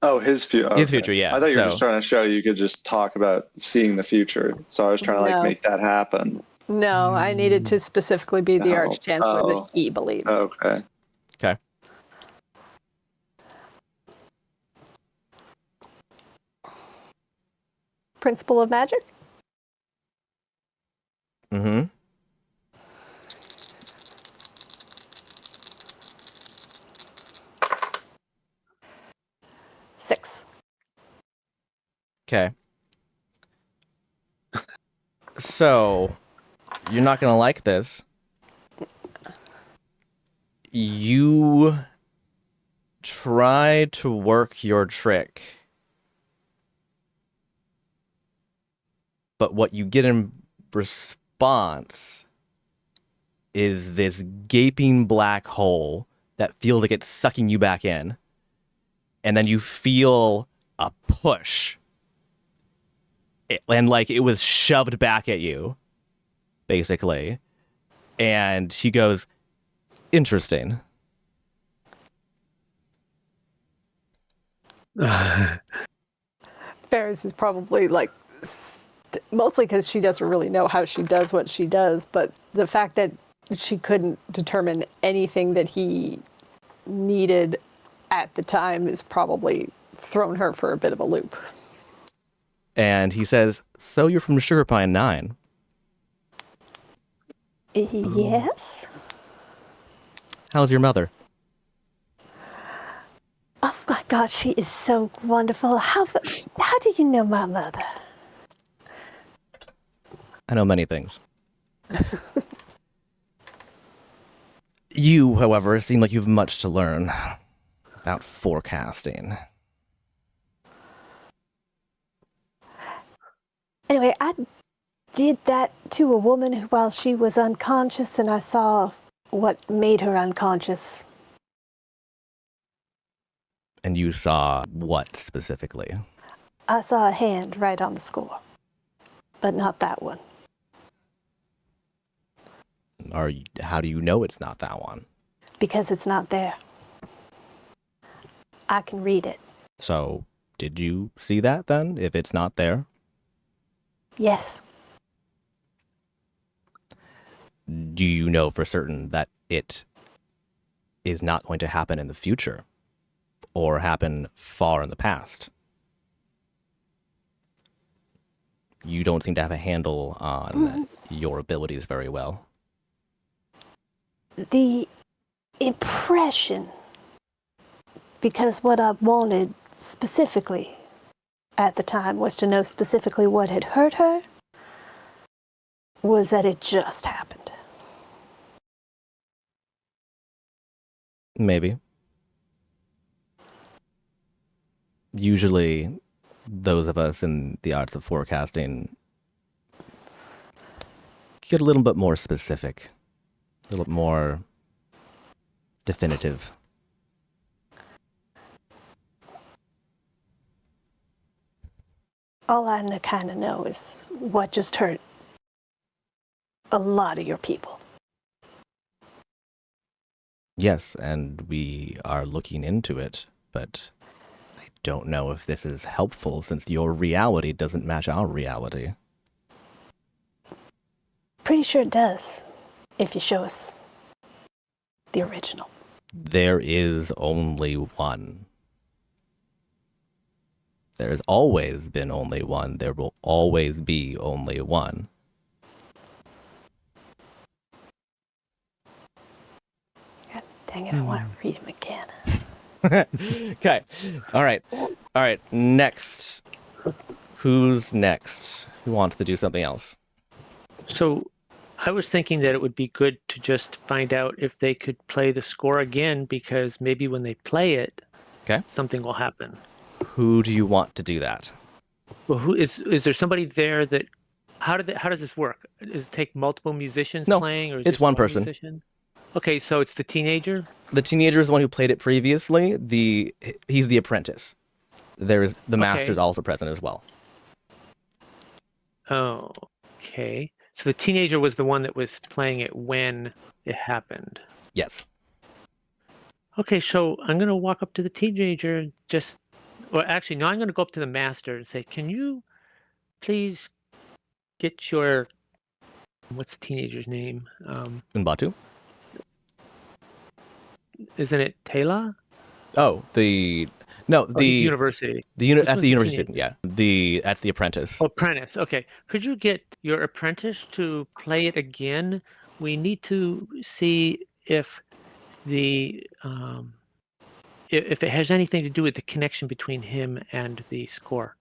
Oh, his future. His future, yeah, I thought you were so- just trying to show you could just talk about seeing the future. So I was trying to like No. make that happen. No, I needed to specifically be the Oh, Arch Chancellor oh. that he believes. Okay. Okay. Principle of magic? Mm-hmm. Six. Okay. So, you're not going to like this. You try to work your trick. But what you get in response is this gaping black hole that feels like it's sucking you back in. And then you feel a push. And like it was shoved back at you, basically. And she goes, interesting. Ferris is probably like, mostly because she doesn't really know how she does what she does, but the fact that she couldn't determine anything that he needed at the time is probably thrown her for a bit of a loop. And he says, so you're from Sugar Pine 9. Yes? How's your mother? Oh my God, she is so wonderful. How did you know my mother? I know many things. You, however, seem like you have much to learn about forecasting. Anyway, I did that to a woman while she was unconscious, and I saw what made her unconscious. And you saw what specifically? I saw a hand right on the score, but not that one. How do you know it's not that one? Because it's not there. I can read it. So, did you see that then, if it's not there? Yes. Do you know for certain that it is not going to happen in the future? Or happen far in the past? You don't seem to have a handle on your abilities very well. The impression, because what I wanted specifically at the time was to know specifically what had hurt her, was that it just happened. Maybe. Usually, those of us in the arts of forecasting get a little bit more specific, a little more definitive. All I kind of know is what just hurt a lot of your people. Yes, and we are looking into it, but I don't know if this is helpful since your reality doesn't match our reality. Pretty sure it does, if you show us the original. There is only one. There has always been only one. There will always be only one. God dang it, I want to read him again. Okay. All right. Next. Who's next? Who wants to do something else? So I was thinking that it would be good to just find out if they could play the score again, because maybe when they play it, Okay. something will happen. Who do you want to do that? Well, who is there somebody there that how does this work? Does it take multiple musicians No, playing, or is it's just one person. musician? Okay, so it's the teenager? The teenager is the one who played it previously. He's the apprentice. There's the master's also present as well. Oh, okay. So the teenager was the one that was playing it when it happened. Yes. Okay, so I'm going to walk up to the teenager and well, actually, no, I'm going to go up to the master and say, can you please get your, what's the teenager's name? Mbatu? Isn't it Taylor? Oh, He's university. That's the university student, yeah. That's the apprentice. Oh, apprentice. Okay. Could you get your apprentice to play it again? We need to see if if it has anything to do with the connection between him and the score.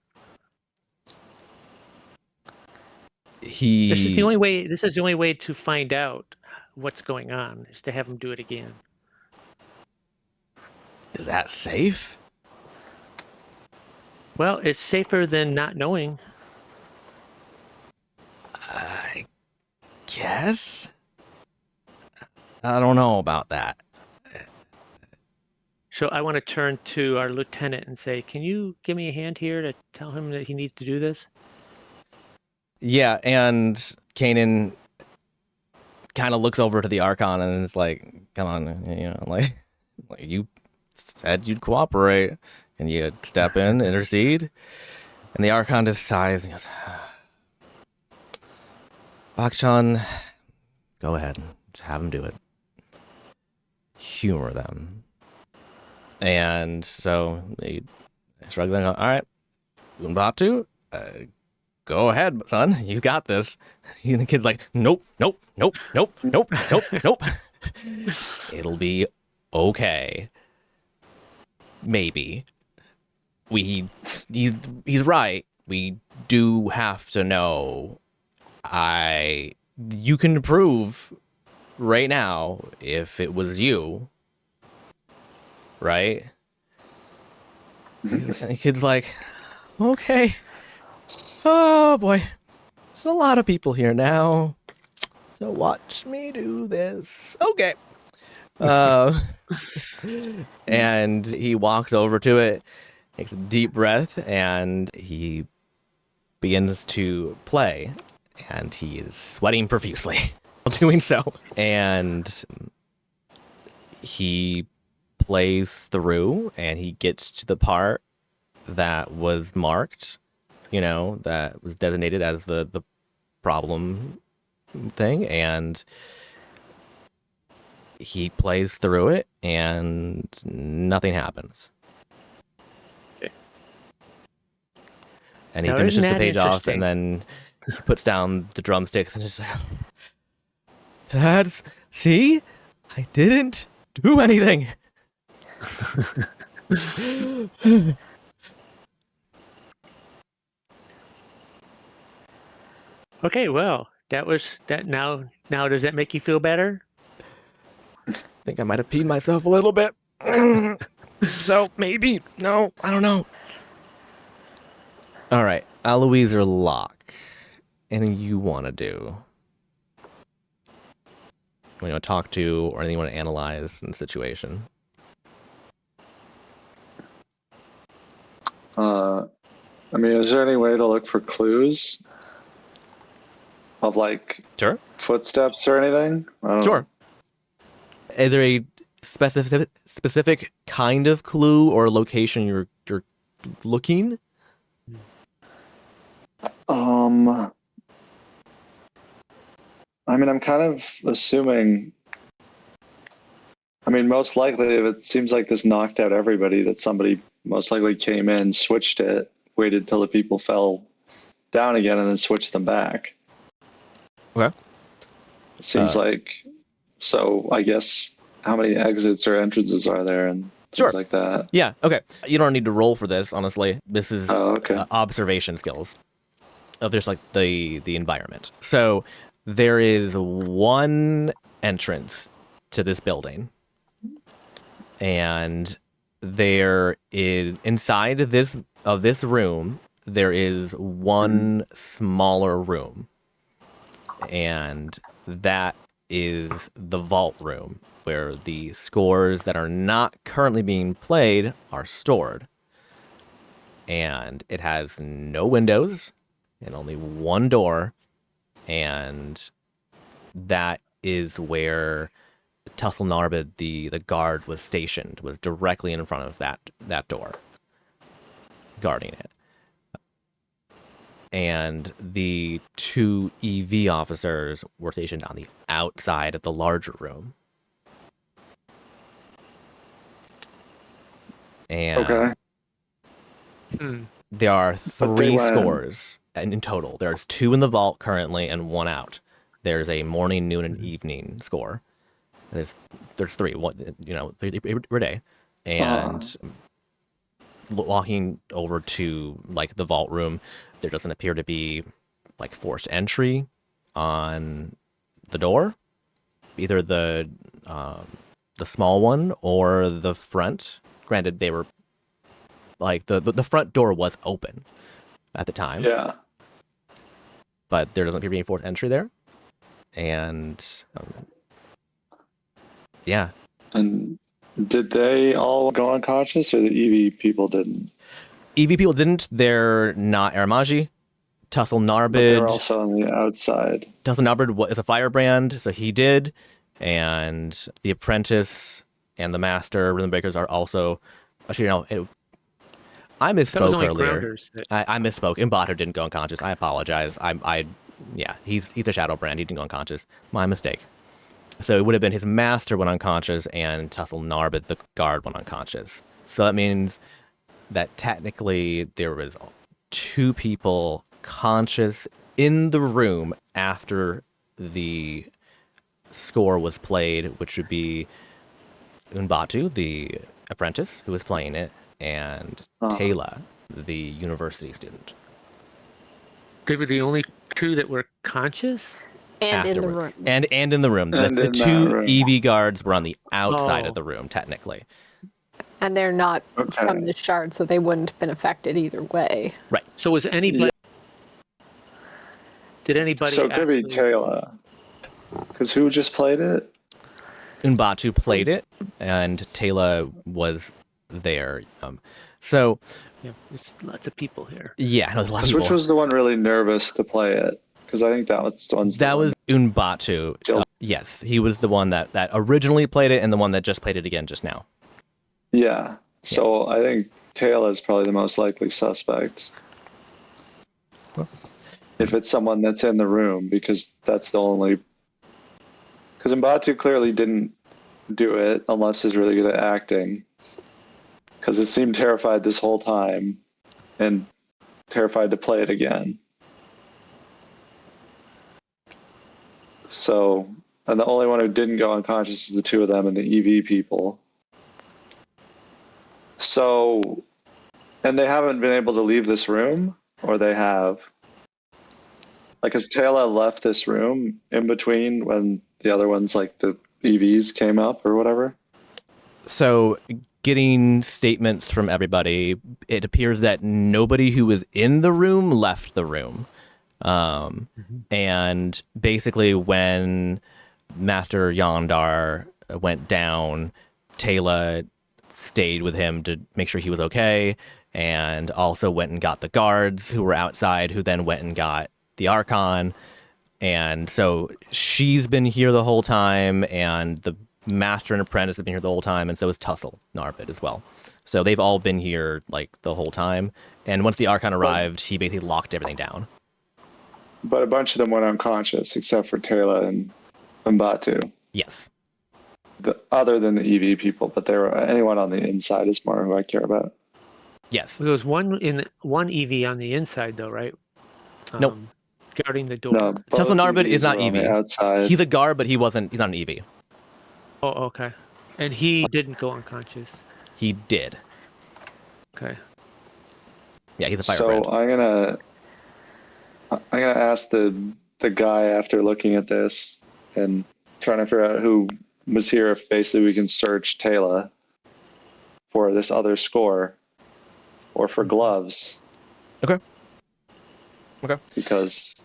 This is the only way to find out what's going on, is to have him do it again. Is that safe? Well, it's safer than not knowing. I guess. I don't know about that. So I want to turn to our lieutenant and say, can you give me a hand here to tell him that he needs to do this? Yeah, and Kanan kind of looks over to the Archon and is like, come on, like you said you'd cooperate. Can you step in, intercede? And the Archon just sighs and goes, Bakchan, go ahead. Just have him do it. Humor them. And so they shrug and go, all right, Umbatu, go ahead, son. You got this. And the kid's like, nope, nope, nope, nope, nope, nope, nope. It'll be okay. Maybe. He's right. We do have to know. You can prove right now if it was you. Right? And the kid's like, okay. Oh boy. There's a lot of people here now. So watch me do this. Okay. And he walks over to it, takes a deep breath, and he begins to play. And he is sweating profusely while doing so. And he plays through, and he gets to the part that was marked, that was designated as the problem thing, and he plays through it, and nothing happens. Okay. And he Now, finishes isn't the that page off, interesting? and then he puts down the drumsticks and just like, see? I didn't do anything. Okay, well, that was that. Now, does that make you feel better? I think I might have peed myself a little bit. So maybe. No, I don't know. All right, Eloise or Locke. Anything you want to do? You want to talk to, or anything you want to analyze in the situation? I mean, is there any way to look for clues of like Sure. footsteps or anything? I don't know. Sure. Is there a specific kind of clue or location you're looking? I mean, I'm kind of assuming. I mean, most likely, if it seems like this knocked out everybody, that somebody most likely came in, switched it, waited till the people fell down again, and then switched them back. Okay. It seems like. So I guess how many exits or entrances are there and Sure. things like that? Yeah, okay. You don't need to roll for this, honestly. This is Okay. Observation skills of just like the environment. So there is one entrance to this building, and there is inside this room there is one smaller room, and that is the vault room where the scores that are not currently being played are stored. And it has no windows and only one door, and that is where Tussle Narbid, the guard, was stationed, was directly in front of that door, guarding it. And the two EV officers were stationed on the outside of the larger room. And Okay. There are But they 3 went- scores in total. There's 2 in the vault currently and 1 out. There's a morning, noon, and evening score. There's 3, every day. And walking over to like the vault room, there doesn't appear to be like forced entry on the door, either the small one or the front. Granted, they were like the front door was open at the time. Yeah. But there doesn't appear to be any forced entry there. And yeah. And did they all go unconscious, or the EV people didn't? EV people didn't. They're not Aramaji. Tussle But they were Narbid. also on the outside. Tussle Narbid is a firebrand, so he did. And the apprentice and the master rhythm breakers are also. Actually, no, I That was misspoke only earlier. grounders. I misspoke. Imbato didn't go unconscious. I apologize. Yeah, he's a shadow brand. He didn't go unconscious. My mistake. So it would have been his master went unconscious and Tussle Narbid, the guard, went unconscious. So that means that technically there was 2 people conscious in the room after the score was played, which would be Unbatu, the apprentice who was playing it, and Taylor, the university student. They were the only two that were conscious? And in the room. Afterwards. And in the room. And The in that two room. EV guards were on the outside Oh. of the room, technically. And they're not Okay. from the shard, so they wouldn't have been affected either way. Right. So was anybody... Did anybody So it could be actually- Taylor. Because who just played it? Unbatu played it, and Taylor was there. So, Yeah, there's lots of people here. yeah, I know there's a lot of people. Which was the one really nervous to play it? Because I think that was the one. That was Unbatu. Yes, he was the one that originally played it and the one that just played it again just now. Yeah. So I think Taylor is probably the most likely suspect. Well. If it's someone that's in the room, because that's the only. Because Mbatu clearly didn't do it unless he's really good at acting. Because it seemed terrified this whole time and terrified to play it again. So, and the only one who didn't go unconscious is the two of them and the EV people. So, and they haven't been able to leave this room, or they have? Like, has Taylor left this room in between when the other ones, like the EVs, came up or whatever? So, getting statements from everybody, it appears that nobody who was in the room left the room. And basically, when Master Yondar went down, Taylor stayed with him to make sure he was okay, and also went and got the guards who were outside, who then went and got the Archon. And so she's been here the whole time, and the Master and Apprentice have been here the whole time, and so is Tussle Narbit as well. So they've all been here like the whole time. And once the Archon arrived, he basically locked everything down. But a bunch of them went unconscious, except for Taylor and Mbatu. Yes. Other than the EV people, but there were anyone on the inside is more who I care about. Yes. There was one EV on the inside, though, right? Nope. Guarding the door. No, both Tussle Narbit is EVs not were on the EV. outside. He's a guard, but he's not an EV. Oh, okay. And he didn't go unconscious. He did. Okay. Yeah, he's a So firebrand. I'm gonna ask the guy after looking at this and trying to figure out who was here, if basically we can search Taylor for this other score or for gloves. Okay. Because,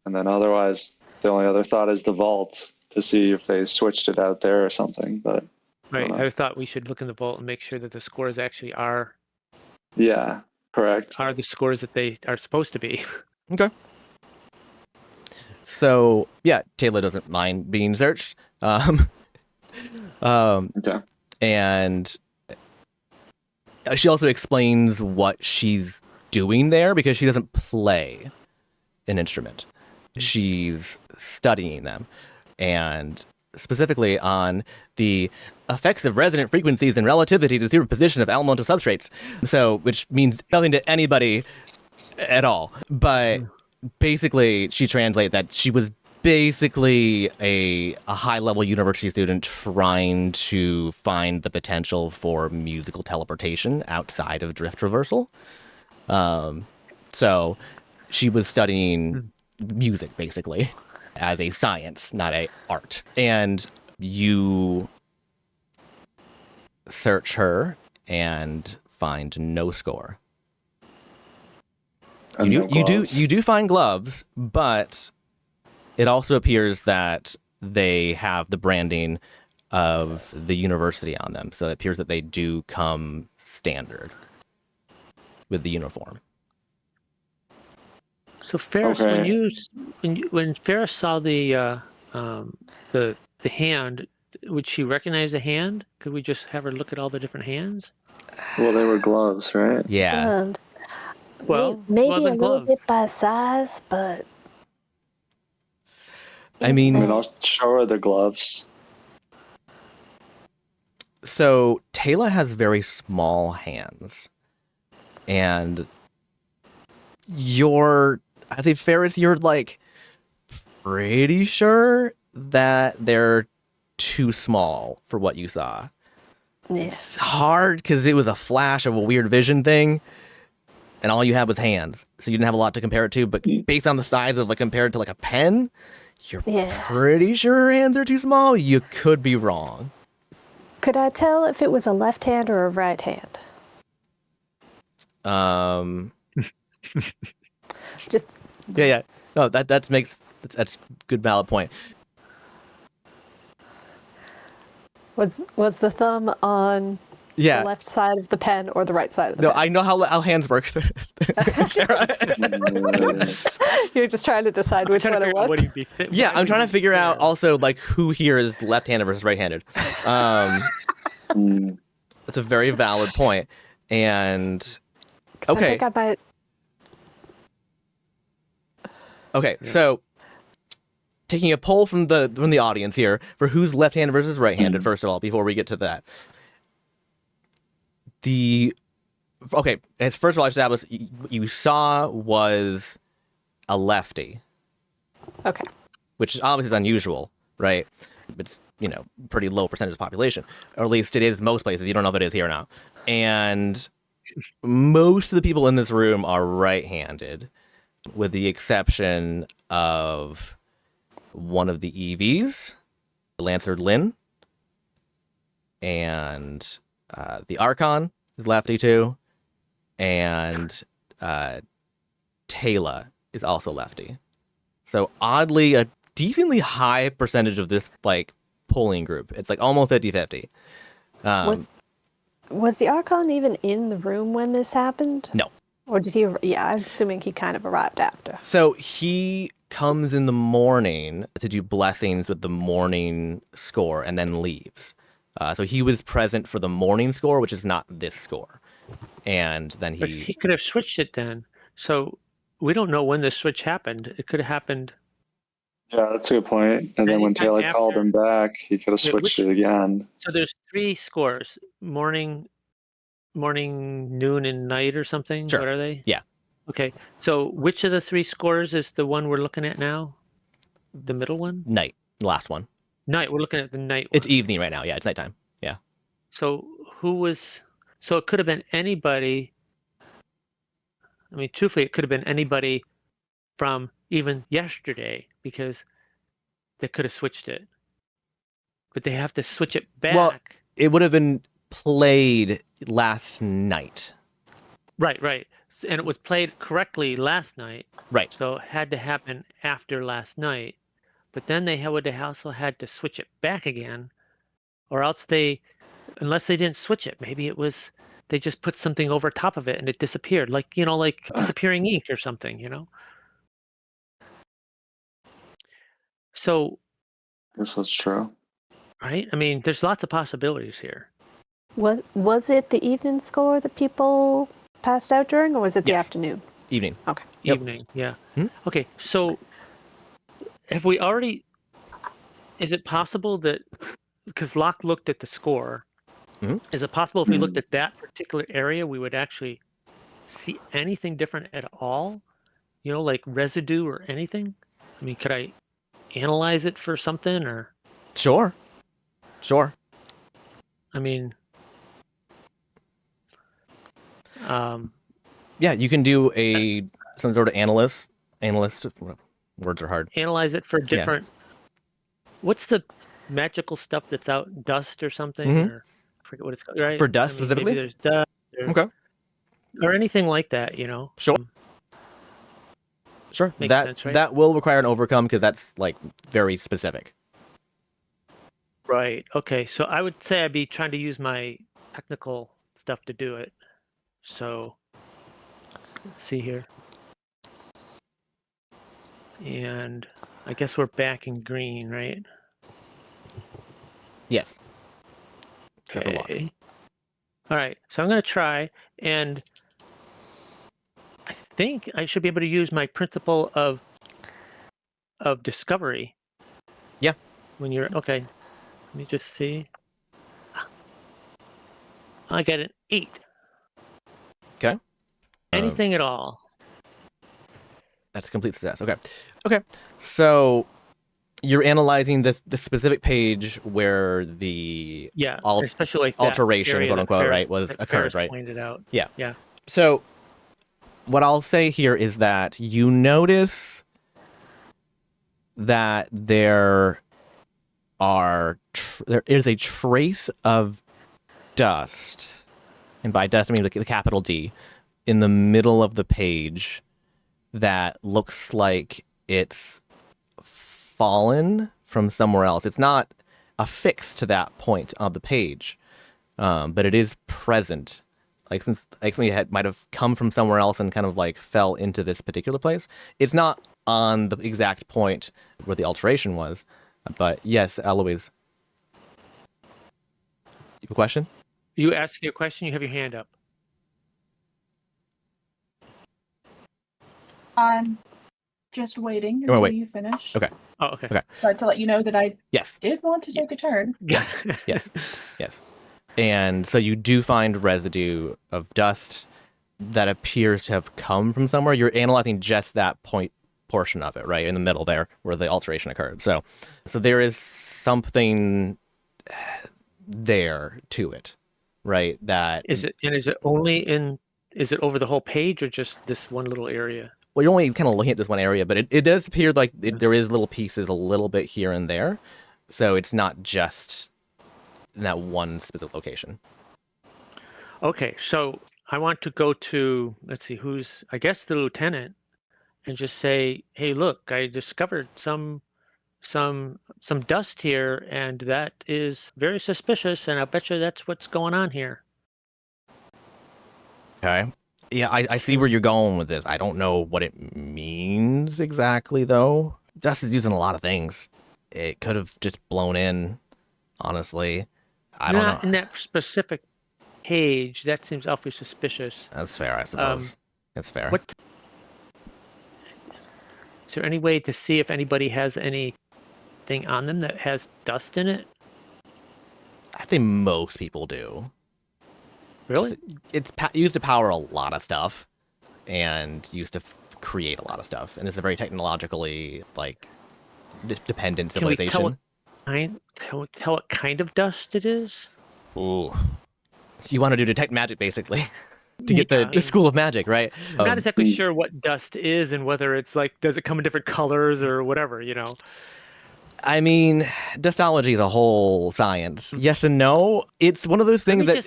and then otherwise the only other thought is the vault to see if they switched it out there or something. But Right. Uh-huh. I thought we should look in the vault and make sure that the scores actually are yeah, correct. the scores that they are supposed to be. Okay. So, yeah, Taylor doesn't mind being searched. Okay. And she also explains what she's doing there, because she doesn't play an instrument. She's studying them, and specifically on the effects of resonant frequencies and relativity to the superposition of elemental substrates. So, which means nothing to anybody at all. But basically, she translates that she was basically a high-level university student trying to find the potential for musical teleportation outside of drift reversal. So she was studying music, basically, as a science, not a art. And you search her and find no score. And no You gloves. do find gloves, but it also appears that they have the branding of the university on them. So it appears that they do come standard with the uniform. So Ferris, Okay. when Ferris saw the hand, would she recognize the hand? Could we just have her look at all the different hands? Well, they were gloves, right? Yeah. And Well, maybe glove a and little glove. bit by size, but I mean, I mean, I'll show her the gloves. so Taylor has very small hands, and I think Ferris, you're like pretty sure that they're too small for what you saw. Yeah. It's hard because it was a flash of a weird vision thing, and all you had was hands, so you didn't have a lot to compare it to. But based on the size of like compared to like a pen, you're pretty sure her hands are too small. You could be wrong. Could I tell if it was a left hand or a right hand? Just Yeah. No, that's a good valid point. was the thumb on Yeah. the left side of the pen or the right side of the No, pen? I know how hands work. Sarah. You're just trying to decide which one it was. Yeah, I'm trying to figure out also like who here is left-handed versus right-handed. That's a very valid point. And 'Cause okay. I think I might. Okay, so taking a poll from the audience here for who's left-handed versus right-handed, first of all, before we get to that. As first of all, I established what you saw was a lefty. Okay. Which obviously is unusual, right? It's, pretty low percentage of the population. Or at least it is most places. You don't know if it is here or not. And most of the people in this room are right-handed, with the exception of one of the EVs, Lancer Lynn, and the Archon is lefty too, and Taylor is also lefty. So oddly, a decently high percentage of this like polling group. It's like almost 50-50. Was the Archon even in the room when this happened? No. Or did he? Yeah, I'm assuming he kind of arrived after. So he comes in the morning to do blessings with the morning score and then leaves. So he was present for the morning score, which is not this score. And then But he could have switched it then. So we don't know when the switch happened. It could have happened. Yeah, that's a good point. And then when Anytime Taylor after. called him back, he could have Wait, switched it again. So there's 3 scores: morning, noon, and night, or something. Sure. What are they? Yeah. Okay. So which of the 3 scores is the one we're looking at now? The middle one? Night, the last one. Night. We're looking at the night one. It's evening right now. Yeah, it's nighttime. Yeah. So so it could have been anybody. I mean, truthfully, it could have been anybody from even yesterday, because they could have switched it. But they have to switch it back. Well, it would have been played last night. Right. And it was played correctly last night. Right. So it had to happen after last night. But then they would have also had to switch it back again, or else unless they didn't switch it, maybe it was they just put something over top of it and it disappeared, like disappearing ink or something, So, I guess that's true. right? I mean, there's lots of possibilities here. Was it the evening score that people passed out during, or was it the Yes. afternoon? Evening. Okay. Yep. Evening, yeah. Hmm? Okay, so have we already? Is it possible that because Locke looked at the score? Mhm. Is it possible if we looked at that particular area, we would actually see anything different at all? Like residue or anything? I mean, could I analyze it for something, or? Sure. I mean, Yeah, you can do some sort of analyst. Words are hard. analyze it for different. What's the magical stuff that's out? Dust or something? Mhm. Or I forget what it's called. Right? For dust specifically? Maybe there's dust. Okay. Or anything like that, Sure. Sure. Makes that sense, right? that will require an overcome because that's like very specific. Right. Okay. So I would say I'd be trying to use my technical stuff to do it. So let's see here. And I guess we're back in green, right? Yes. Except for Locke. Okay. All right. So I'm going to try, and I think I should be able to use my principle of discovery. Yeah. When you're okay. Let me just see. I got an 8. Okay. Anything at all. That's a complete success. Okay. Okay. So you're analyzing this specific page where the especially like that alteration, area quote that unquote, right, that occurred, Ferris right? pointed out. Yeah. Yeah. So what I'll say here is that you notice that there is a trace of dust, and by dust I mean the capital D, in the middle of the page that looks like it's fallen from somewhere else. It's not affixed to that point on the page, but it is present. Like since it might have come from somewhere else and kind of like fell into this particular place. It's not on the exact point where the alteration was, but yes, Eloise. You have a question? You ask your question. You have your hand up. I'm just waiting Oh, until wait. you finish. Okay. Oh, okay. Okay. But to let you know that I Yes. did want to take a turn. Yes. Yes. Yes. And so you do find residue of dust that appears to have come from somewhere. You're analyzing just that portion of it, right in the middle there where the alteration occurred. So there is something there to it, right? That Is it over the whole page or just this one little area? Well, you're only kind of looking at this one area, but it does appear like there is little pieces a little bit here and there. So it's not just in that one specific location. Okay, so I want to go to, let's see, I guess the lieutenant, and just say, hey, look, I discovered some dust here, and that is very suspicious, and I bet you that's what's going on here. Okay. Yeah, I see where you're going with this. I don't know what it means exactly, though. Dust is used in a lot of things. It could have just blown in, honestly. I don't know. Not in that specific page. That seems awfully suspicious. That's fair, I suppose. That's fair. Is there any way to see if anybody has anything on them that has dust in it? I think most people do. Really? It's used to power a lot of stuff and used to create a lot of stuff. And it's a very technologically, like, dependent civilization. Can we tell what kind of dust it is? Ooh. So you want to do detect magic, basically, to get the school of magic, right? I'm not exactly sure what dust is and whether it's like, does it come in different colors or whatever, you know? I mean, dustology is a whole science. Yes and no. It's one of those things that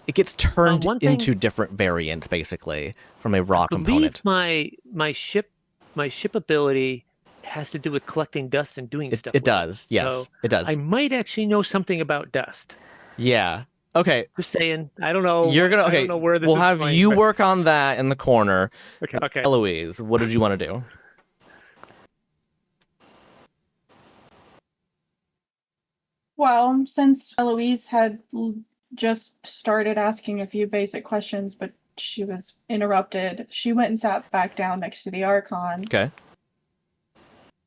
it gets turned into different variants, basically, from a raw component. My ship ability has to do with collecting dust and doing stuff. It does, yes, so it does. I might actually know something about dust. Yeah. Okay. Just saying. I don't know. You're gonna. Okay. I don't know where this we'll is have going, you but... work on that in the corner. Okay. Eloise, what did you want to do? Well, since Eloise had just started asking a few basic questions, but she was interrupted, she went and sat back down next to the Archon. Okay.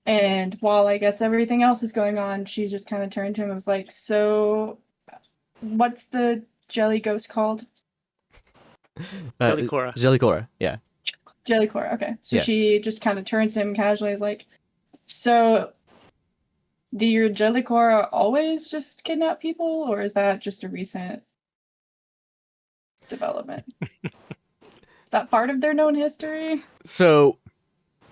And while I guess everything else is going on, she just kind of turned to him and was like, so what's the jelly ghost called? Jellycora. Jellycora, yeah. Jellycora, okay. So yeah. She just kind of turns to him casually, is like, so do your Jellycora always just kidnap people, or is that just a recent development? Is that part of their known history? So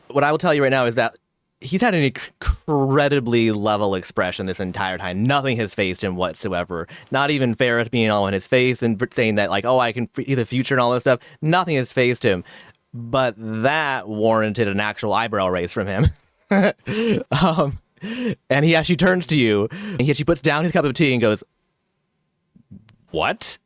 what I will tell you right now is that he's had an incredibly level expression this entire time. Nothing has phased him whatsoever. Not even Ferris being all in his face and saying that, like, oh, I can see the future and all this stuff. Nothing has phased him. But that warranted an actual eyebrow raise from him. And he actually turns to you, and he actually puts down his cup of tea and goes, what?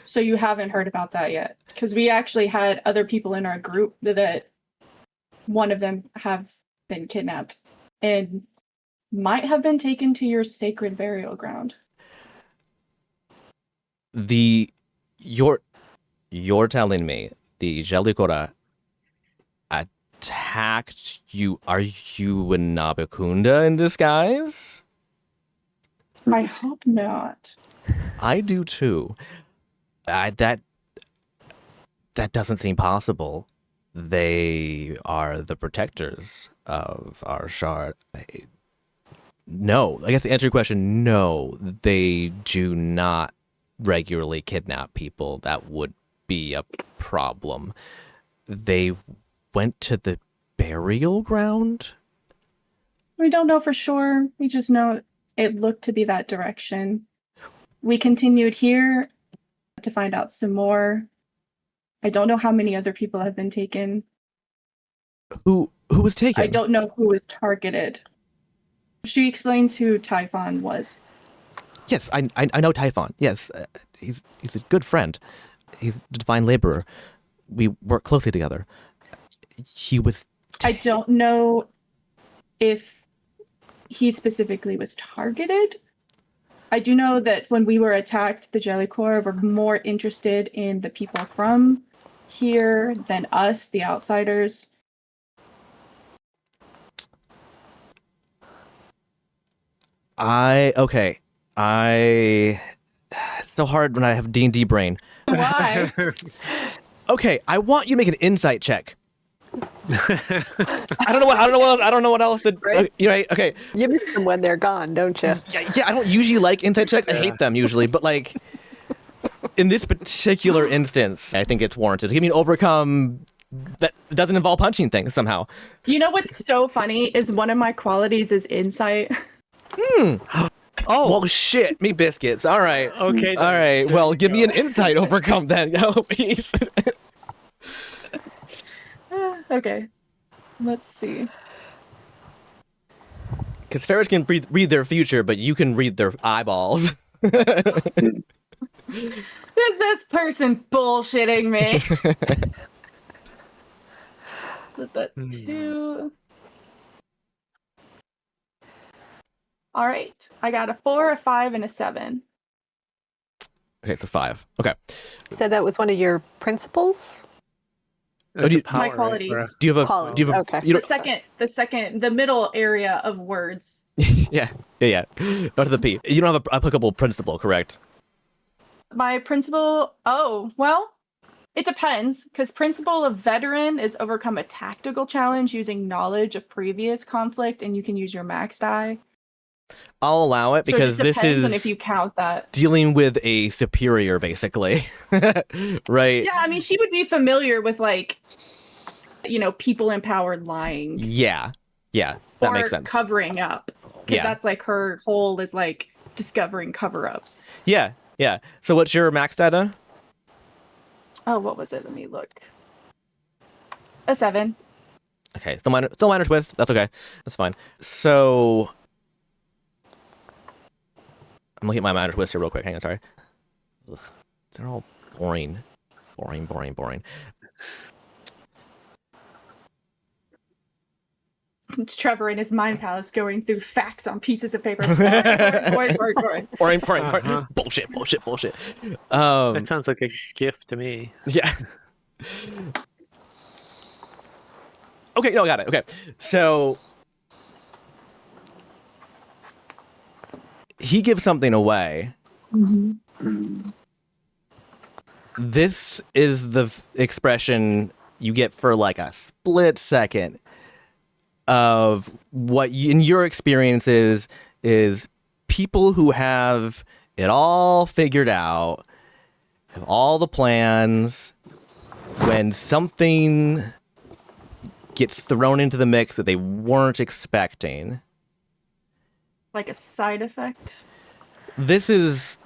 So you haven't heard about that yet? Because we actually had other people in our group that one of them have been kidnapped and might have been taken to your sacred burial ground. You're telling me the Jellycora attacked you? Are you a Nabakunda in disguise? I hope not. I do too. That that doesn't seem possible. They are the protectors of our shard. No, I guess to answer your question, no, they do not regularly kidnap people. That would be a problem. They went to the burial ground? We don't know for sure. We just know it looked to be that direction. We continued here to find out some more. I don't know how many other people have been taken. Who was taken? I don't know who was targeted. She explains who Typhon was. Yes, I know Typhon. Yes, he's a good friend. He's a divine laborer. We work closely together. He was. I don't know if he specifically was targeted. I do know that when we were attacked, the Jelly Corps were more interested in the people from here than us, the outsiders. Okay. It's so hard when I have D&D brain. Why? Okay, I want you to make an insight check. I don't know what else to. Right. You're right. Okay. You miss them when they're gone, don't you? Yeah. I don't usually like insight checks. I hate them usually, but like in this particular instance, I think it's warranted. Give me an overcome that doesn't involve punching things somehow. You know what's so funny is one of my qualities is insight. Oh, Well, shit, me biscuits. All right. okay. All right. There Well, you give me go. an insight overcome then. Oh, please. Okay. Let's see. Because fairies can read their future, but you can read their eyeballs. Is this person bullshitting me? That's 2. All right. I got a 4, a 5, and a 7. Okay, so 5. Okay. So that was one of your principles? That's do you- a power, My right? qualities. Do you have a? Qualities, Do you have a? okay. You The middle area of words. yeah. Not to the P. You don't have a applicable principle, correct? My principle, it depends, because principle of veteran is overcome a tactical challenge using knowledge of previous conflict, and you can use your max die. I'll allow it So because it just this depends on is if you count that. dealing with a superior, basically. Right? Yeah, I mean, she would be familiar with, like, people empowered lying. Yeah. That or makes sense. Covering up. Because Yeah. that's, like, her whole is, like, discovering cover-ups. Yeah. So what's your max die then? Oh, what was it? Let me look. A 7. Okay, still minor twist. That's okay. That's fine. So I'm looking at my minor twist here real quick. Hang on, sorry. Ugh, they're all boring. It's Trevor in his mind palace going through facts on pieces of paper. Boring. Boring. Uh-huh. Bullshit. That sounds like a gift to me. Yeah. Okay, no, got it. Okay. So he gives something away. This is the expression you get for like a split second of what in your experiences is people who have it all figured out, have all the plans, when something gets thrown into the mix that they weren't expecting. Like a side effect. This is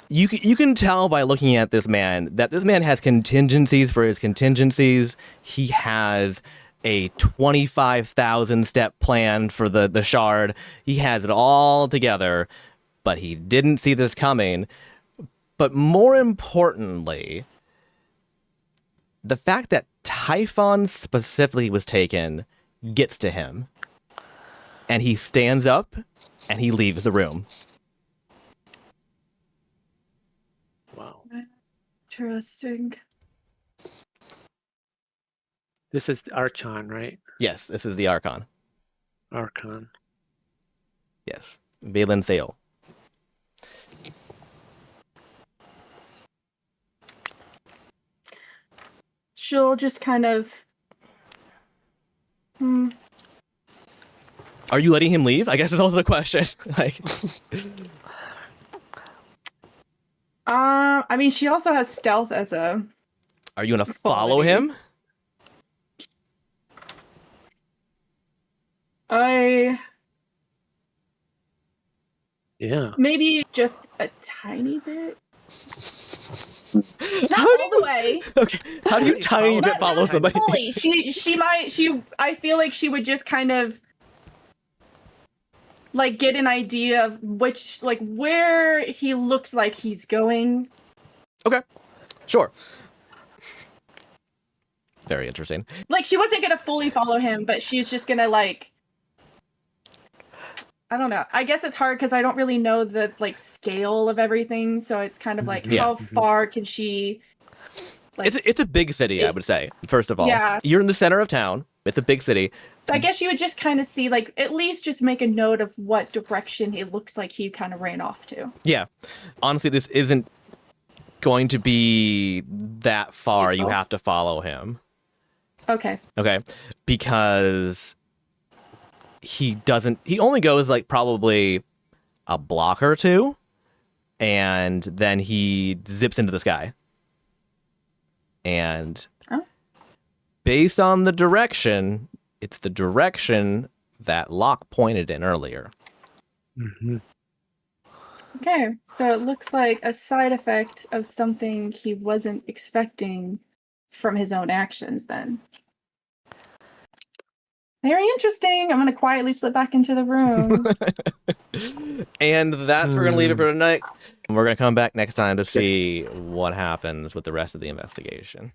you can tell by looking at this man that this man has contingencies for his contingencies. He has a 25,000 step plan for the shard. He has it all together, but he didn't see this coming. But more importantly, the fact that Typhon specifically was taken gets to him. And he stands up and he leaves the room. Wow. Interesting. This is Archon, right? Yes, this is the Archon. Archon. Yes. Valen Thale. she'll just kind of. Are you letting him leave? I guess is also the question. Like, I mean, she also has stealth as a. are you gonna follow him? Yeah. Maybe just a tiny bit. Not How do all the way. Okay. How do you tiny bit Not follow somebody? fully. She might. I feel like she would just kind of like get an idea of which, like, where he looks like he's going. Okay. Sure. Very interesting. Like, she wasn't gonna fully follow him, but she's just gonna like. I don't know. I guess it's hard because I don't really know the like scale of everything, so it's kind of like how far can she? Like, It's a big city, I would say. First of all, Yeah. you're in the center of town. It's a big city. so I guess you would just kind of see, like, at least just make a note of what direction it looks like he kind of ran off to. Yeah. Honestly, this isn't going to be that far. You Useful. have to follow him. Okay. Okay. Because he only goes like probably a block or two, and then he zips into the sky. And based on the direction, it's the direction that Locke pointed in earlier. Mm-hmm. Okay. So it looks like a side effect of something he wasn't expecting from his own actions then. Very interesting. I'm going to quietly slip back into the room. And that's we're gonna leave it for tonight. We're gonna come back next time to see what happens with the rest of the investigation.